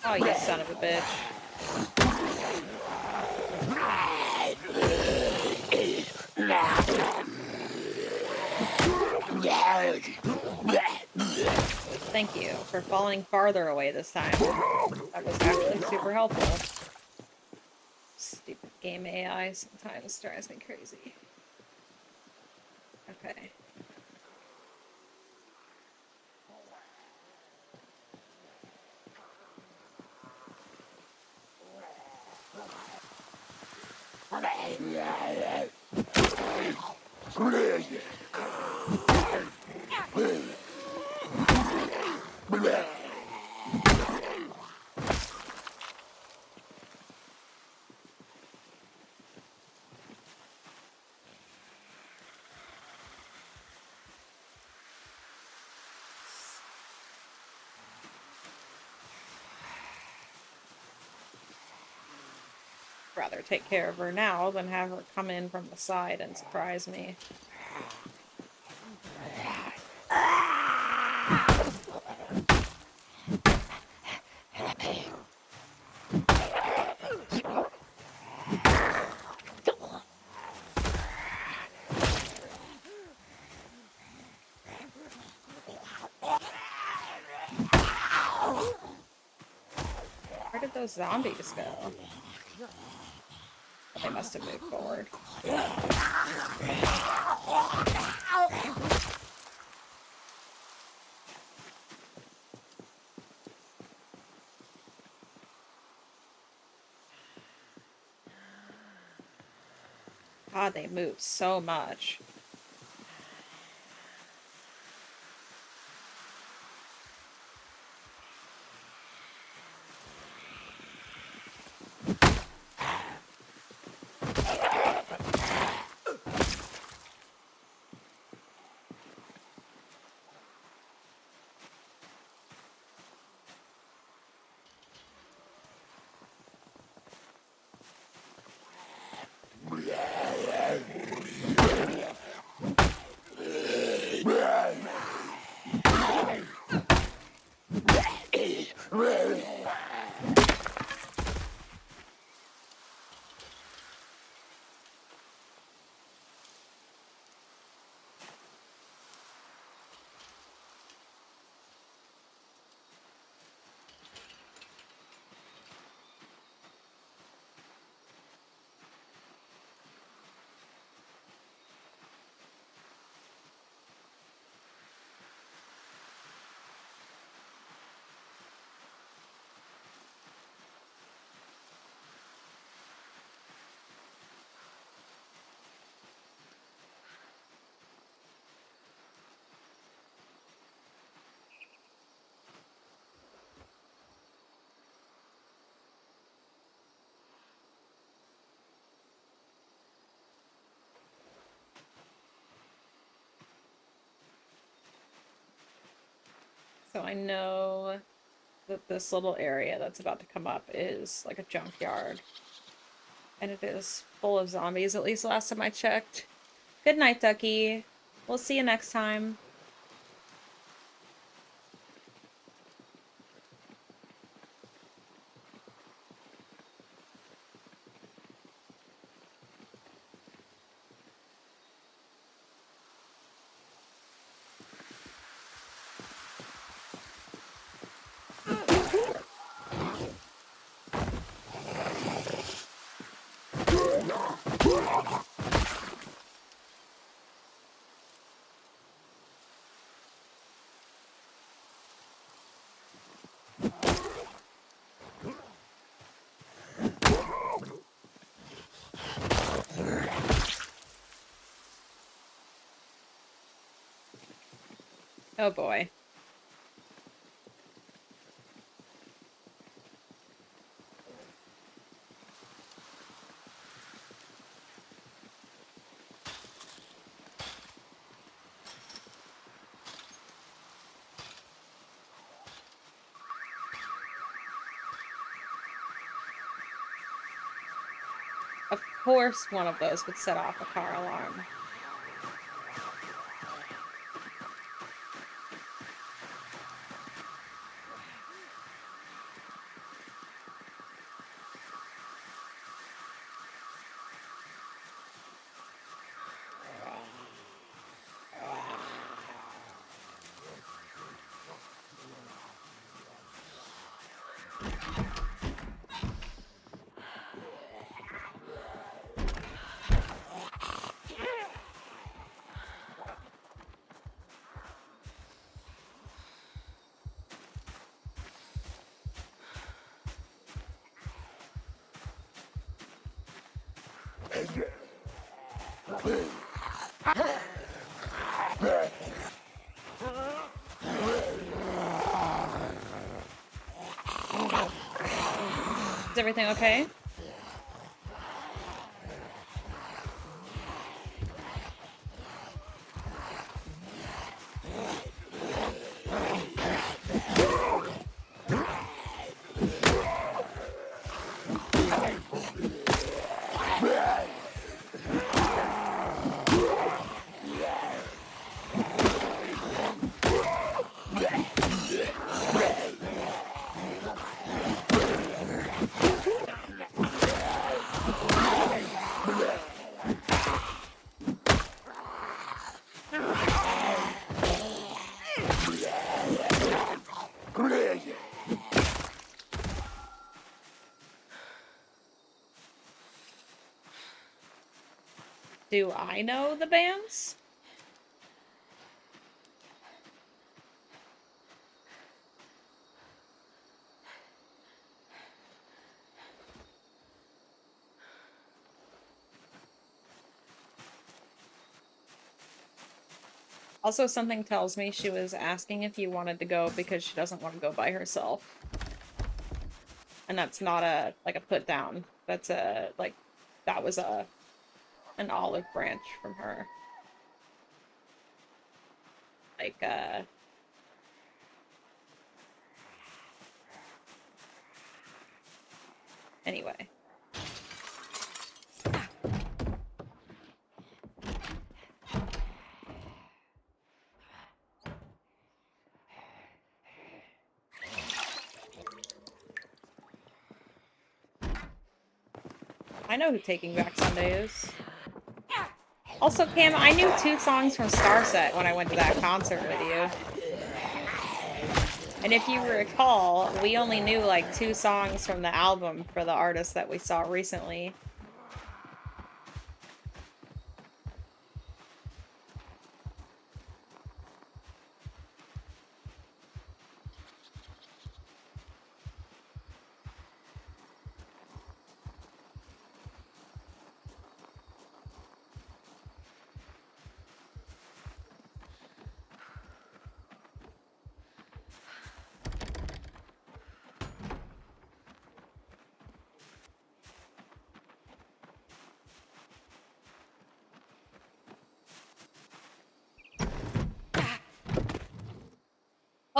Oh, you son of a bitch. Thank you for falling farther away this time. That was actually super helpful. Stupid game AI sometimes drives me crazy. Okay. Rather take care of her now than have her come in from the side and surprise me. Where did those zombies go? They must have moved forward. God, they move so much. So I know that this little area that's about to come up is like a junkyard. And it is full of zombies, at least last time I checked. Good night, Ducky. We'll see you next time. Oh boy. Of course one of those would set off a car alarm. Is everything okay? Do I know the bands? Also, something tells me she was asking if you wanted to go because she doesn't want to go by herself. And that's not a, like, a put down. That's a, like, that was an olive branch from her. Like, anyway. I know who Taking Back Sunday is. Also, Cam, I knew 2 songs from Starset when I went to that concert with you. And if you recall, we only knew like 2 songs from the album for the artist that we saw recently.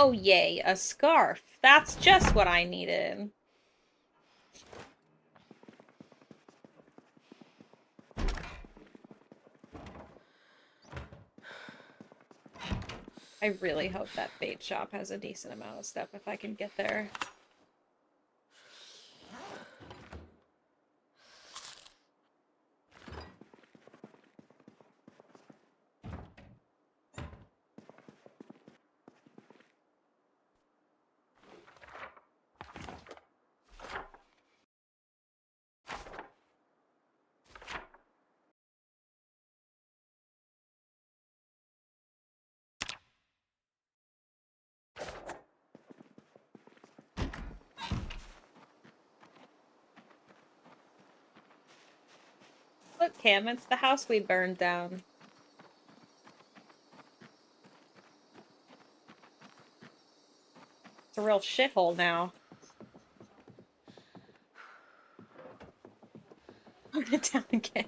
Oh, yay, a scarf. That's just what I needed. I really hope that bait shop has a decent amount of stuff if I can get there. Look, Cam, it's the house we burned down. It's a real shithole now. Burn it down again.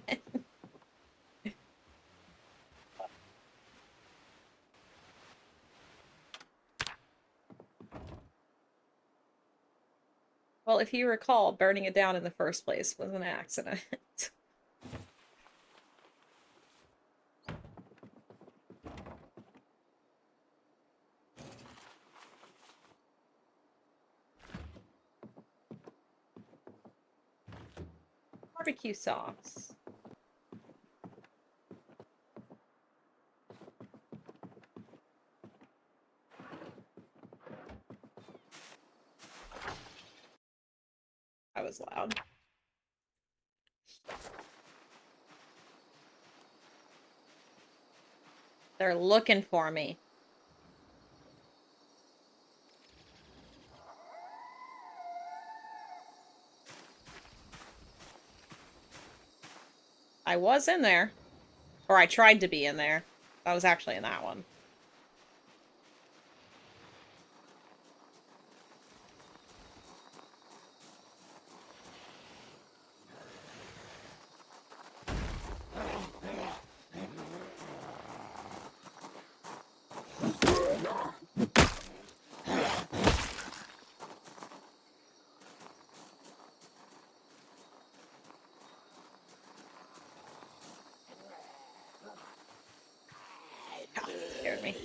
Well, if you recall, burning it down in the first place was an accident. Barbecue sauce. That was loud. They're looking for me. I was in there. Or I tried to be in there. I was actually in that one. God, it scared me.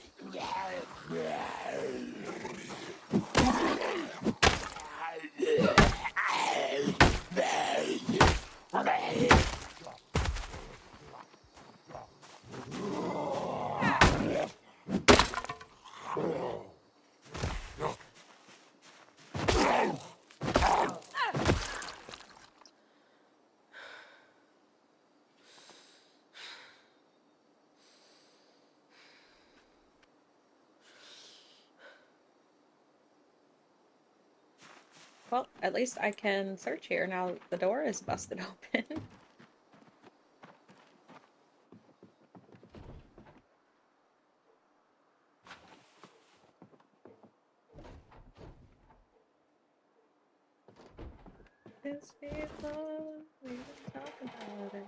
Well, at least I can search here now the door is busted open. It's before we were talking about it.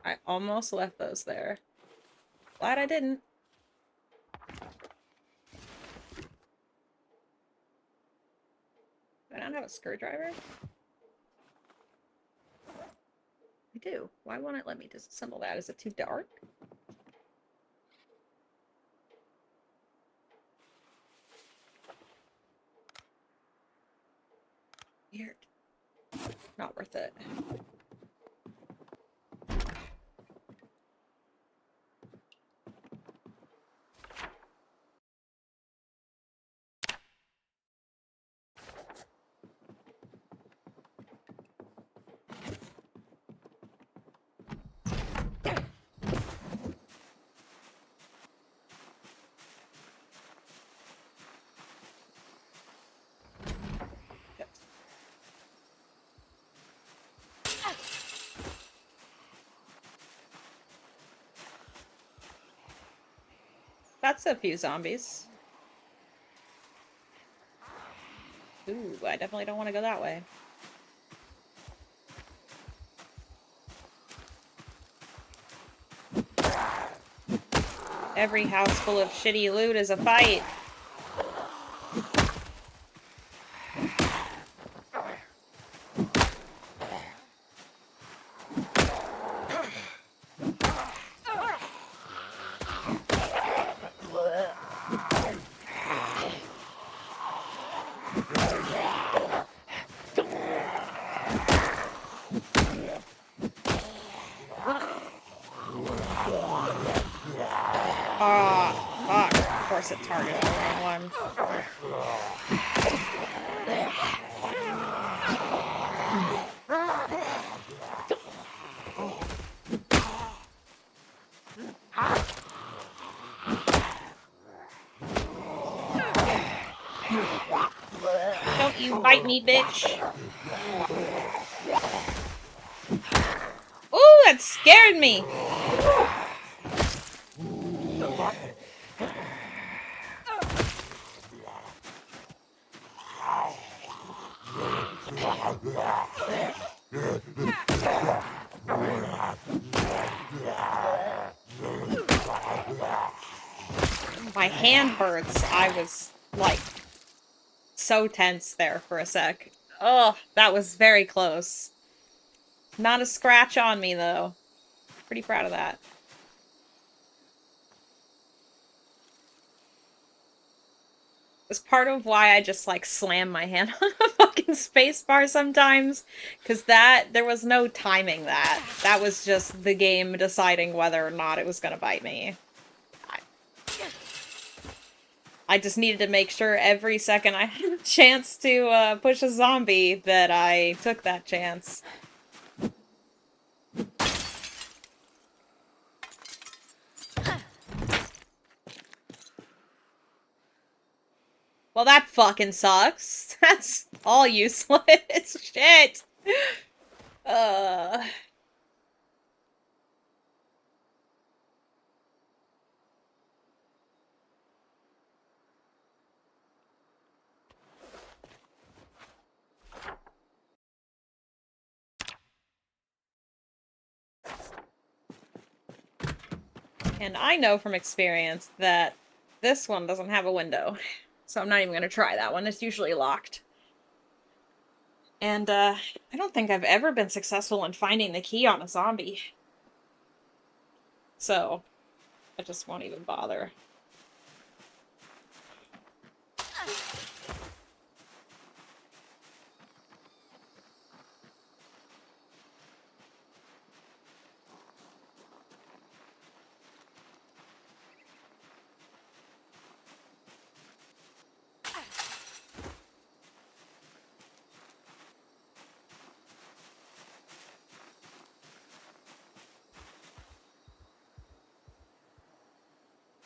I almost left those there. Glad I didn't. Do I not have a screwdriver? I do. Why won't it let me disassemble that? Is it too dark? Weird. Not worth it. That's a few zombies. Ooh, I definitely don't want to go that way. Every house full of shitty loot is a fight. Ah, fuck. Of course it targeted the wrong one. Don't you bite me, bitch. Ooh, that scared me. My hand hurts. I was, like, so tense there for a sec. Oh, that was very close. Not a scratch on me, though. Pretty proud of that. It's part of why I just, like, slam my hand on the fucking spacebar sometimes. Because there was no timing that. That was just the game deciding whether or not it was gonna bite me. I just needed to make sure every second I had a chance to push a zombie that I took that chance. Well, that fucking sucks. That's all useless. Shit. And I know from experience that this one doesn't have a window. So I'm not even going to try that one. It's usually locked. And, I don't think I've ever been successful in finding the key on a zombie. So, I just won't even bother.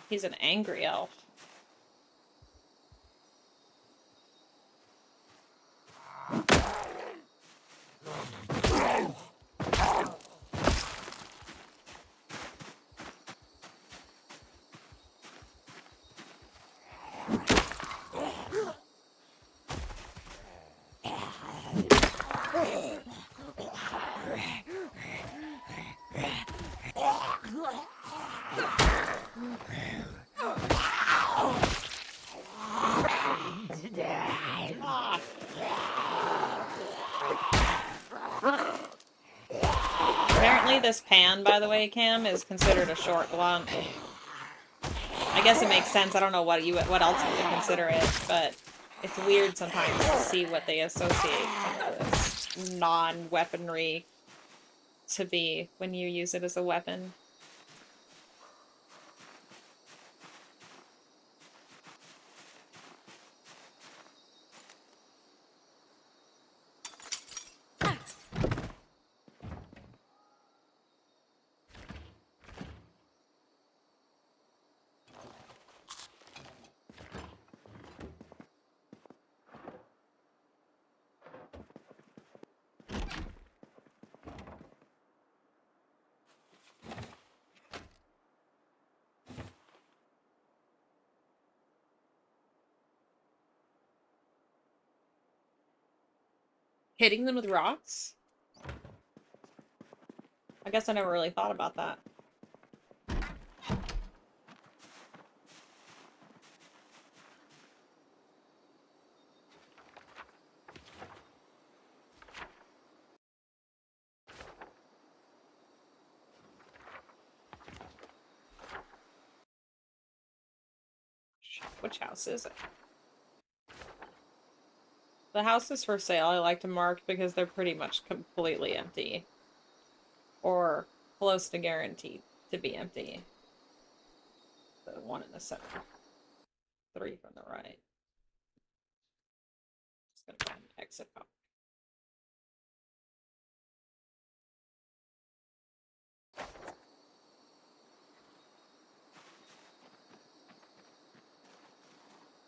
He's an angry elf. Apparently this pan, by the way, Cam, is considered a short blunt. I guess it makes sense. I don't know what else you would consider it, but it's weird sometimes to see what they associate some of this non-weaponry to be when you use it as a weapon. Hitting them with rocks? I guess I never really thought about that. Which house is it? The houses for sale I like to mark because they're pretty much completely empty. Or close to guaranteed to be empty. The one in the center. 3 from the right. Just gonna find an exit out.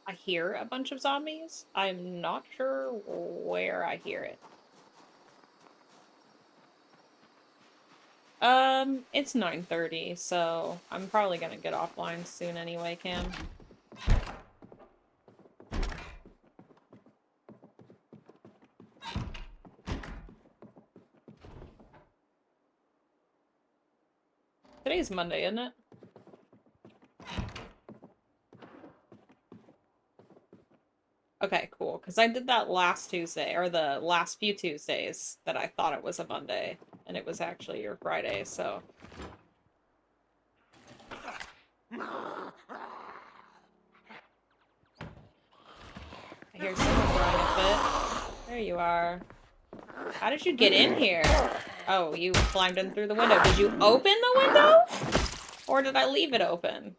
I hear a bunch of zombies. I'm not sure where I hear it. It's 9:30, so I'm probably gonna get offline soon anyway, Cam. Today's Monday, isn't it? Okay, cool. Because I did that last Tuesday, or the last few Tuesdays, that I thought it was a Monday, and it was actually your Friday, so... I hear someone throwing a fit. There you are. How did you get in here? Oh, you climbed in through the window. Did you open the window? Or did I leave it open?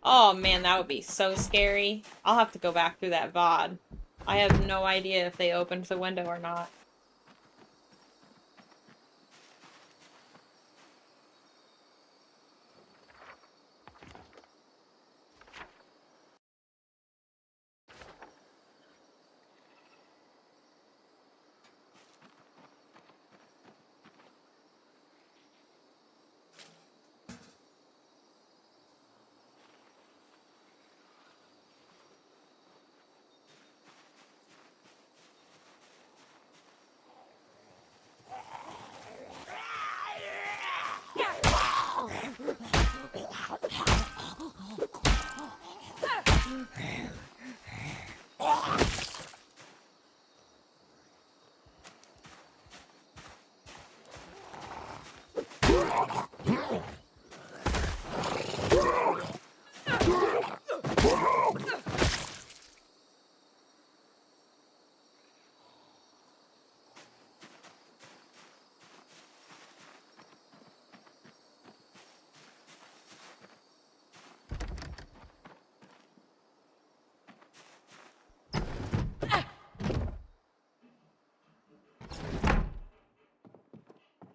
Oh man, that would be so scary. I'll have to go back through that VOD. I have no idea if they opened the window or not.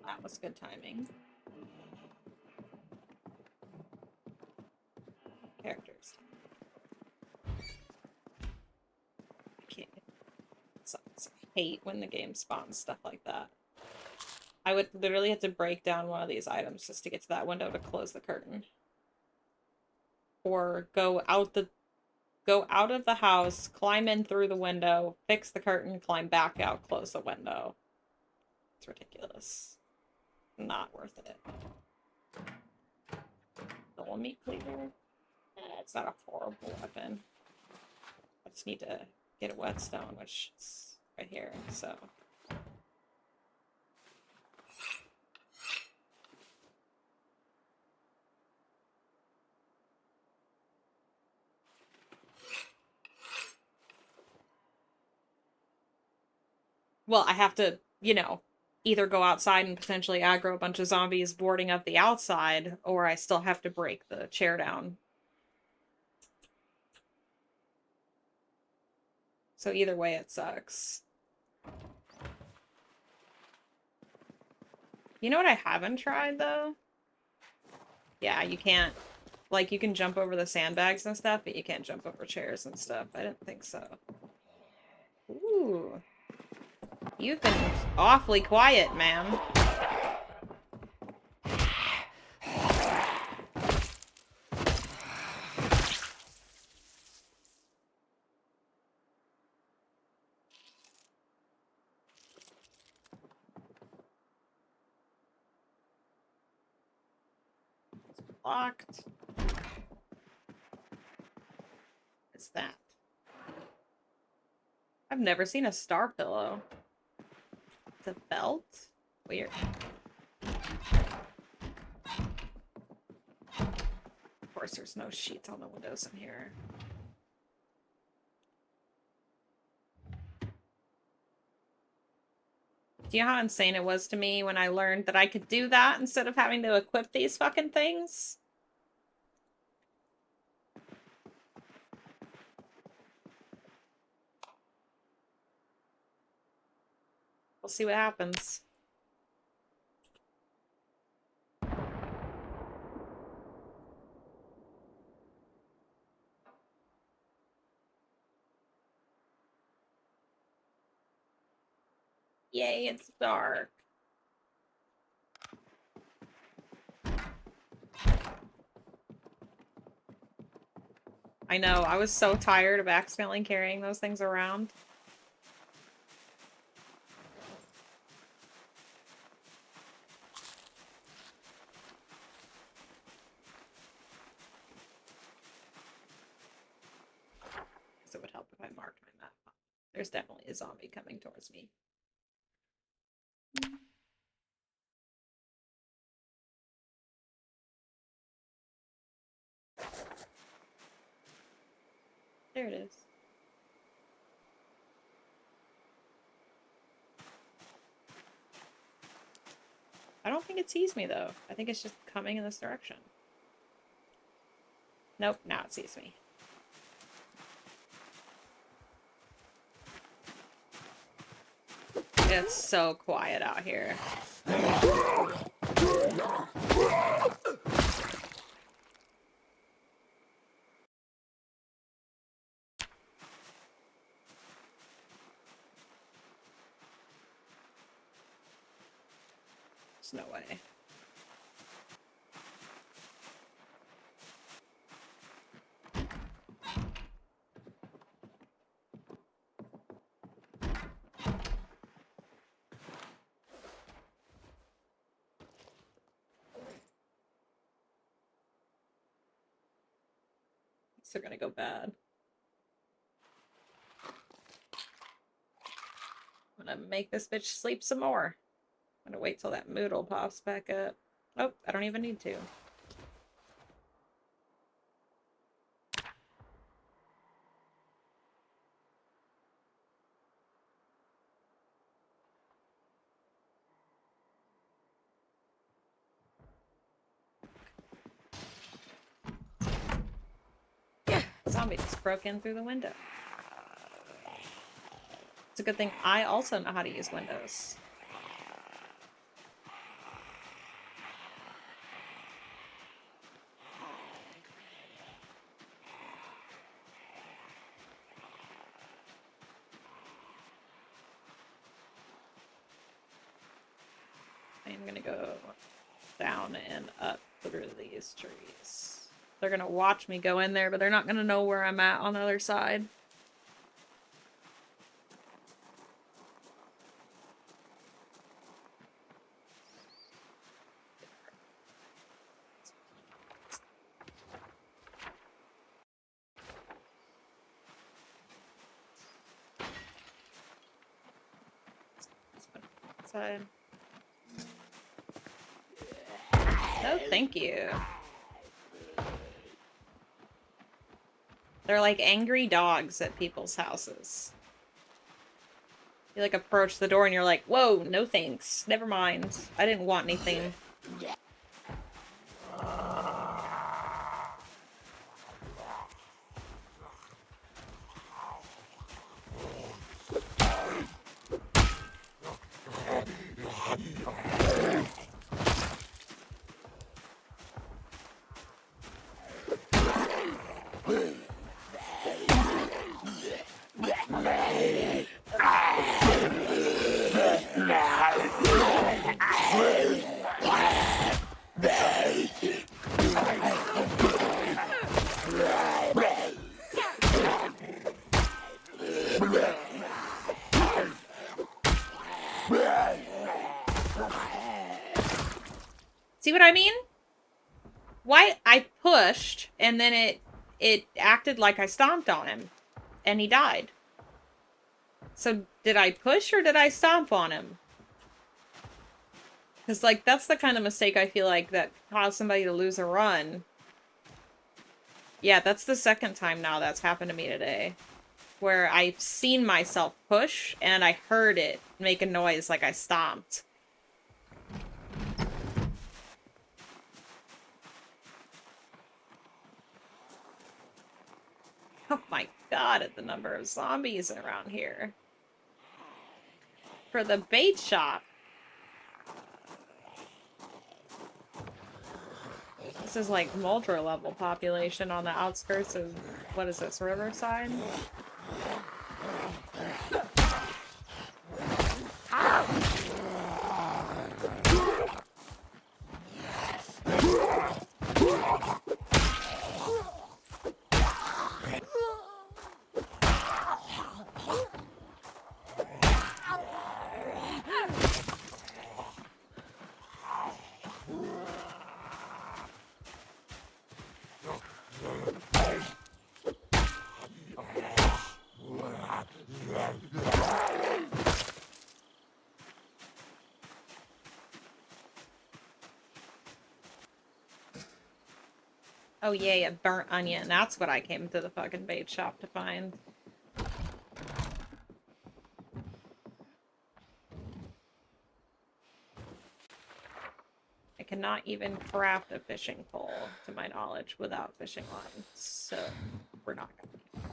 That was good timing. Characters. Okay. Sucks. I hate when the game spawns stuff like that. I would literally have to break down one of these items just to get to that window to close the curtain. Or go out of the house, climb in through the window, fix the curtain, climb back out, close the window. It's ridiculous. Not worth it. The meat cleaver? It's not a horrible weapon. I just need to get a whetstone, which is right here, so... Well, I have to, you know, either go outside and potentially aggro a bunch of zombies boarding up the outside, or I still have to break the chair down. So either way, it sucks. You know what I haven't tried, though? Yeah, you can't. Like, you can jump over the sandbags and stuff, but you can't jump over chairs and stuff. I didn't think so. Ooh. You've been awfully quiet, ma'am. locked. What's that? I've never seen a star pillow. It's a belt? Weird. Of course, there's no sheets on the windows in here. Do you know how insane it was to me when I learned that I could do that instead of having to equip these fucking things? We'll see what happens. Yay, it's dark. I know, I was so tired of accidentally carrying those things around. So it would help if I marked my map. There's definitely a zombie coming towards me. There it is. I don't think it sees me, though. I think it's just coming in this direction. Nope, now it sees me. It's so quiet out here. There's no way. They're gonna go bad. I'm gonna make this bitch sleep some more. I'm gonna wait till that moodle pops back up. Oh, I don't even need to. Zombie just broke in through the window. It's a good thing I also know how to use Windows. I'm gonna go down and up through these trees. They're gonna watch me go in there, but they're not gonna know where I'm at on the other side. Outside. No, thank you. They're like angry dogs at people's houses. You like approach the door and you're like, whoa, no thanks. Never mind. I didn't want anything. See what I mean? why I pushed and then it acted like I stomped on him and he died. So did I push or did I stomp on him? Because, like, that's the kind of mistake I feel like that caused somebody to lose a run. Yeah, that's the second time now that's happened to me today. Where I've seen myself push, and I heard it make a noise like I stomped. Oh my god, at the number of zombies around here. For the bait shop. This is like Muldra level population on the outskirts of, what is this, Riverside? Oh yay, a burnt onion. That's what I came to the fucking bait shop to find. I cannot even craft a fishing pole, to my knowledge, without fishing lines. So, we're not gonna do that.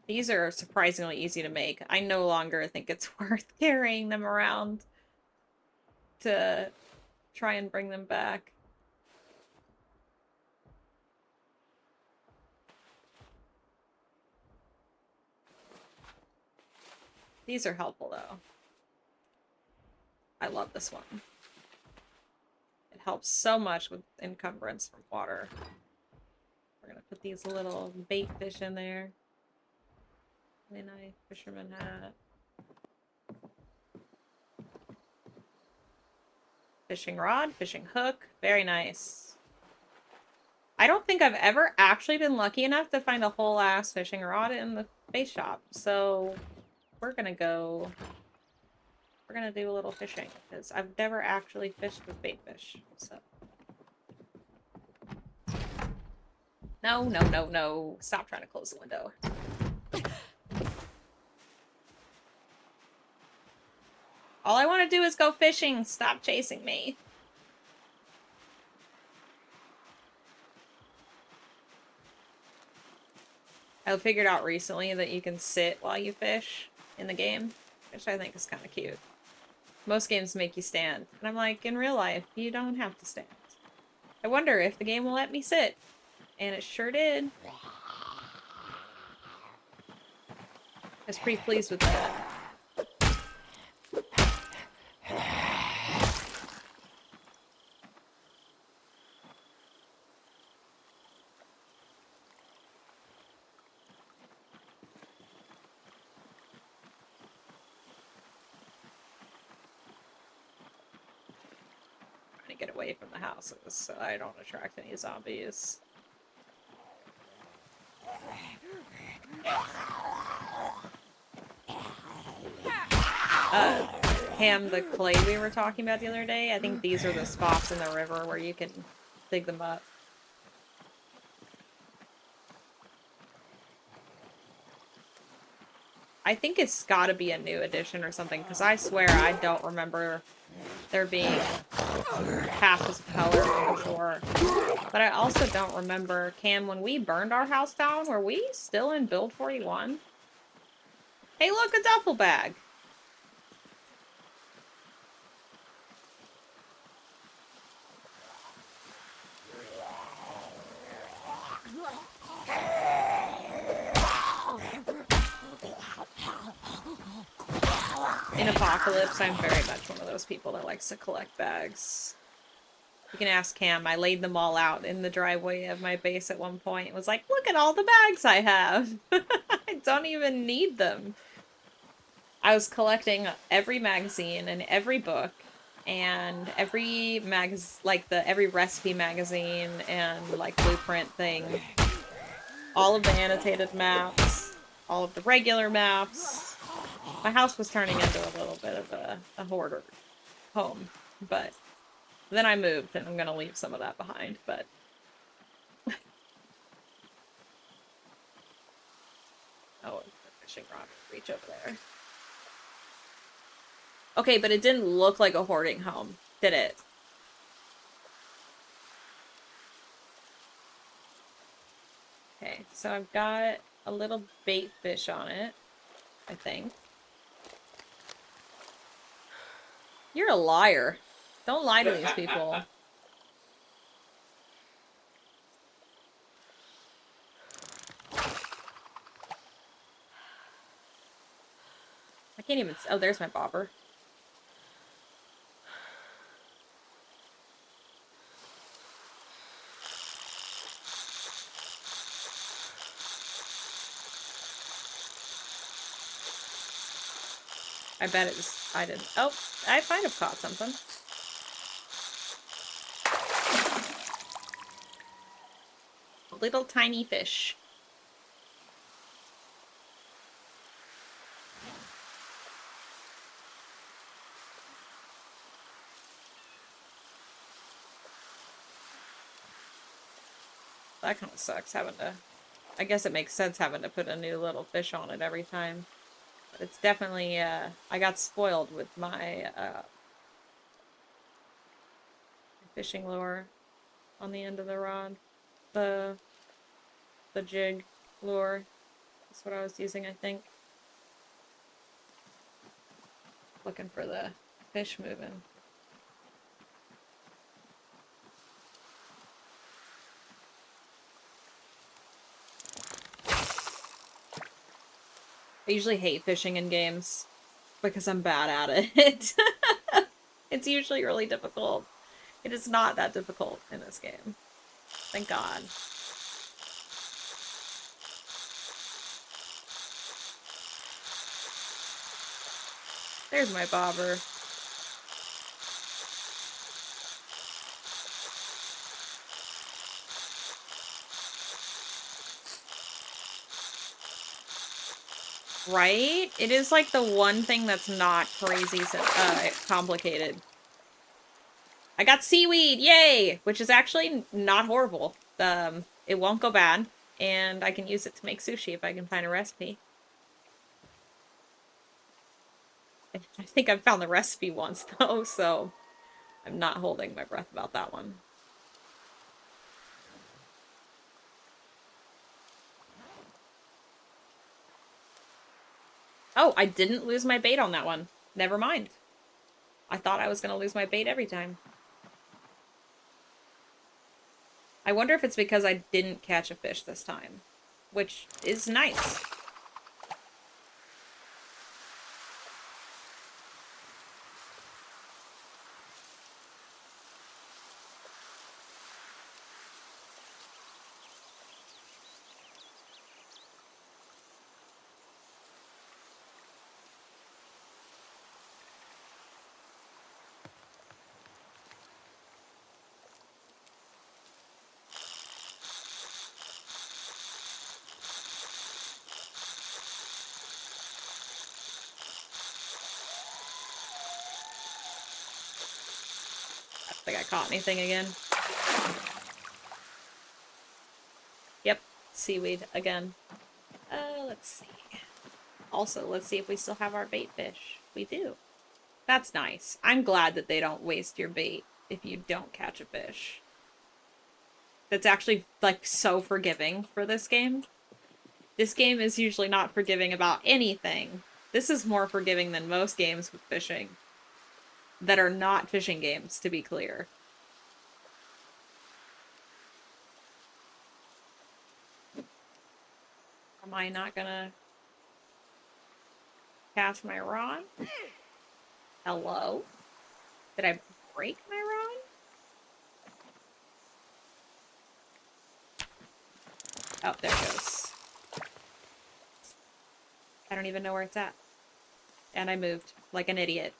These are surprisingly easy to make. I no longer think it's worth carrying them around to try and bring them back. These are helpful, though. I love this one. It helps so much with encumbrance from water. We're gonna put these little bait fish in there. Really nice fisherman hat. Fishing rod, fishing hook. Very nice. I don't think I've ever actually been lucky enough to find a whole ass fishing rod in the bait shop. So we're gonna go... We're gonna do a little fishing, because I've never actually fished with bait fish, so... No, no, no, no. Stop trying to close the window. All I want to do is go fishing. Stop chasing me. I figured out recently that you can sit while you fish in the game, which I think is kind of cute. Most games make you stand. And I'm like, in real life, you don't have to stand. I wonder if the game will let me sit. And it sure did. I was pretty pleased with that. Trying to get away from the houses so I don't attract any zombies. Ham, the clay we were talking about the other day, I think these are the spots in the river where you can dig them up. I think it's gotta be a new edition or something, because I swear I don't remember there being half this color before. But I also don't remember, Cam, when we burned our house down, were we still in build 41? Hey look, a duffel bag! In Apocalypse, I'm very much one of those people that likes to collect bags. You can ask Cam. I laid them all out in the driveway of my base at one point. It was like, look at all the bags I have. I don't even need them. I was collecting every magazine and every book and every every recipe magazine and like blueprint thing. All of the annotated maps, all of the regular maps. My house was turning into a little bit of a hoarder home, but then I moved and I'm gonna leave some of that behind, but oh, the fishing rod will reach over there. Okay, but it didn't look like a hoarding home, did it? Okay, so I've got a little bait fish on it, I think. You're a liar. Don't lie to these people. I can't even... Oh, there's my bobber. I bet it was... I didn't... Oh, I might have caught something. A little tiny fish. That kind of sucks having to... I guess it makes sense having to put a new little fish on it every time. But it's definitely, I got spoiled with my, fishing lure on the end of the rod. The jig lure. That's what I was using, I think. Looking for the fish moving. I usually hate fishing in games because I'm bad at it. It's usually really difficult. It is not that difficult in this game. Thank God. There's my bobber. Right? It is like the one thing that's not crazy complicated. I got seaweed! Yay! Which is actually not horrible. It won't go bad, and I can use it to make sushi if I can find a recipe. I think I've found the recipe once, though, so I'm not holding my breath about that one. Oh, I didn't lose my bait on that one. Never mind. I thought I was going to lose my bait every time. I wonder if it's because I didn't catch a fish this time, which is nice. I don't think I caught anything again. Yep, seaweed again. Let's see. Also, let's see if we still have our bait fish. We do. That's nice. I'm glad that they don't waste your bait if you don't catch a fish. That's actually, like, so forgiving for this game. This game is usually not forgiving about anything. This is more forgiving than most games with fishing. That are not fishing games, to be clear. Am I not gonna cast my rod? Hello? Did I break my rod? Oh, there it goes. I don't even know where it's at. And I moved like an idiot.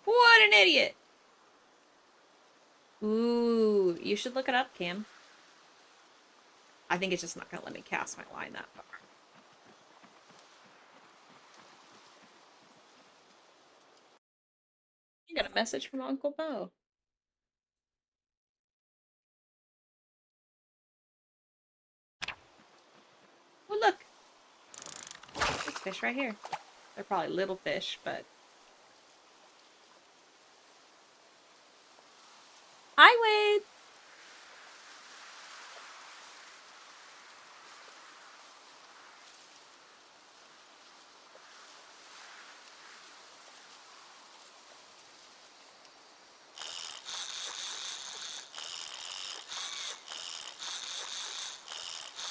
What an idiot! Ooh, you should look it up, Cam. I think it's just not gonna let me cast my line that far. You got a message from Uncle Bo. Oh, look! There's fish right here. They're probably little fish, but... Hi, Wade!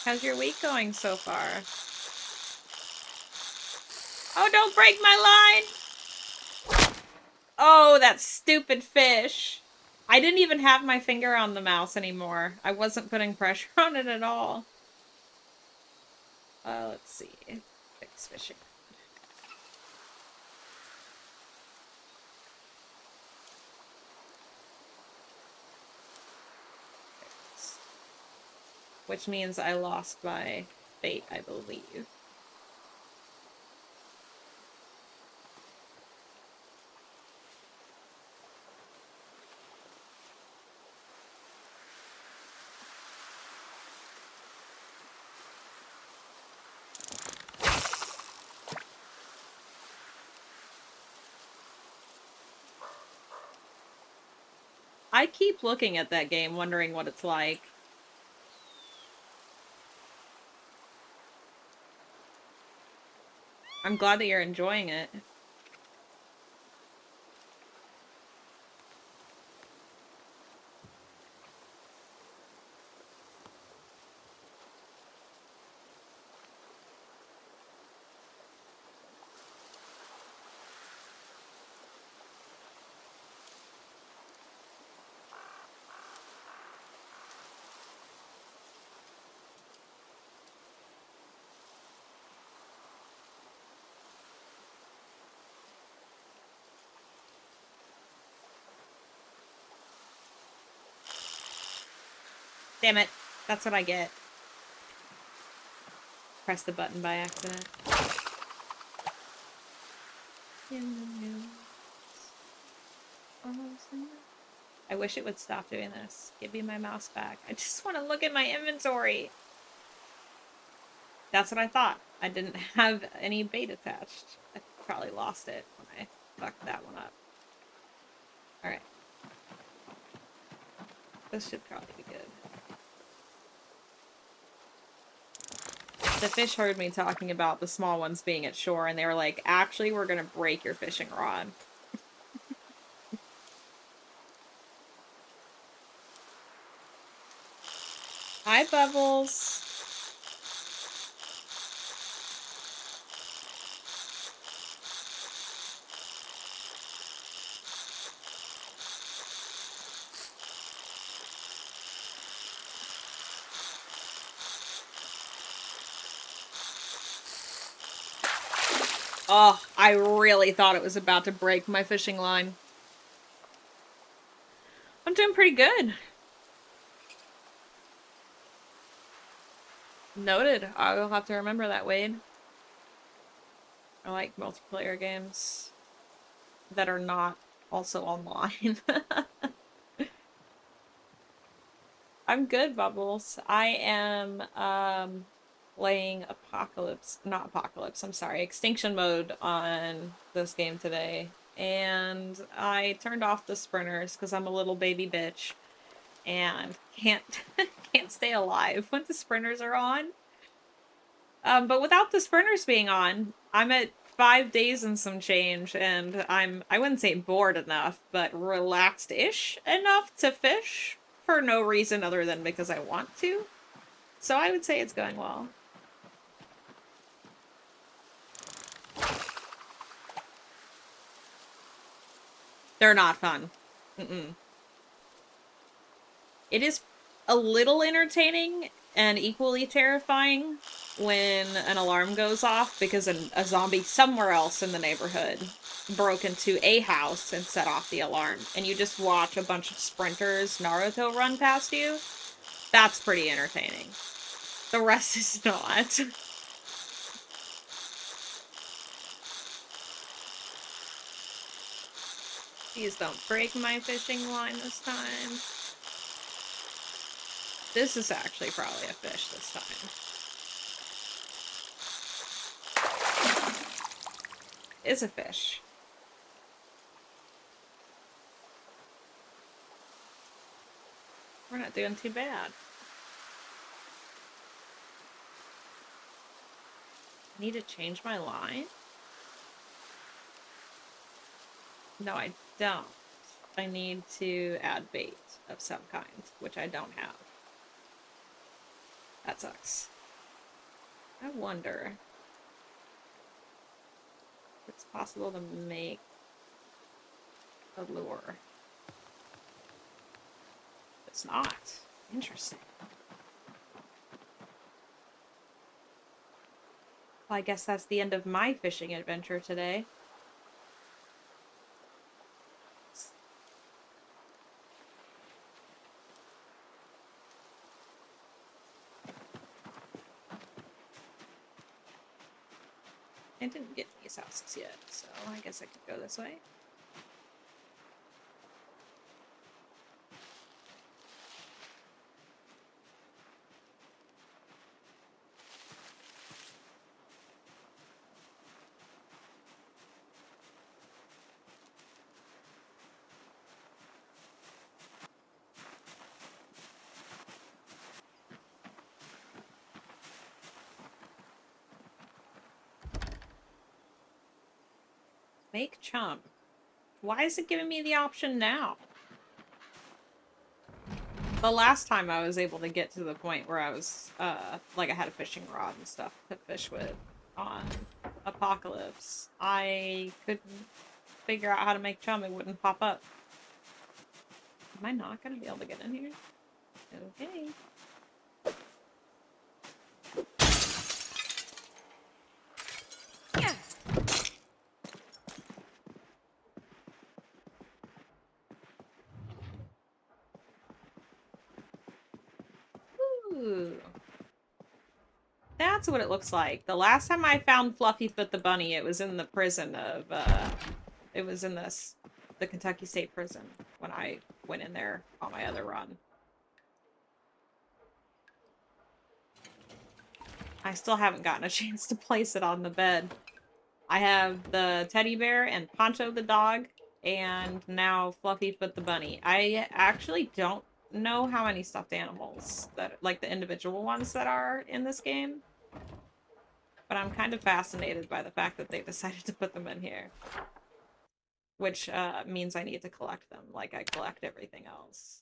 How's your week going so far? Oh, don't break my line! Oh, that stupid fish. I didn't even have my finger on the mouse anymore. I wasn't putting pressure on it at all. Let's see. Fix fishing. Which means I lost my bait, I believe. I keep looking at that game, wondering what it's like. I'm glad that you're enjoying it. Damn it. That's what I get. Press the button by accident. I wish it would stop doing this. Give me my mouse back. I just want to look at my inventory. That's what I thought. I didn't have any bait attached. I probably lost it when I fucked that one up. Alright. This should probably be good. The fish heard me talking about the small ones being at shore, and they were like, actually, we're gonna break your fishing rod. Hi, Bubbles. Oh, I really thought it was about to break my fishing line. I'm doing pretty good. Noted. I will have to remember that, Wade. I like multiplayer games that are not also online. I'm good, Bubbles. I am, playing I'm sorry, Extinction Mode on this game today. And I turned off the sprinters because I'm a little baby bitch and can't can't stay alive when the sprinters are on. But without the sprinters being on, I'm at 5 days and some change, and I wouldn't say bored enough, but relaxed-ish enough to fish for no reason other than because I want to. So I would say it's going well. They're not fun. Mm-mm. It is a little entertaining and equally terrifying when an alarm goes off because a zombie somewhere else in the neighborhood broke into a house and set off the alarm, and you just watch a bunch of sprinters Naruto run past you. That's pretty entertaining. The rest is not. Please don't break my fishing line this time. This is actually probably a fish this time. It's a fish. We're not doing too bad. I need to change my line? No, I don't. I need to add bait of some kind, which I don't have. That sucks. I wonder if it's possible to make a lure. It's not. Interesting. Well, I guess that's the end of my fishing adventure today. I didn't get these houses yet, so I guess I could go this way. Make chum. Why is it giving me the option now? The last time I was able to get to the point where I was, like I had a fishing rod and stuff to fish with on Apocalypse, I couldn't figure out how to make chum. It wouldn't pop up. Am I not going to be able to get in here? Okay. Ooh. That's what it looks like. The last time I found Fluffyfoot the bunny, it was in the prison of, it was in the Kentucky State Prison when I went in there on my other run. I still haven't gotten a chance to place it on the bed. I have the teddy bear and Poncho the dog, and now Fluffyfoot the bunny. I actually don't know how many stuffed animals that, like the individual ones that are in this game. But I'm kind of fascinated by the fact that they decided to put them in here. Which means I need to collect them like I collect everything else.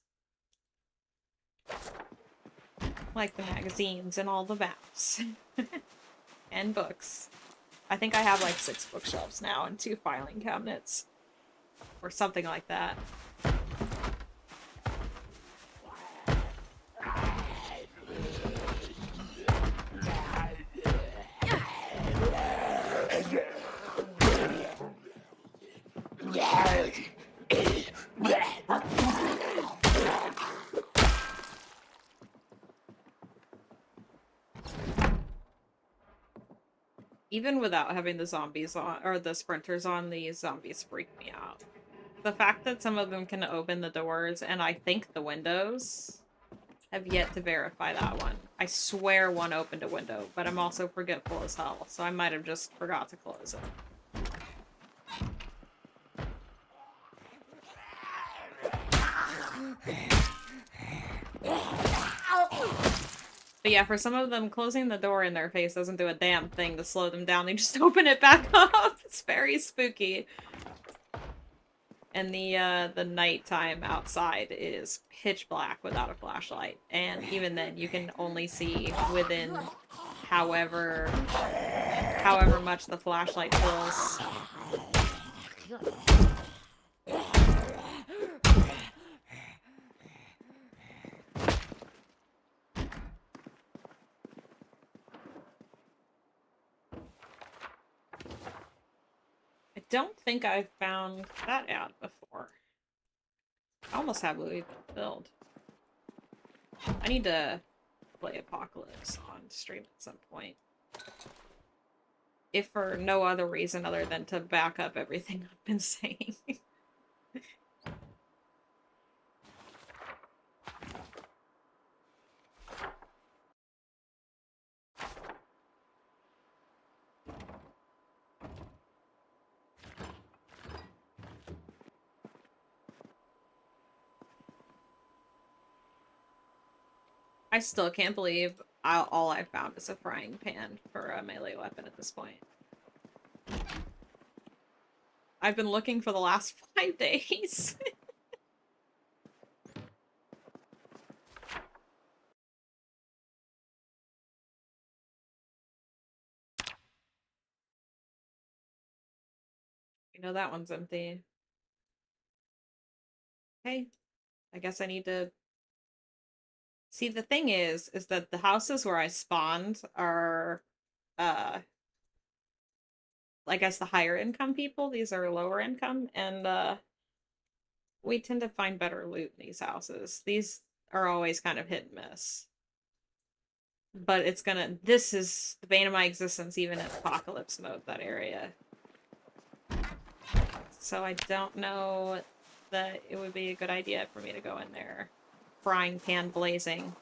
Like the magazines and all the maps. And books. I think I have like 6 bookshelves now and 2 filing cabinets. Or something like that. Even without having the zombies on, or the sprinters on, these zombies freak me out. The fact that some of them can open the doors, and I think the windows, have yet to verify that one. I swear one opened a window, but I'm also forgetful as hell, so I might have just forgot to close it. But yeah, for some of them, closing the door in their face doesn't do a damn thing to slow them down. They just open it back up. It's very spooky. And the nighttime outside is pitch black without a flashlight. And even then, you can only see within however much the flashlight fills. don't think I've found that out before. I almost have we've been filled. I need to play Apocalypse on stream at some point. If for no other reason other than to back up everything I've been saying. I still can't believe all I found is a frying pan for a melee weapon at this point. I've been looking for the last 5 days. You know that one's empty. Okay, I guess I need to... See, the thing is that the houses where I spawned are, I guess the higher income people. These are lower income, and, we tend to find better loot in these houses. These are always kind of hit and miss. But it's gonna... This is the bane of my existence, even in Apocalypse mode, that area. So I don't know that it would be a good idea for me to go in there, frying pan blazing,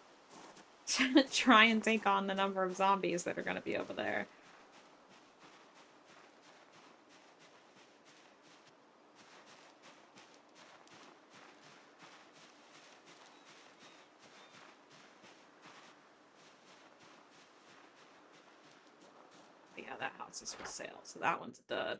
to try and take on the number of zombies that are going to be over there. But yeah, that house is for sale, so that one's a dud.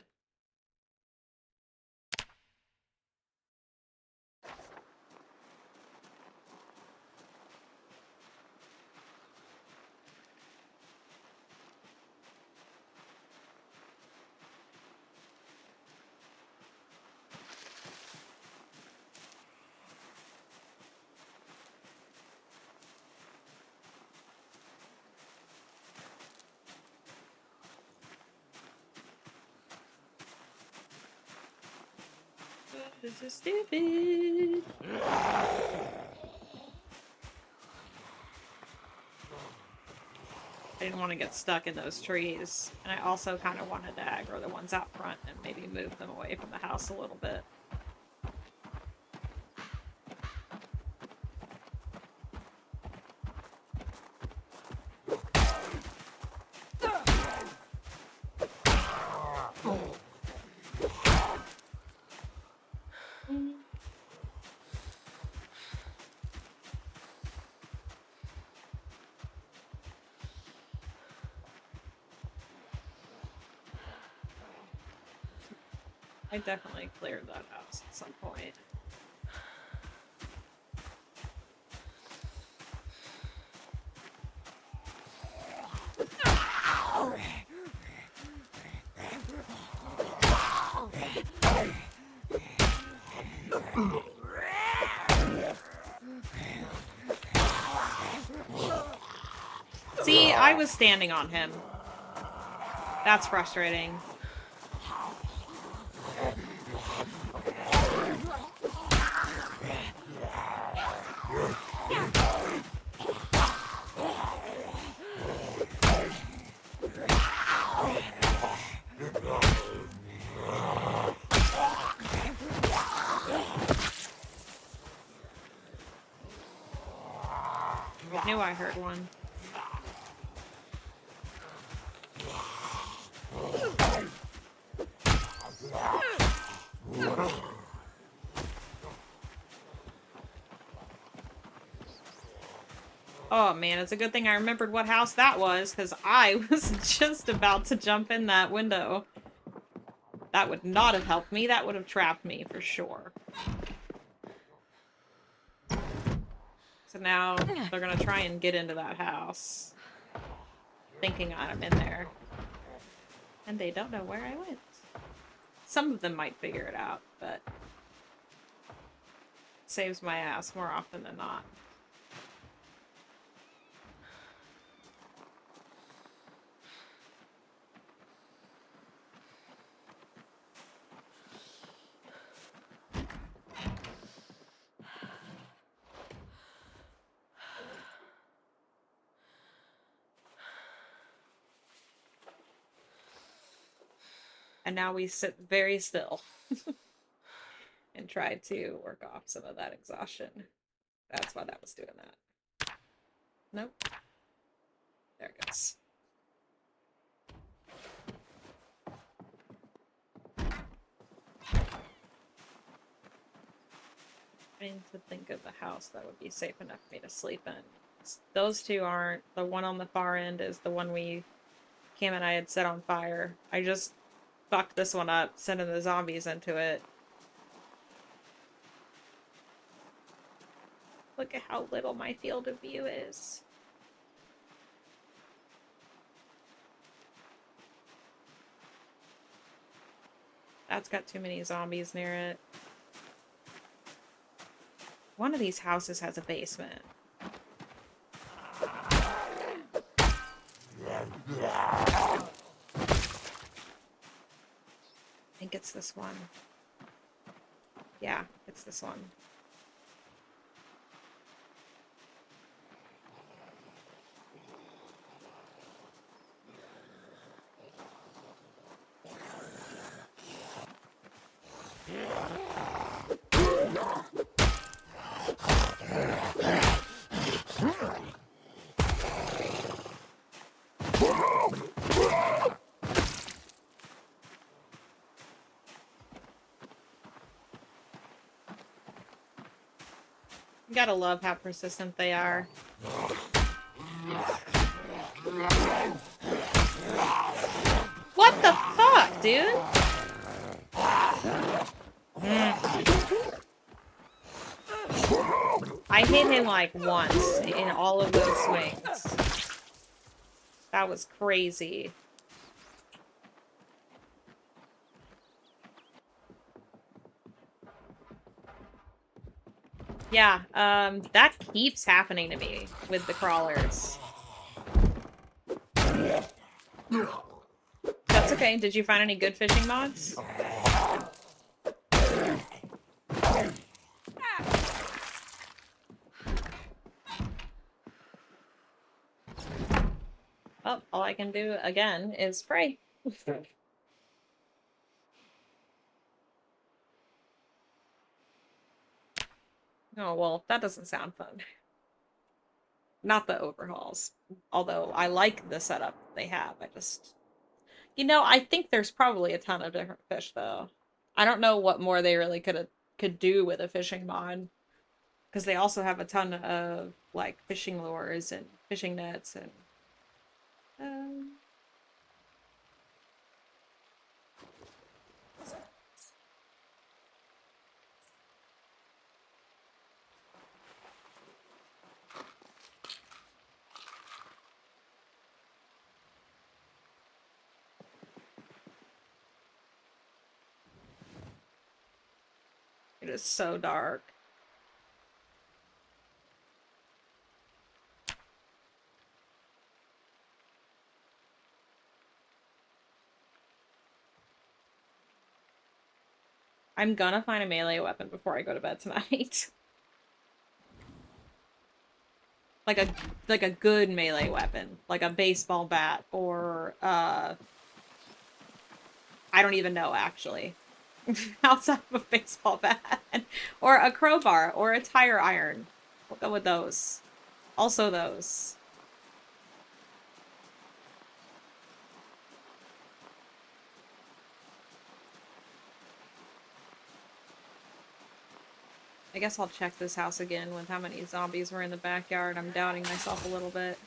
This is stupid. I didn't want to get stuck in those trees, and I also kind of wanted to aggro the ones out front and maybe move them away from the house a little bit. I definitely cleared that house at some point. See, I was standing on him. That's frustrating. I knew I heard one. Oh man, it's a good thing I remembered what house that was, because I was just about to jump in that window. That would not have helped me. That would have trapped me for sure. So now they're gonna try and get into that house, thinking I'm in there. And they don't know where I went. Some of them might figure it out, but it saves my ass more often than not. And now we sit very still and try to work off some of that exhaustion. That's why that was doing that. Nope. There it goes. Trying to think of a house that would be safe enough for me to sleep in. Those two aren't. The one on the far end is the one Cam and I had set on fire. I just fucked this one up, sending the zombies into it. Look at how little my field of view is. That's got too many zombies near it. One of these houses has a basement. I think it's this one. Yeah, it's this one. You gotta love how persistent they are. What the fuck, dude? I hit him like once in all of those swings. That was crazy. Yeah, that keeps happening to me with the crawlers. That's okay. Did you find any good fishing mods? Oh, all I can do again is pray. Oh, well, that doesn't sound fun. Not the overhauls. Although I like the setup they have. I just... You know, I think there's probably a ton of different fish, though. I don't know what more they really could do with a fishing mod. Because they also have a ton of, like, fishing lures and fishing nets and... Um... It is so dark. I'm gonna find a melee weapon before I go to bed tonight. like a good melee weapon, like a baseball bat or I don't even know actually. Outside of a baseball bat or a crowbar or a tire iron. We'll go with those. Also those. I guess I'll check this house again with how many zombies were in the backyard. I'm doubting myself a little bit.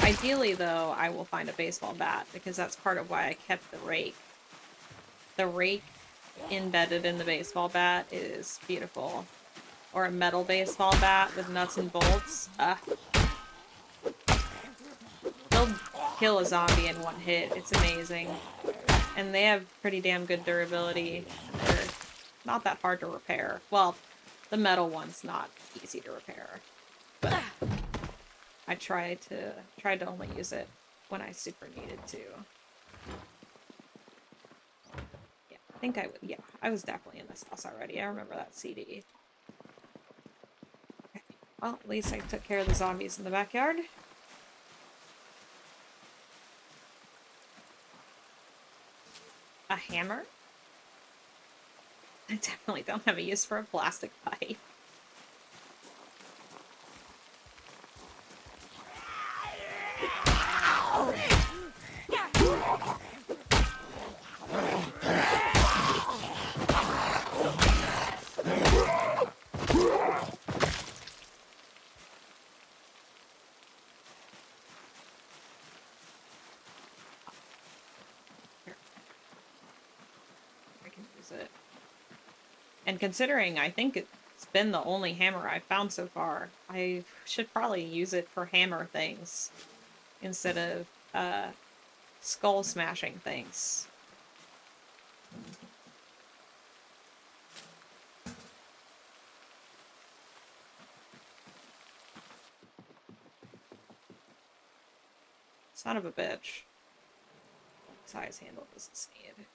Ideally, though, I will find a baseball bat because that's part of why I kept the rake. The rake embedded in the baseball bat is beautiful. Or a metal baseball bat with nuts and bolts. They'll kill a zombie in one hit. It's amazing. And they have pretty damn good durability. They're not that hard to repair. Well, the metal one's not easy to repair. But I tried to only use it when I super needed to. Yeah, I think yeah, I was definitely in this house already. I remember that CD. Okay. Well, at least I took care of the zombies in the backyard. A hammer? I definitely don't have a use for a plastic pipe. Here. I can use it. And considering I think it's been the only hammer I've found so far, I should probably use it for hammer things instead of skull smashing things. Son of a bitch. What size handle does this need?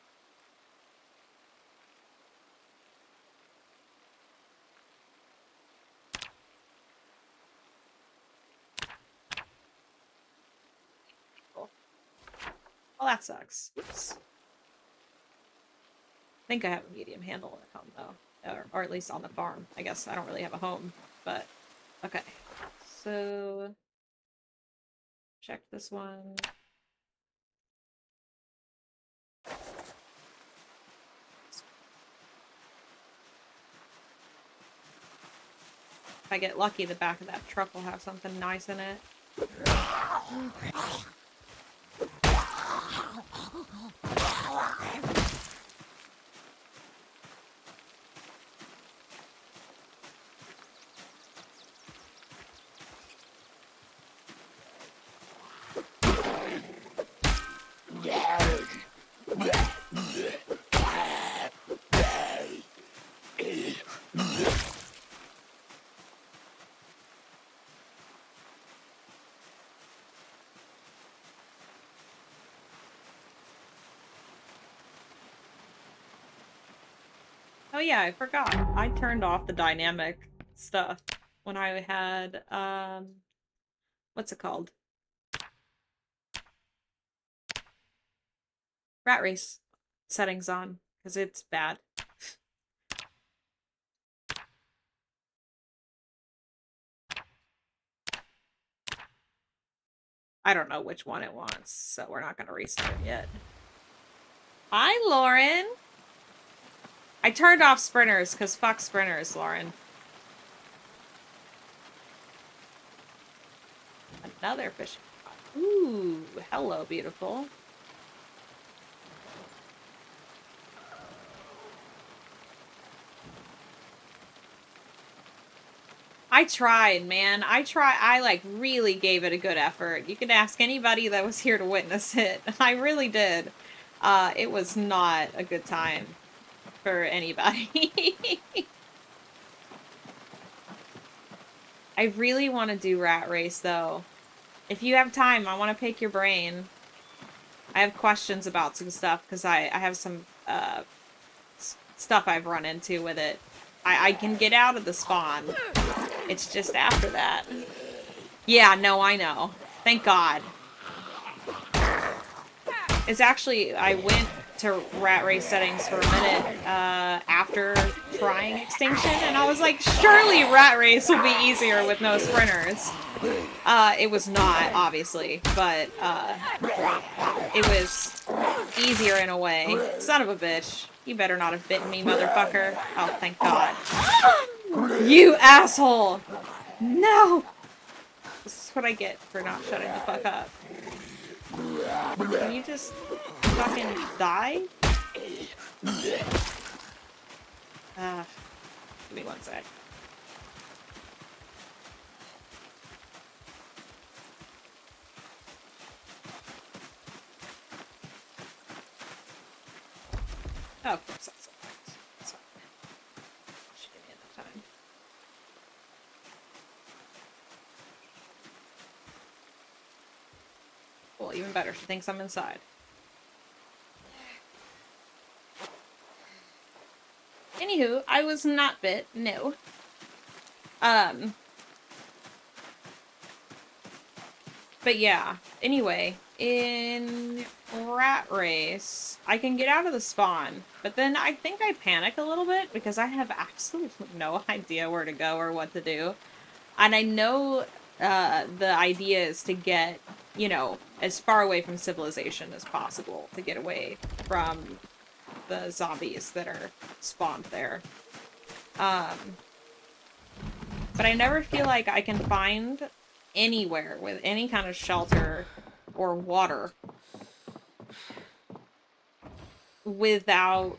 Cool. Well, that sucks. Oops. I think I have a medium handle at home, though. Or at least on the farm. I guess I don't really have a home, but... Okay. So... check this one. If I get lucky, the back of that truck will have something nice in it. Oh yeah, I forgot. I turned off the dynamic stuff when I had, what's it called? Rat race settings on, because it's bad. I don't know which one it wants, so we're not going to restart it yet. Hi, Lauren! I turned off sprinters, because fuck sprinters, Lauren. Another fishing rod. Ooh, hello, beautiful. I tried, man. I like really gave it a good effort. You could ask anybody that was here to witness it. I really did. It was not a good time for anybody. I really want to do Rat Race, though. If you have time, I want to pick your brain. I have questions about some stuff, because I have some stuff I've run into with it. I can get out of the spawn. It's just after that. Yeah, no, I know. Thank God. It's actually, I went to Rat Race settings for a minute after trying Extinction, and I was like, surely Rat Race will be easier with no sprinters. It was not, obviously, but it was easier in a way. Son of a bitch. You better not have bitten me, motherfucker. Oh, thank God. You asshole! No! This is what I get for not shutting the fuck up. Can you just fucking die? Give me one sec. Oh, of course that's alright. That's fine. Should give me enough time. Well, even better. She thinks I'm inside. Anywho, I was not bit. No. But yeah, anyway, in Rat Race, I can get out of the spawn, but then I think I panic a little bit because I have absolutely no idea where to go or what to do. And I know the idea is to get, you know, as far away from civilization as possible to get away from the zombies that are spawned there. Um, but I never feel like I can find anywhere with any kind of shelter or water without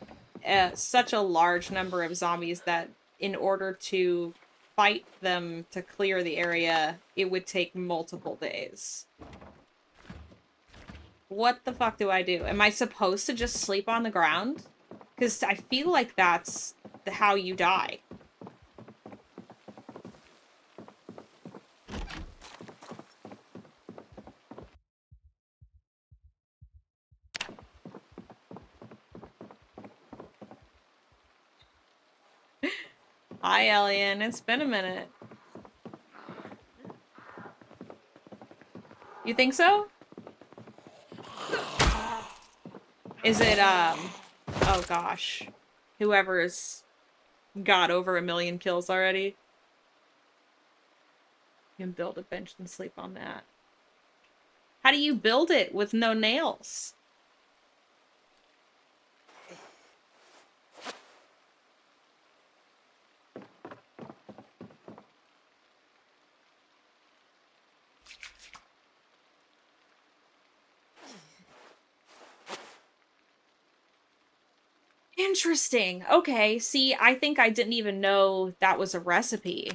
such a large number of zombies that in order to fight them to clear the area, it would take multiple days. What the fuck do I do? Am I supposed to just sleep on the ground? Because I feel like that's how you die. Hi, Alien. It's been a minute. You think so? Is it, oh gosh. Whoever's got over 1,000,000 kills already. You can build a bench and sleep on that. How do you build it with no nails? Interesting. Okay, see, I think I didn't even know that was a recipe.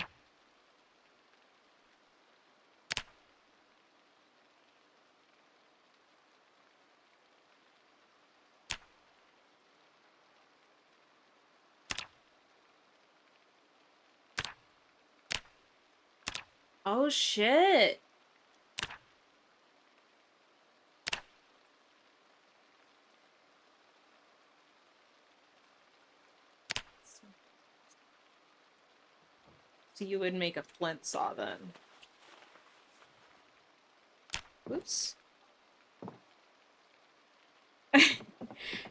Oh, shit. So you would make a flint saw then. Oops.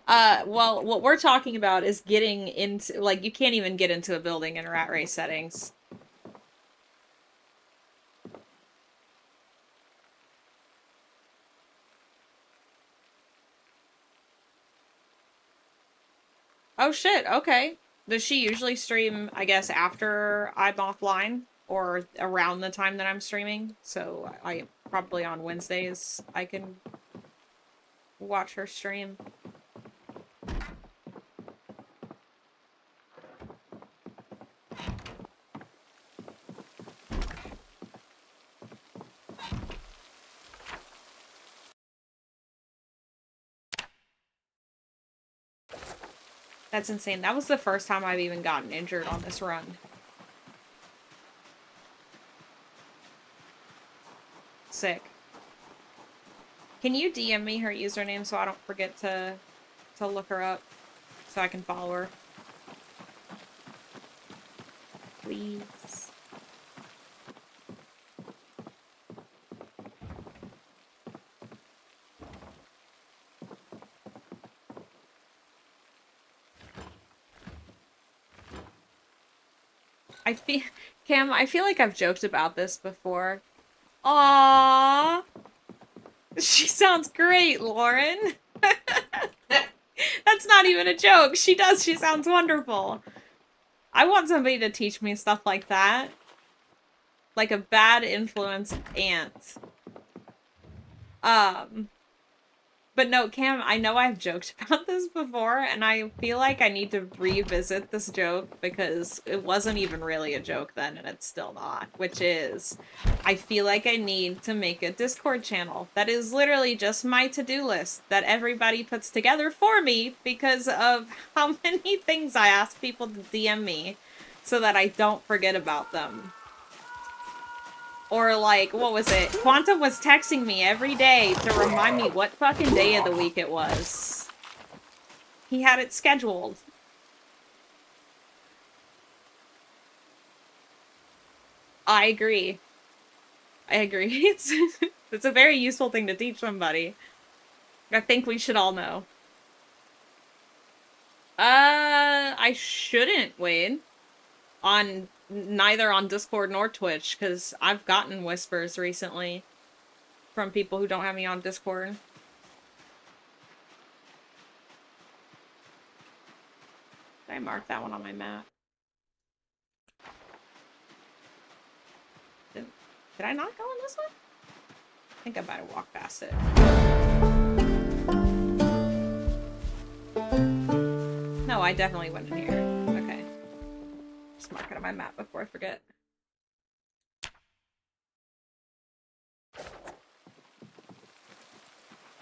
Well, what we're talking about is getting into, like, you can't even get into a building in Rat Race settings. Oh shit, okay. Does she usually stream, I guess, after I'm offline? Or around the time that I'm streaming? So I probably on Wednesdays I can watch her stream. That's insane. That was the first time I've even gotten injured on this run. Sick. Can you DM me her username so I don't forget to look her up? So I can follow her. Please. Cam, I feel like I've joked about this before. Aww. She sounds great, Lauren. That's not even a joke. She does. She sounds wonderful. I want somebody to teach me stuff like that. Like a bad influence aunt. But no, Cam, I know I've joked about this before, and I feel like I need to revisit this joke because it wasn't even really a joke then, and it's still not, which is, I feel like I need to make a Discord channel that is literally just my to-do list that everybody puts together for me because of how many things I ask people to DM me so that I don't forget about them. Or like, what was it? Quantum was texting me every day to remind me what fucking day of the week it was. He had it scheduled. I agree. I agree. It's a very useful thing to teach somebody. I think we should all know. I shouldn't, Wade. On neither on Discord nor Twitch, because I've gotten whispers recently from people who don't have me on Discord. Did I mark that one on my map? Did I not go on this one? I think I might have walked past it. No, I definitely went in here. Okay. Just mark it on my map before I forget.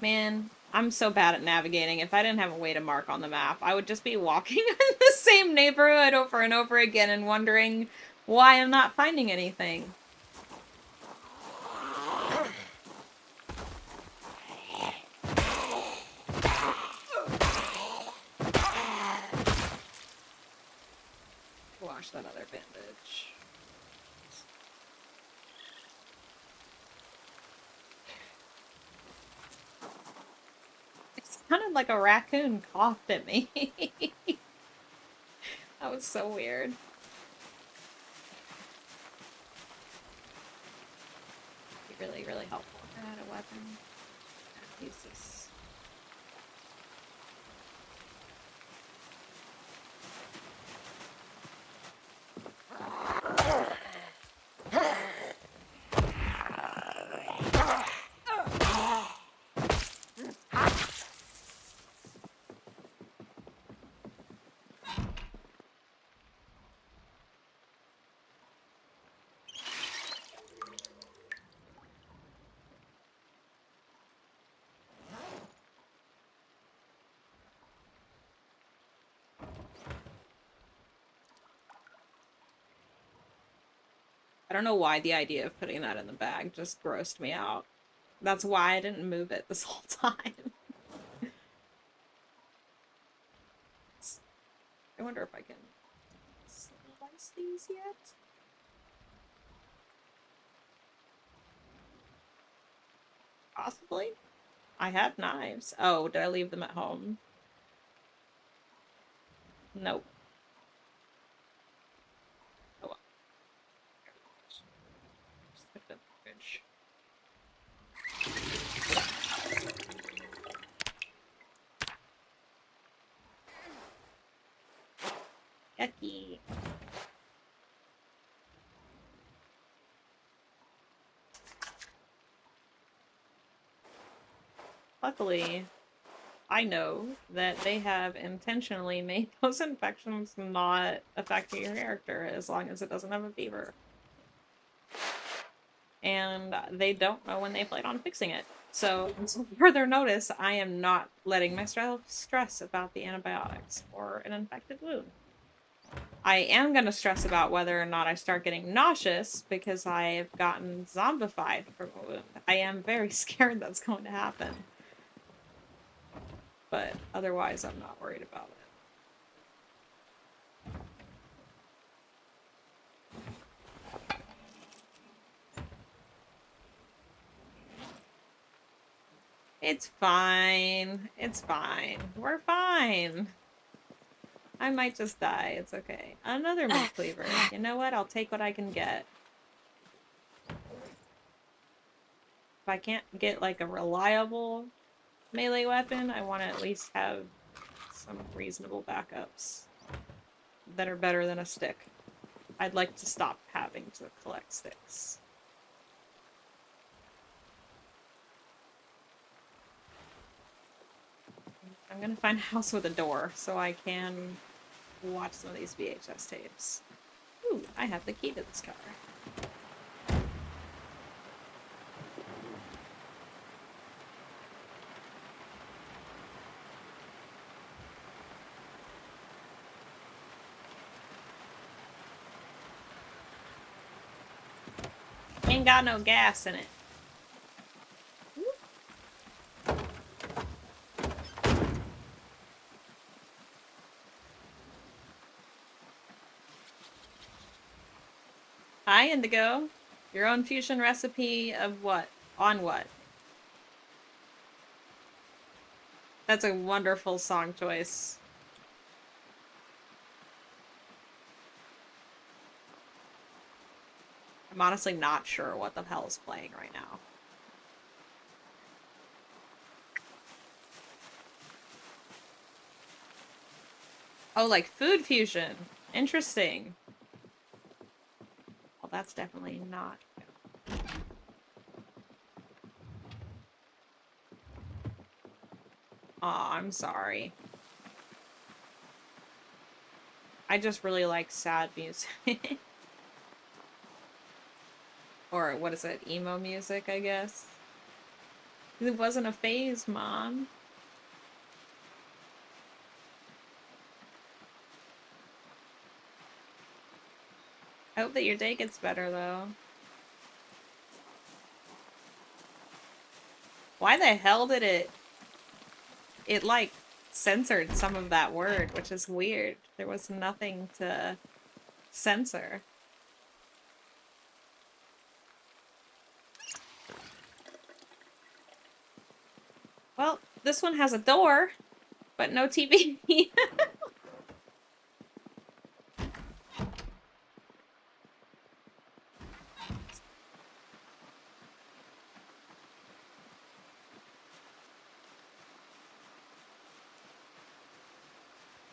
Man, I'm so bad at navigating. If I didn't have a way to mark on the map, I would just be walking in the same neighborhood over and over again and wondering why I'm not finding anything. Wash that other bandage. It sounded like a raccoon coughed at me. That was so weird. Be really, really helpful if I had a weapon. Use this. I don't know why the idea of putting that in the bag just grossed me out. That's why I didn't move it this whole time. I wonder if I can slice these yet? Possibly. I have knives. Oh, did I leave them at home? Nope. Oh well. Just put them in the fridge. Yucky. Luckily, I know that they have intentionally made those infections not affecting your character as long as it doesn't have a fever. And they don't know when they plan on fixing it. So, until further notice, I am not letting myself stress about the antibiotics or an infected wound. I am going to stress about whether or not I start getting nauseous because I've gotten zombified from a wound. I am very scared that's going to happen. But otherwise, I'm not worried about it. It's fine. It's fine. We're fine. I might just die. It's okay. Another meat cleaver. You know what? I'll take what I can get. If I can't get, like, a reliable melee weapon, I want to at least have some reasonable backups that are better than a stick. I'd like to stop having to collect sticks. I'm gonna find a house with a door so I can watch some of these VHS tapes. Ooh, I have the key to this car. Ain't got no gas in it. Hi, Indigo. Your own fusion recipe of what? On what? That's a wonderful song choice. I'm honestly not sure what the hell is playing right now. Oh, like Food Fusion. Interesting. Well, that's definitely not. Aw, I'm sorry. I just really like sad music. Or what is it? Emo music, I guess. It wasn't a phase, Mom. I hope that your day gets better, though. Why the hell did it like censored some of that word, which is weird. There was nothing to censor. Well, this one has a door, but no TV.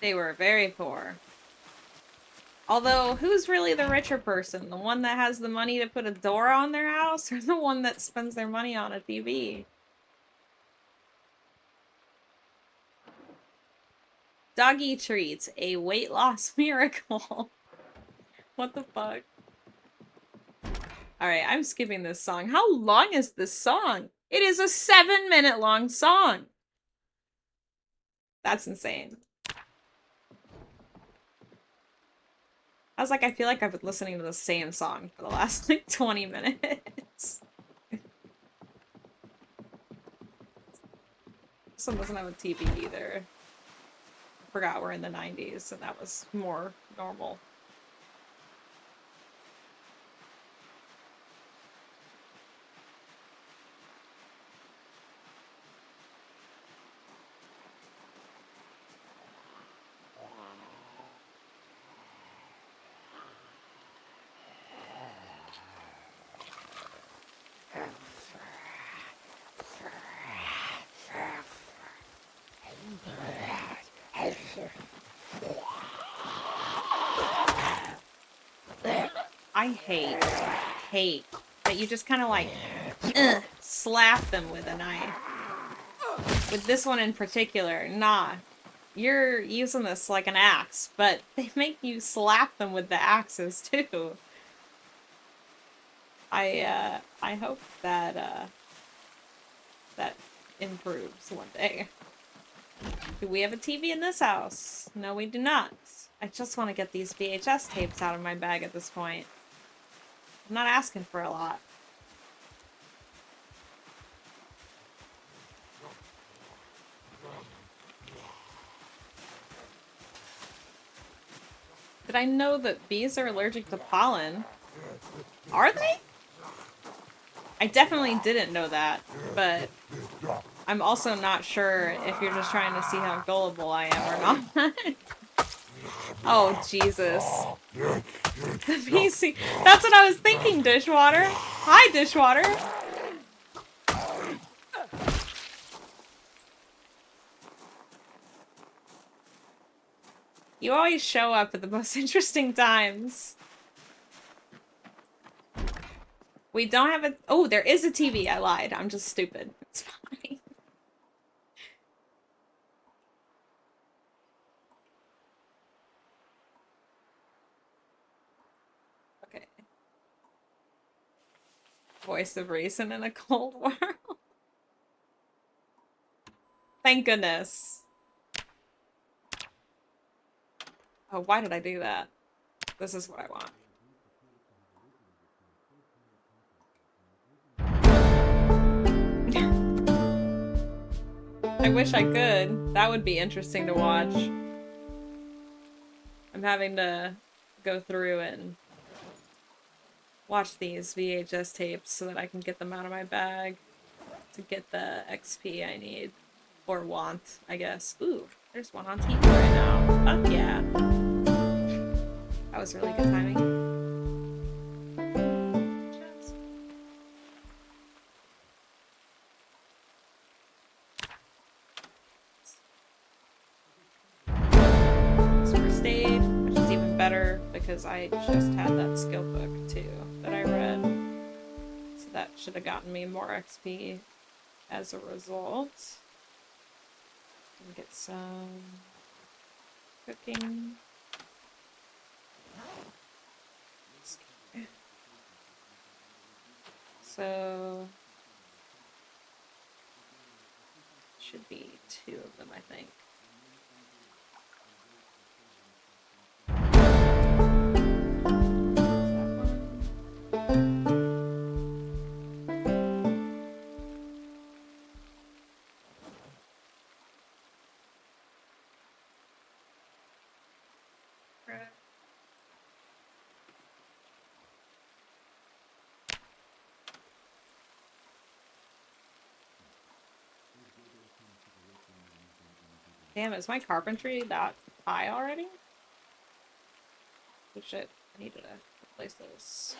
They were very poor. Although, who's really the richer person? The one that has the money to put a door on their house, or the one that spends their money on a TV? Doggy treats, a weight loss miracle. What the fuck? Alright, I'm skipping this song. How long is this song? It is a 7-minute long song! That's insane. I was like, I feel like I've been listening to the same song for the last, like, 20 minutes. This one doesn't have a TV either. I forgot we're in the 90s, and that was more normal. I hate that you just kind of like slap them with a knife. With this one in particular, nah. You're using this like an axe, but they make you slap them with the axes too. I hope that that improves one day. Do we have a TV in this house? No, we do not. I just want to get these VHS tapes out of my bag at this point. I'm not asking for a lot. Did I know that bees are allergic to pollen? Are they? I definitely didn't know that, but I'm also not sure if you're just trying to see how gullible I am or not. Oh, Jesus. The PC. That's what I was thinking, Dishwater. Hi, Dishwater. You always show up at the most interesting times. We don't have a... Oh, there is a TV. I lied. I'm just stupid. It's fine. Okay. Voice of reason in a cold world. Thank goodness. Oh, why did I do that? This is what I want. I wish I could. That would be interesting to watch. I'm having to go through and watch these VHS tapes so that I can get them out of my bag to get the XP I need. Or want, I guess. Ooh, there's one on TV right now. Fuck yeah. That was really good timing. First aid, which is even better because I just had that skill book too that I read. So that should have gotten me more XP as a result. And get some cooking. So should be 2 of them, I think. Damn, is my carpentry that high already? Oh shit, I need to replace those.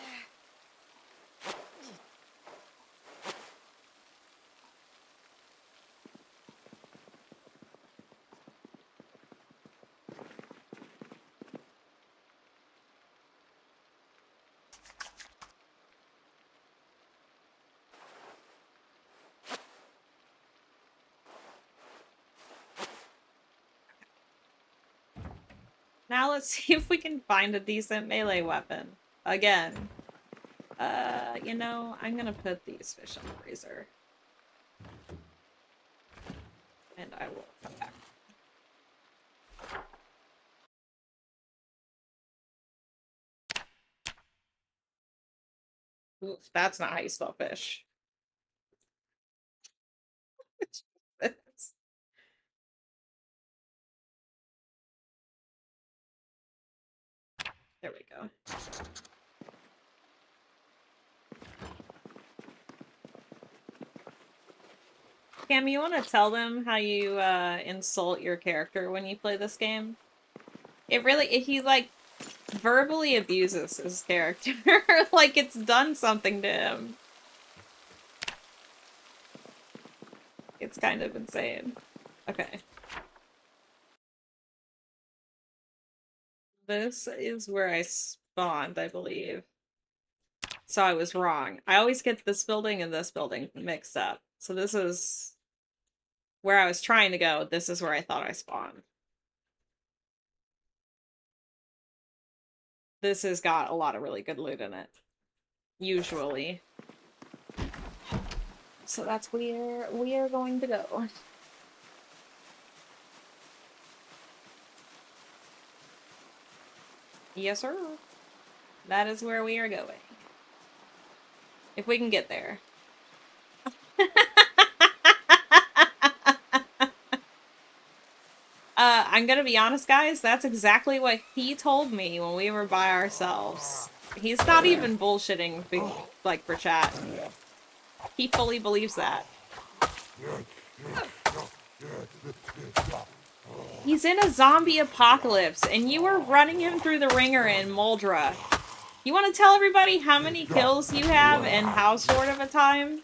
Now let's see if we can find a decent melee weapon. Again. You know, I'm gonna put these fish in the freezer. And I will come back. Oof, that's not how you spell fish. There we go. Cam, you want to tell them how you insult your character when you play this game? He like verbally abuses his character like it's done something to him. It's kind of insane. Okay. This is where I spawned, I believe. So I was wrong. I always get this building and this building mixed up. So this is where I was trying to go. This is where I thought I spawned. This has got a lot of really good loot in it. Usually. So that's where we are going to go. Yes, sir. That is where we are going. If we can get there. I'm gonna be honest, guys. That's exactly what he told me when we were by ourselves. He's not even bullshitting, like, for chat. He fully believes that. He's in a zombie apocalypse, and you were running him through the ringer in Moldra. You want to tell everybody how many kills you have and how short of a time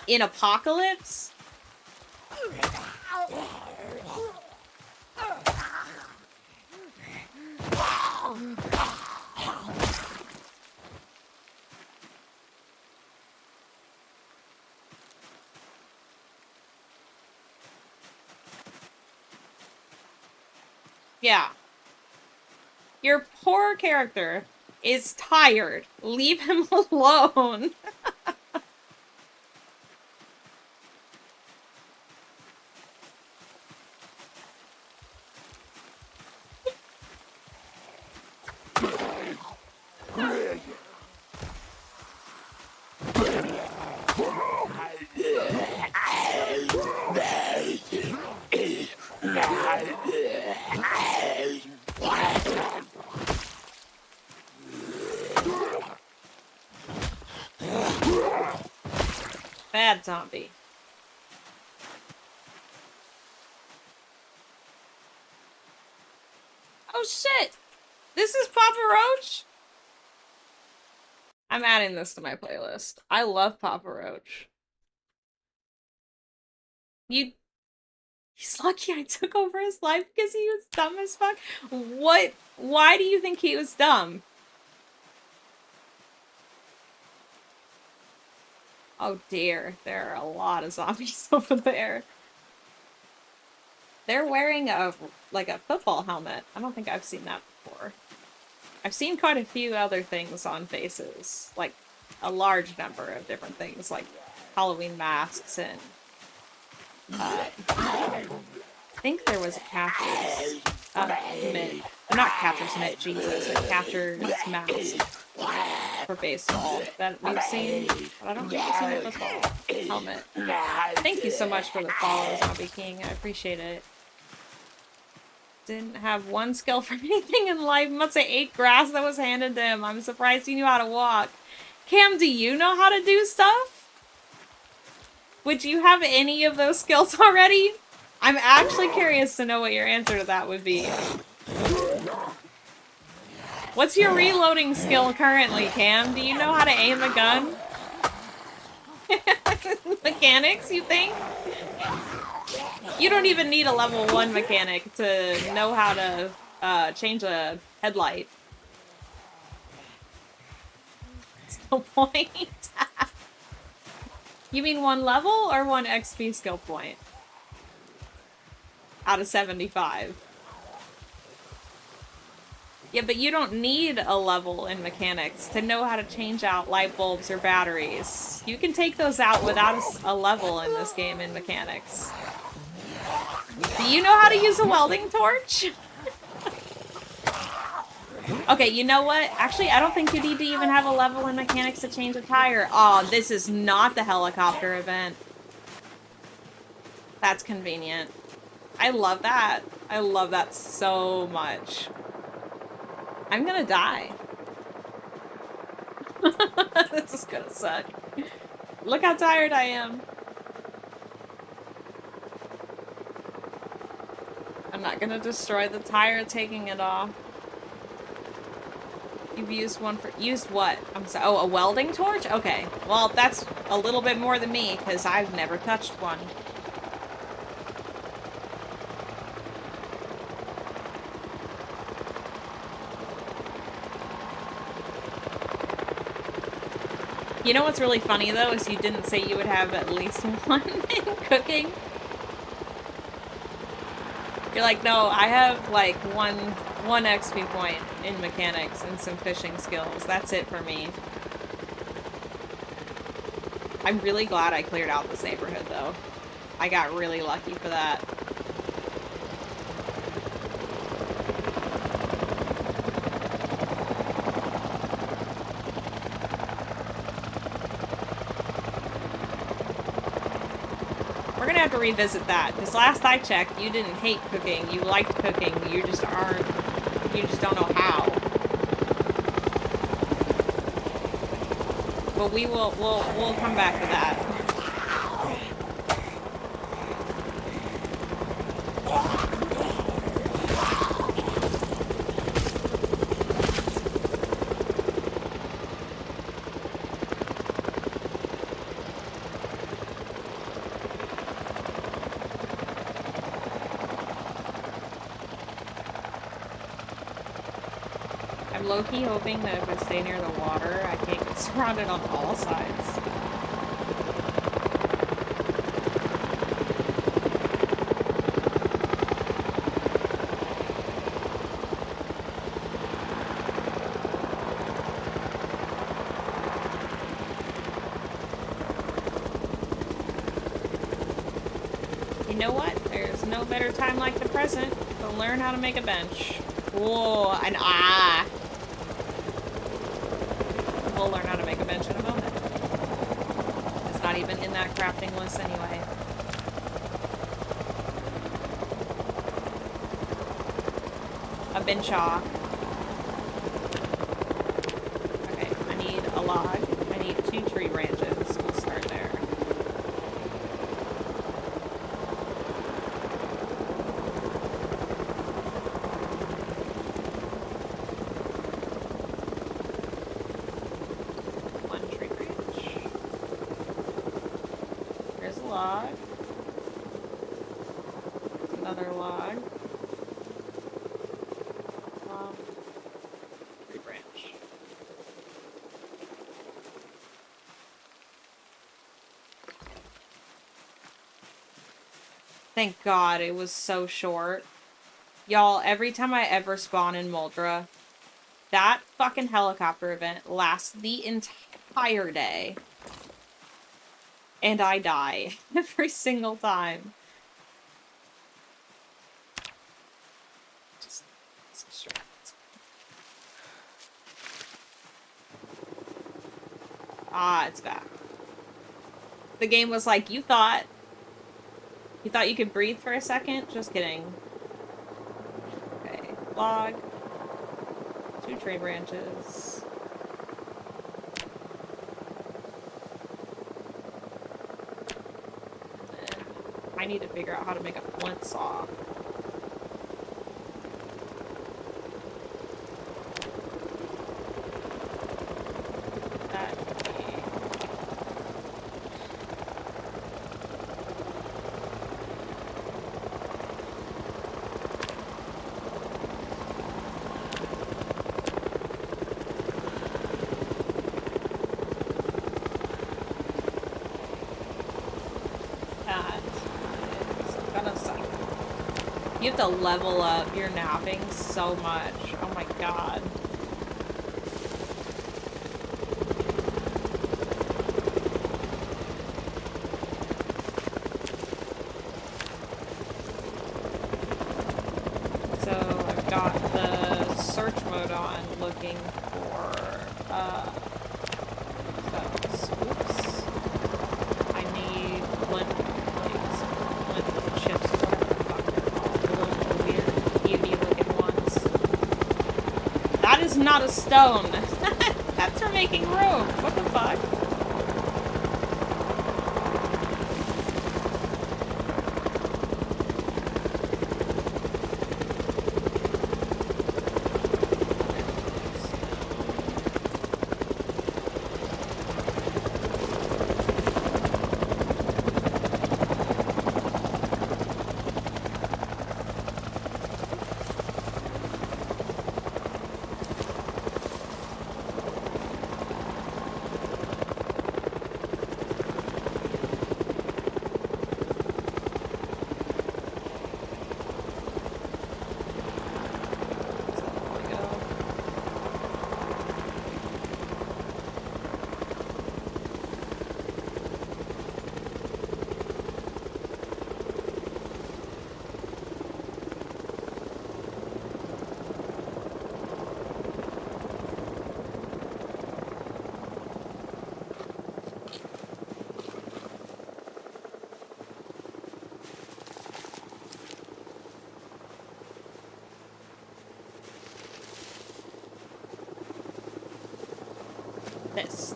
in Apocalypse? Yeah. Your poor character is tired. Leave him alone. bad zombie. Oh shit! This is Papa Roach? I'm adding this to my playlist. I love Papa Roach. He's lucky I took over his life because he was dumb as fuck. What? Why do you think he was dumb? Oh dear, there are a lot of zombies over there. They're wearing a football helmet. I don't think I've seen that before. I've seen quite a few other things on faces, like a large number of different things, like Halloween masks and I think there was a captor's mitt. Not captor's mitt, Jesus, a captor's mask for baseball that we've seen, but I don't think I've seen a football helmet. Thank you so much for the follow, Zombie King. I appreciate it. Didn't have one skill for anything in life. Must have ate grass that was handed to him. I'm surprised he knew how to walk. Cam, do you know how to do stuff? Would you have any of those skills already? I'm actually curious to know what your answer to that would be. What's your reloading skill currently, Cam? Do you know how to aim a gun? Mechanics, you think? You don't even need a level 1 mechanic to know how to change a headlight. That's no point. You mean 1 level or 1 XP skill point? Out of 75. Yeah, but you don't need a level in mechanics to know how to change out light bulbs or batteries. You can take those out without a level in this game in mechanics. Do you know how to use a welding torch? Okay, you know what? Actually, I don't think you need to even have a level in mechanics to change a tire. Oh, this is not the helicopter event. That's convenient. I love that. I love that so much. I'm gonna die. This is gonna suck. Look how tired I am. I'm not gonna destroy the tire taking it off. You've used one for... Used what? I'm sorry. Oh, a welding torch? Okay. Well, that's a little bit more than me, because I've never touched one. You know what's really funny, though, is you didn't say you would have at least one in cooking. You're like, no, I have, like, one XP point in mechanics and some fishing skills. That's it for me. I'm really glad I cleared out this neighborhood, though. I got really lucky for that. We're gonna have to revisit that, because last I checked, you didn't hate cooking. You liked cooking. You just don't know how. But we'll come back to that. I'm low-key hoping that if I stay near the water, I can't get surrounded on all sides. You know what? There's no better time like the present to learn how to make a bench. Whoa, and ah! We'll learn how to make a bench in a moment. It's not even in that crafting list anyway. A benchaw. Okay, I need a log. I need 2 tree branches. We'll start there. log. There's another log. Tree branch. Thank God it was so short. Y'all, every time I ever spawn in Moldra, that fucking helicopter event lasts the entire day. And I die every single time. Just distract. Ah, it's back. The game was like, you thought you could breathe for a second? Just kidding. Okay, log. 2 tree branches. And then I need to figure out how to make a flint saw. That you have to level up your napping so much. Oh my god. So I've got the search mode on looking for stones. Oops. I need flint plates, flint chips, whatever the fuck they're called. The little weird beauty looking ones. That is not a stone. That's for making rope. What the fuck?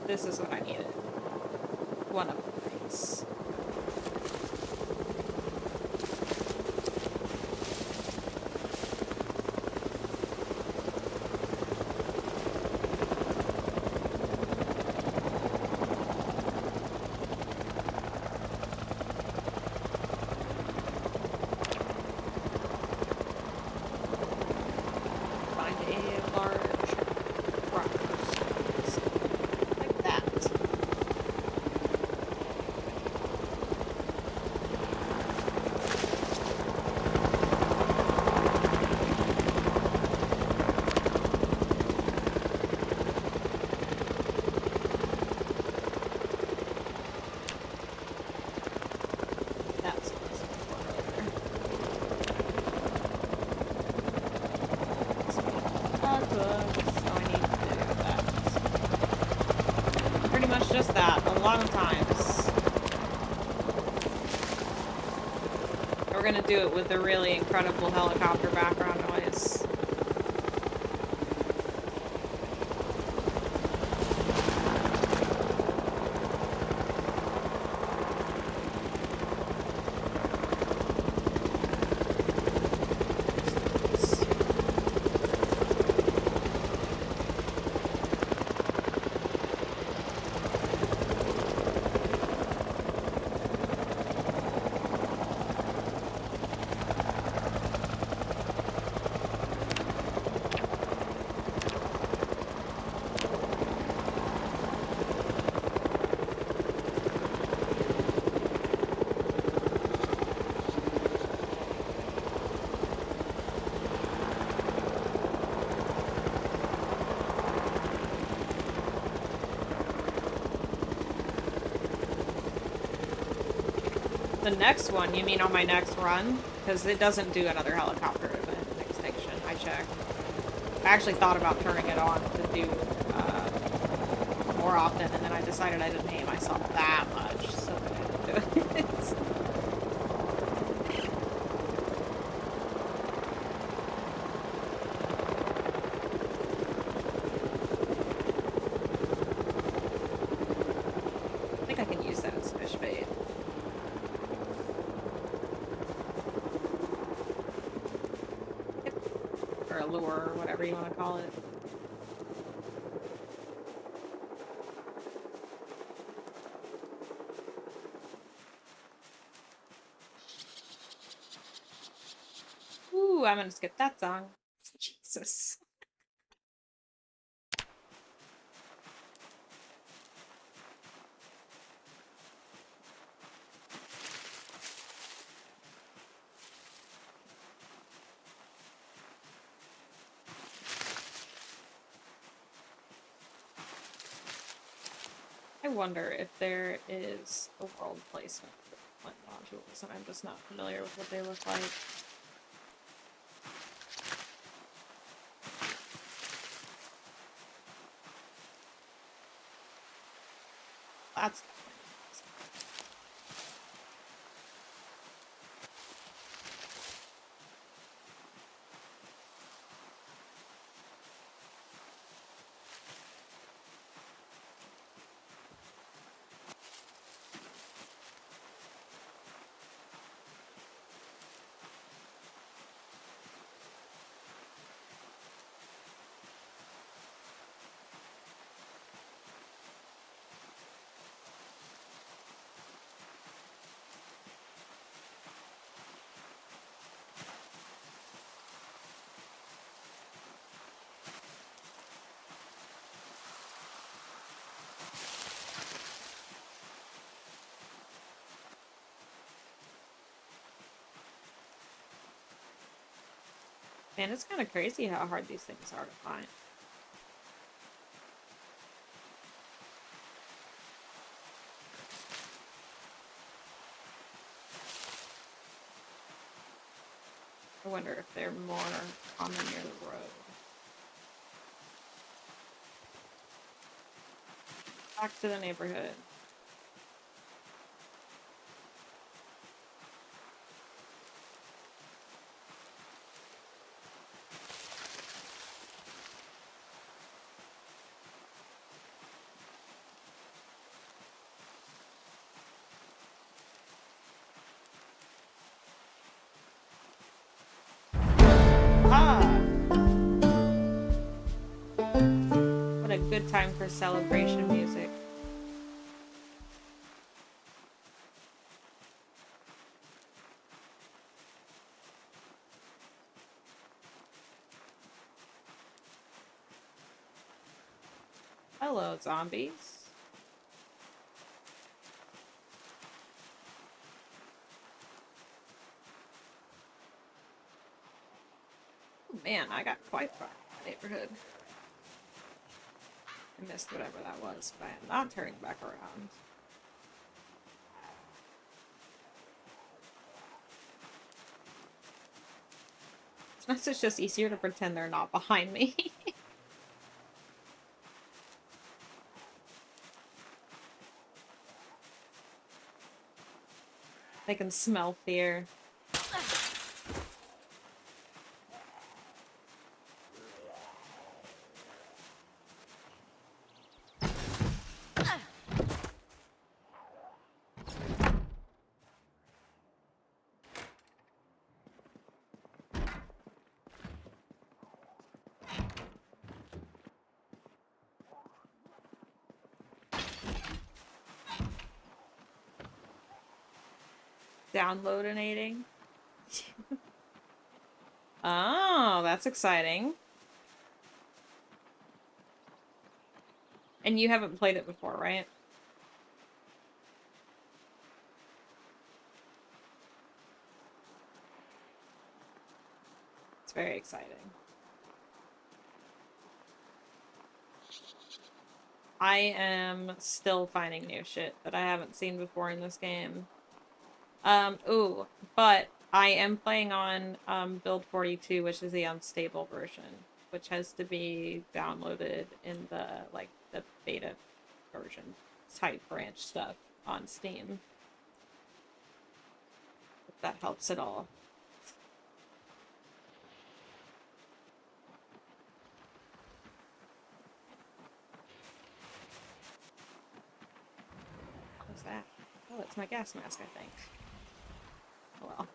This is what I needed. One of the things. Find a large rock. Like that. That's what I was looking for earlier. So I need to do that. Pretty much just that, a lot of times. We're gonna do it with the really incredible helicopter background noise. The next one, you mean on my next run? Because it doesn't do another helicopter event in Extinction. I checked. I actually thought about turning it on to do more often, and then I decided I didn't hate myself that much, so I didn't do it. I think I can use that as fish bait. Yep. Or a lure, or whatever you want to call it. Ooh, I'm gonna skip that song. Jesus. I wonder if there is a world placement for flint modules, and I'm just not familiar with what they look like. That's Man, it's kind of crazy how hard these things are to find. I wonder if they're more common near the road. Back to the neighborhood. Ah! What a good time for celebration music. Hello, zombies. Oh, man, I got quite far in the neighborhood. I missed whatever that was, but I am not turning back around. Sometimes it's just easier to pretend they're not behind me. They can smell fear. Downloadinating. Oh, that's exciting. And you haven't played it before, right? It's very exciting. I am still finding new shit that I haven't seen before in this game. Ooh, but I am playing on build 42, which is the unstable version, which has to be downloaded in the like the beta version type branch stuff on Steam. If that helps at all. What's that? Oh, it's my gas mask, I think. Oh well.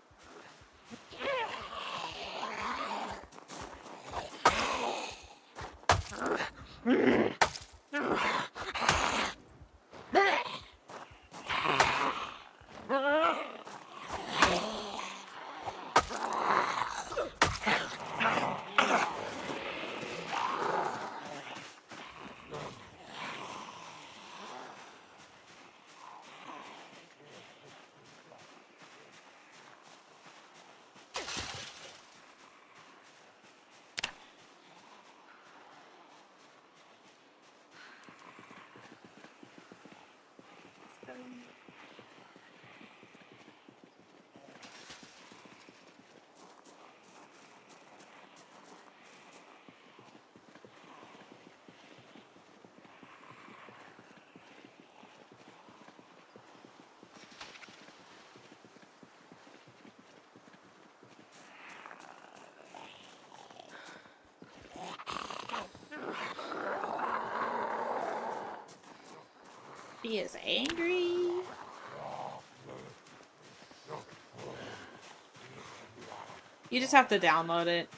She is angry. You just have to download it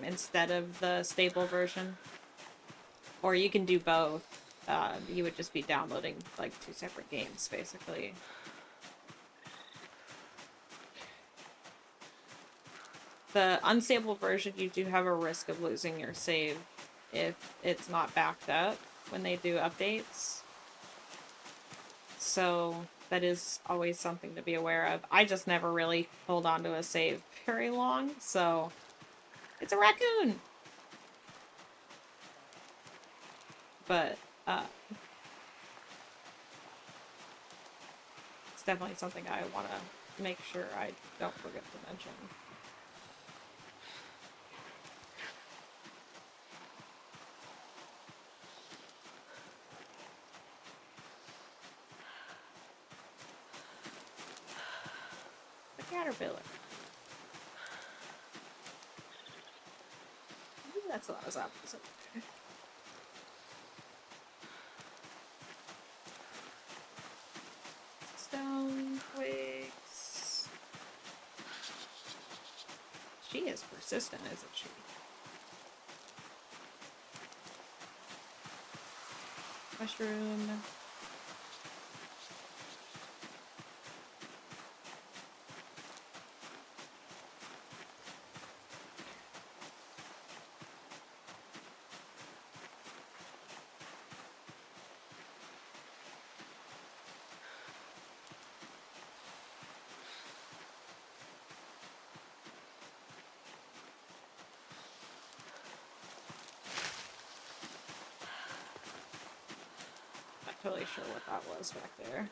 instead of the stable version. Or you can do both. You would just be downloading like two separate games, basically. The unstable version, you do have a risk of losing your save if it's not backed up when they do updates. So that is always something to be aware of. I just never really hold on to a save very long, so it's a raccoon. But it's definitely something I want to make sure I don't forget to mention. The caterpillar. Ooh, that's a lot of zombies over there. Stone twigs. She is persistent, isn't she? Mushroom. Not totally sure what that was back there.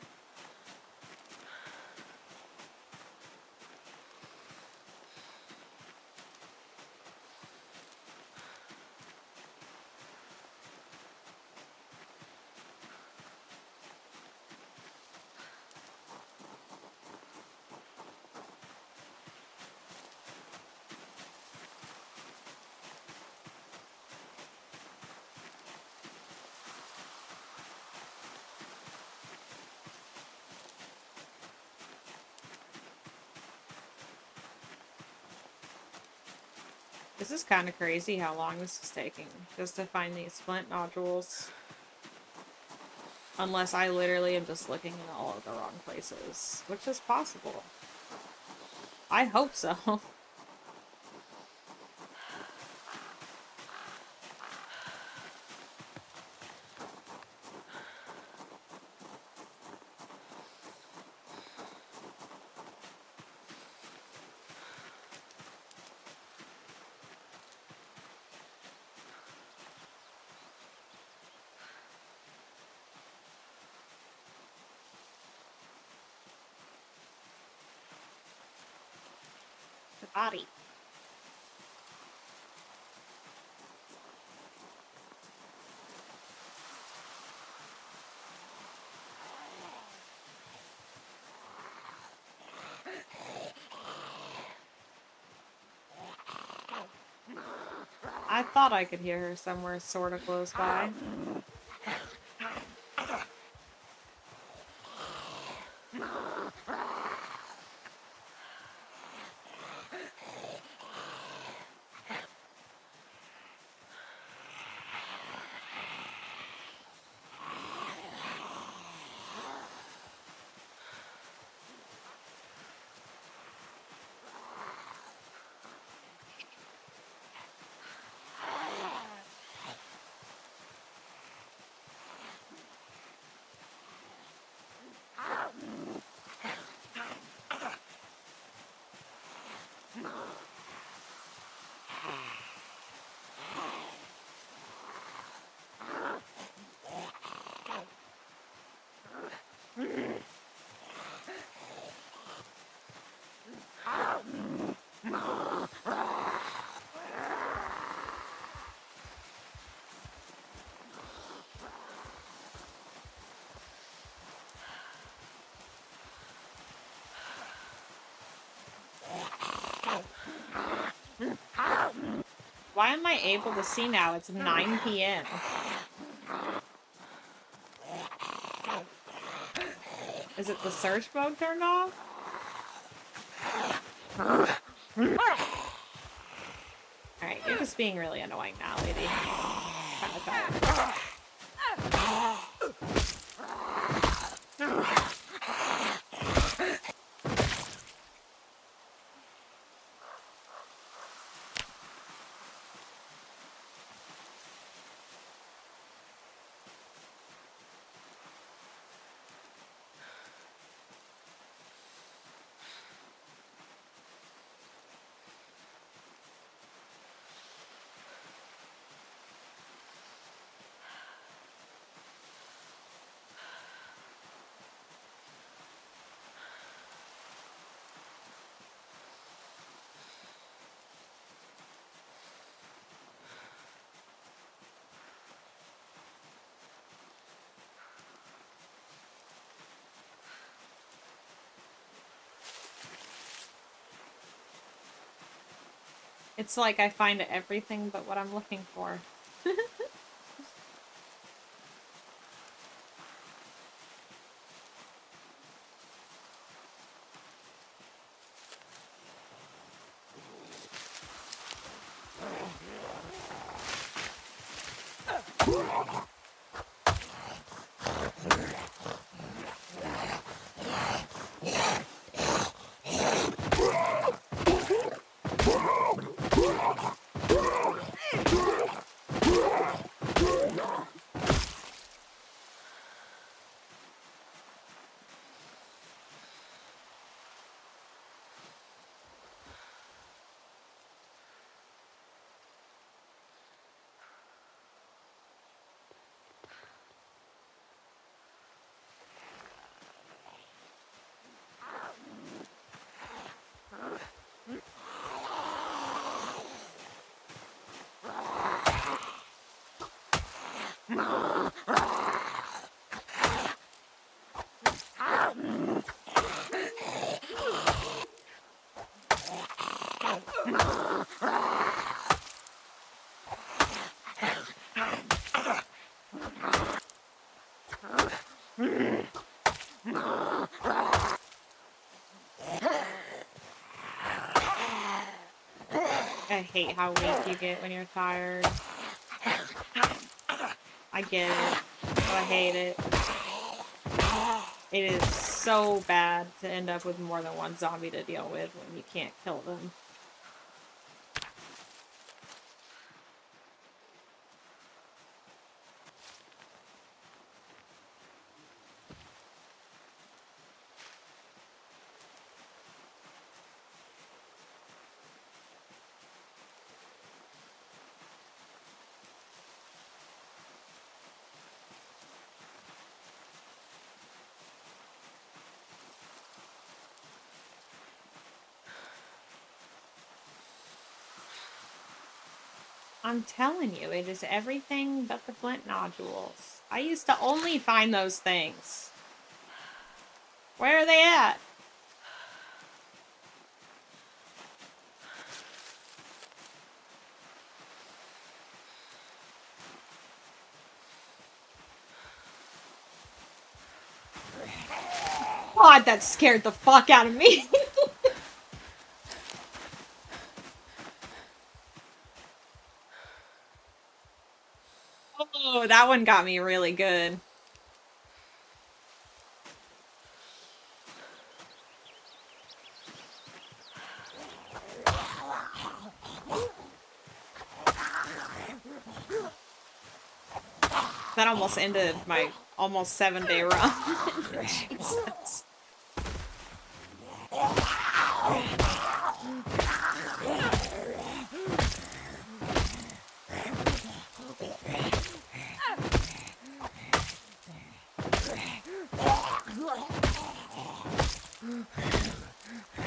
This is kind of crazy how long this is taking just to find these flint nodules. Unless I literally am just looking in all of the wrong places, which is possible. I hope so. body. I thought I could hear her somewhere sort of close by. Why am I able to see now? It's 9 p.m. Is it the search mode turned off? Alright, you're just being really annoying now, lady. Kinda tired. It's like I find everything but what I'm looking for. I hate how weak you get when you're tired. I get it, but I hate it. It is so bad to end up with more than one zombie to deal with when you can't kill them. I'm telling you, it is everything but the flint nodules. I used to only find those things. Where are they at? God, that scared the fuck out of me. Oh, that one got me really good. That almost ended my almost 7-day run. Jesus.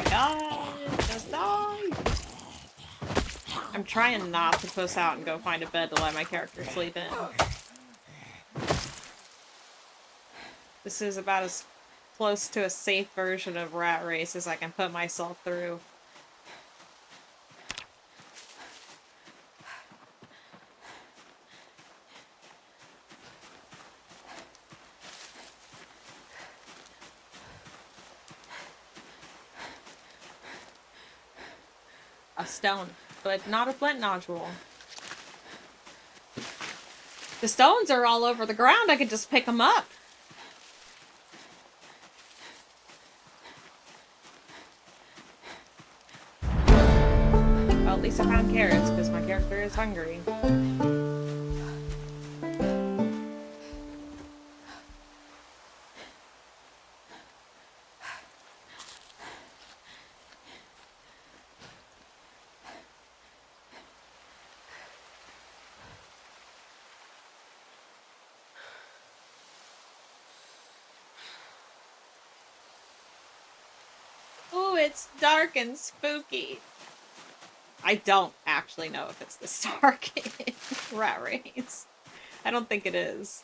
Die! Just die! I'm trying not to puss out and go find a bed to let my character sleep in. This is about as close to a safe version of Rat Race as I can put myself through. A stone, but not a flint nodule. The stones are all over the ground. I could just pick them up. Well, at least I found carrots because my character is hungry. Ooh, it's dark and spooky. I don't actually know if it's this dark in Rat Race. I don't think it is.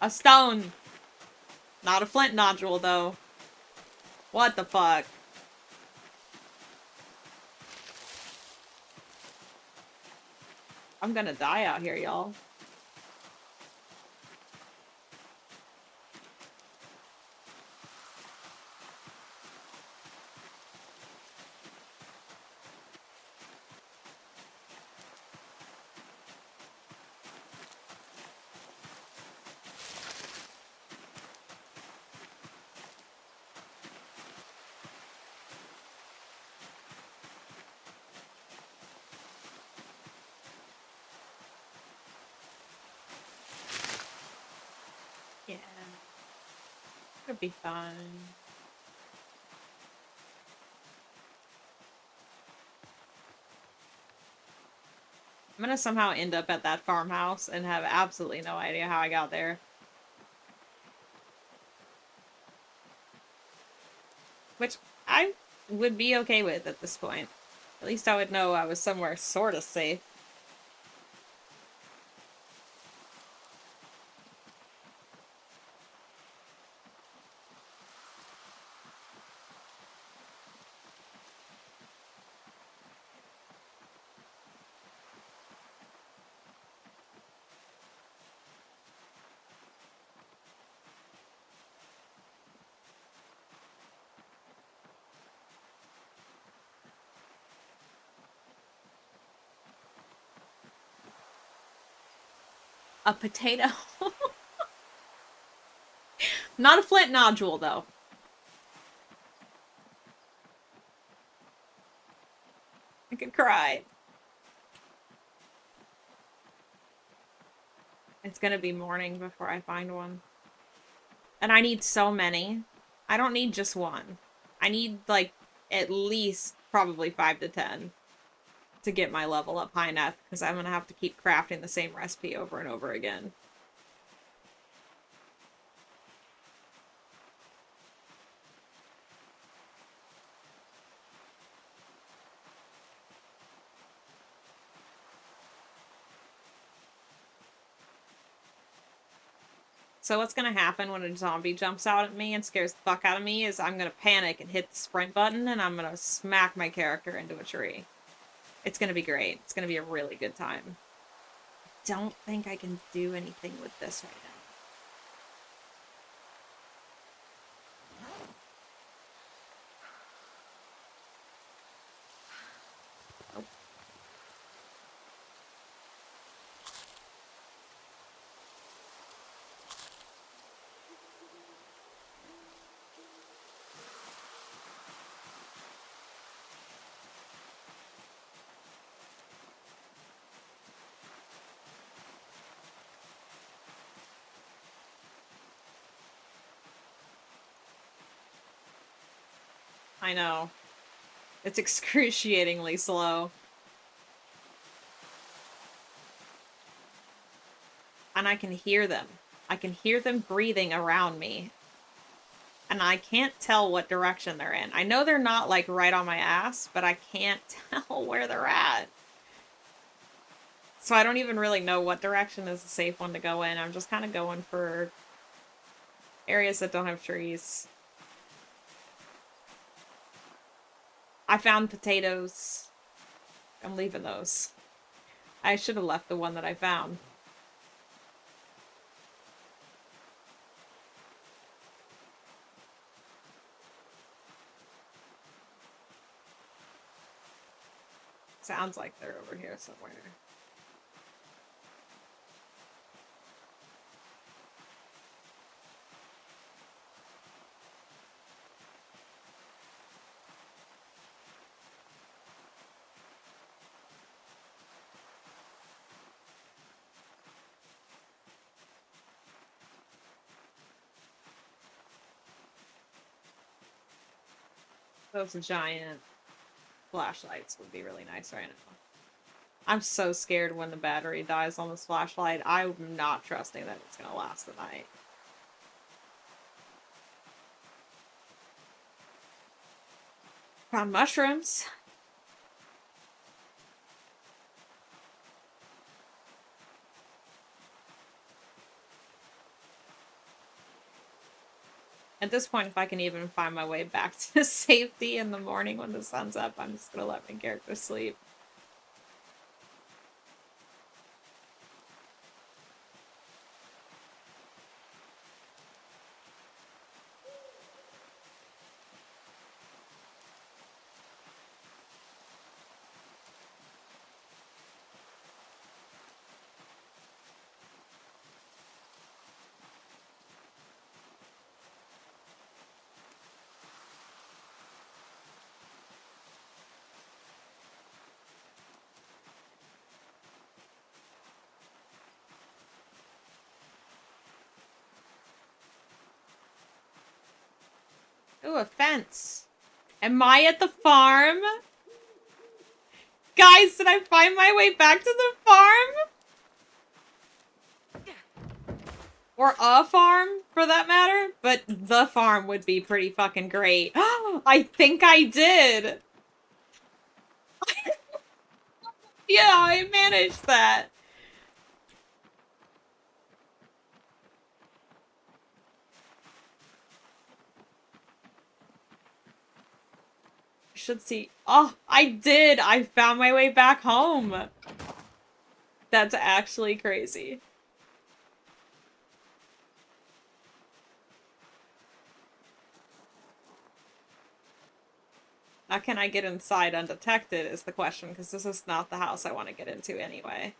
A stone. Not a flint nodule, though. What the fuck? I'm gonna die out here, y'all. Yeah. It'll be fine. I'm gonna somehow end up at that farmhouse and have absolutely no idea how I got there. Which I would be okay with at this point. At least I would know I was somewhere sort of safe. A potato. Not a flint nodule, though. I could cry. It's gonna be morning before I find one. And I need so many. I don't need just one. I need, like, at least probably 5 to 10 to get my level up high enough, because I'm gonna have to keep crafting the same recipe over and over again. So what's gonna happen when a zombie jumps out at me and scares the fuck out of me is I'm gonna panic and hit the sprint button and I'm gonna smack my character into a tree. It's gonna be great. It's gonna be a really good time. Don't think I can do anything with this right now. Nope. I know. It's excruciatingly slow. And I can hear them. I can hear them breathing around me. And I can't tell what direction they're in. I know they're not, like, right on my ass, but I can't tell where they're at. So I don't even really know what direction is a safe one to go in. I'm just kind of going for areas that don't have trees. I found potatoes. I'm leaving those. I should have left the one that I found. Sounds like they're over here somewhere. Those giant flashlights would be really nice right now. I'm so scared when the battery dies on this flashlight. I'm not trusting that it's gonna last the night. Found mushrooms. At this point, if I can even find my way back to safety in the morning when the sun's up, I'm just gonna let my character sleep. Ooh, a fence. Am I at the farm? Guys, did I find my way back to the farm? Or a farm, for that matter? But the farm would be pretty fucking great. I think I did! Yeah, I managed that! Should see. Oh, I did! I found my way back home! That's actually crazy. How can I get inside undetected is the question, because this is not the house I want to get into anyway.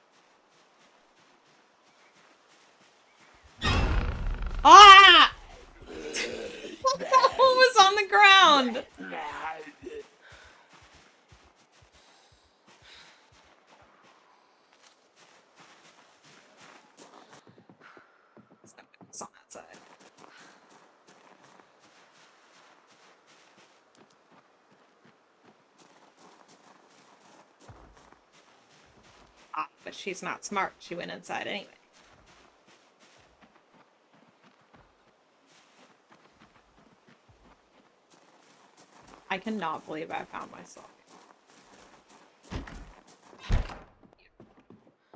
Ah! What the hell was on the ground? It's on that side. Ah, but she's not smart. She went inside anyway. I cannot believe I found myself.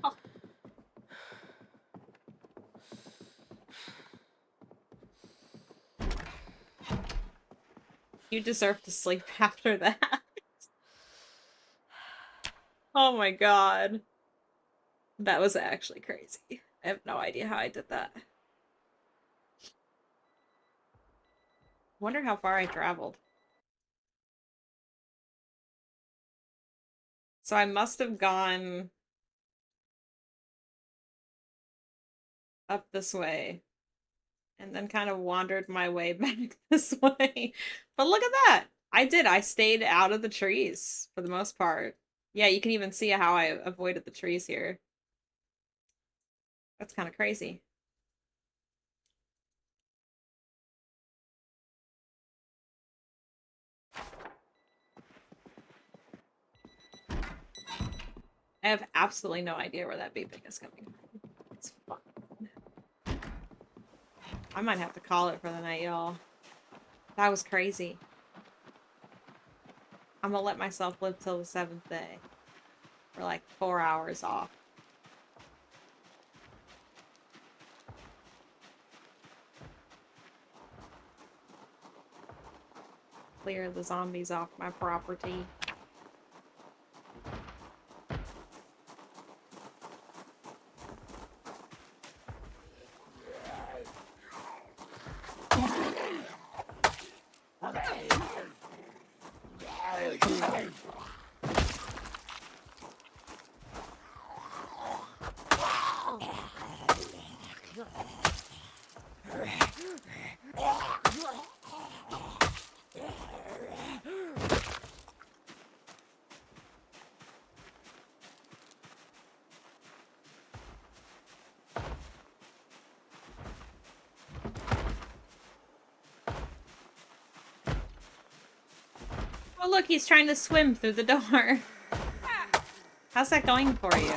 Oh. You deserve to sleep after that. Oh my god. That was actually crazy. I have no idea how I did that. Wonder how far I traveled. So I must have gone up this way and then kind of wandered my way back this way. But look at that! I did. I stayed out of the trees for the most part. Yeah, you can even see how I avoided the trees here. That's kind of crazy. I have absolutely no idea where that beeping is coming from. It's fun. I might have to call it for the night, y'all. That was crazy. I'm gonna let myself live till the 7th day. We're like 4 hours off. Clear the zombies off my property. Oh look, he's trying to swim through the door. How's that going for you?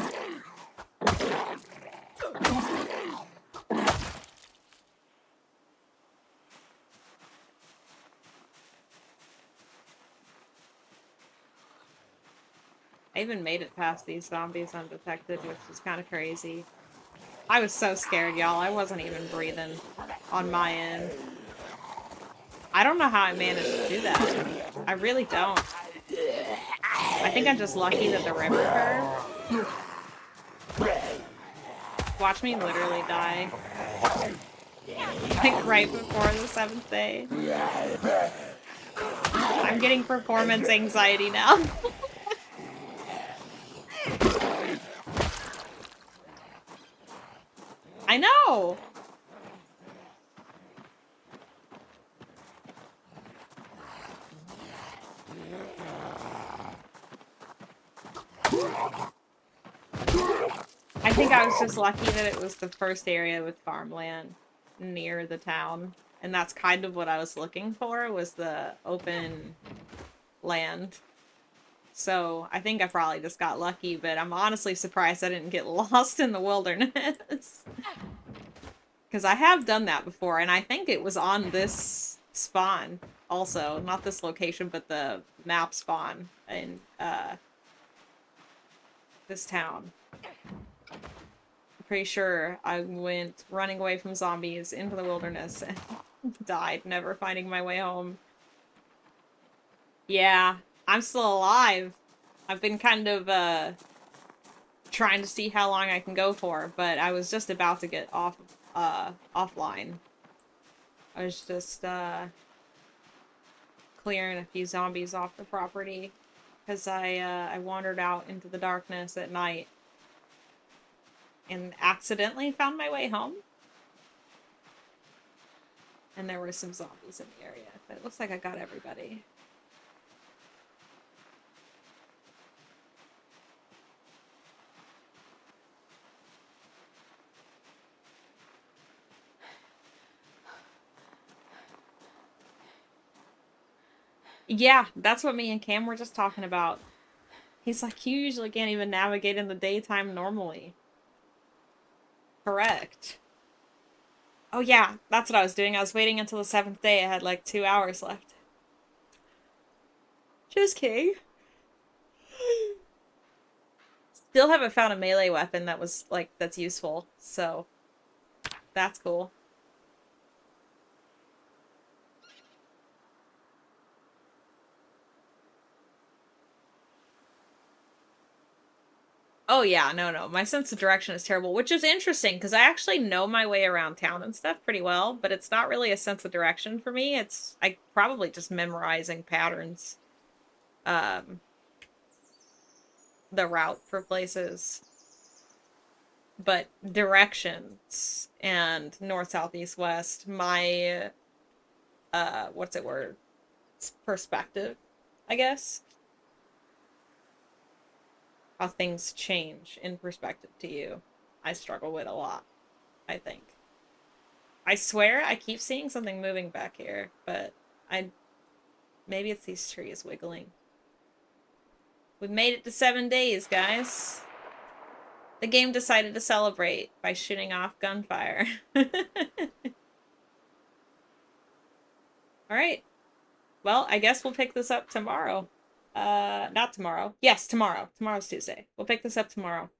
I even made it past these zombies undetected, which is kind of crazy. I was so scared, y'all. I wasn't even breathing on my end. I don't know how I managed to do that. I really don't. I think I'm just lucky that the river curved. Watch me literally die. Like right before the 7th day. I'm getting performance anxiety now. I know! I think I was just lucky that it was the first area with farmland near the town. And that's kind of what I was looking for, was the open land. So I think I probably just got lucky, but I'm honestly surprised I didn't get lost in the wilderness. Because I have done that before, and I think it was on this spawn also. Not this location, but the map spawn in this town. I'm pretty sure I went running away from zombies into the wilderness and died, never finding my way home. Yeah, I'm still alive. I've been kind of trying to see how long I can go for, but I was just about to get offline. I was just clearing a few zombies off the property because I wandered out into the darkness at night and accidentally found my way home. And there were some zombies in the area, but it looks like I got everybody. Yeah, that's what me and Cam were just talking about. He's like, you usually can't even navigate in the daytime normally. Correct. Oh yeah, that's what I was doing. I was waiting until the 7th day. I had like 2 hours left. Just kidding. Still haven't found a melee weapon that was like, that's useful. So, that's cool. Oh yeah, no. My sense of direction is terrible, which is interesting because I actually know my way around town and stuff pretty well, but it's not really a sense of direction for me. It's I probably just memorizing patterns, um, the route for places, but directions and north, south, east, west, my what's it word? Perspective, I guess. How things change in perspective to you. I struggle with a lot, I think. I swear I keep seeing something moving back here, but I maybe it's these trees wiggling. We made it to 7 days, guys. The game decided to celebrate by shooting off gunfire. All right. Well, I guess we'll pick this up tomorrow. Not tomorrow. Yes, tomorrow. Tomorrow's Tuesday. We'll pick this up tomorrow.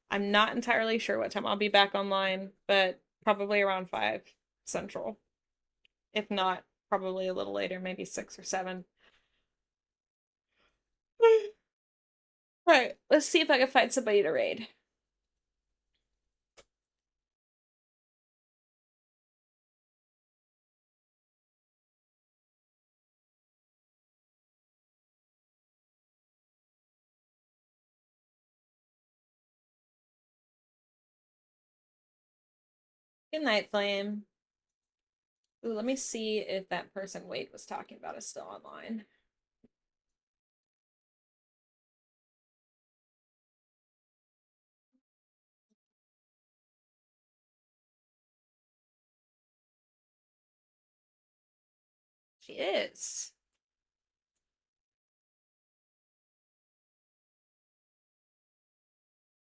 I'm not entirely sure what time I'll be back online, but probably around 5 Central. If not, probably a little later, maybe 6 or 7. All right, let's see if I can find somebody to raid. Good night, Flame. Ooh, let me see if that person Wade was talking about is still online. She is.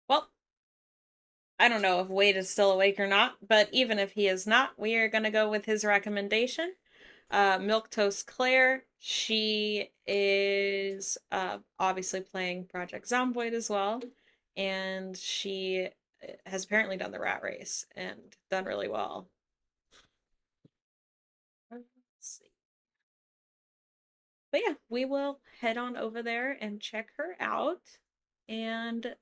Well, I don't know if Wade is still awake or not, but even if he is not, we are going to go with his recommendation. Milk Toast Claire, she is obviously playing Project Zomboid as well, and she has apparently done the rat race and done really well. Let's see. But yeah, we will head on over there and check her out. And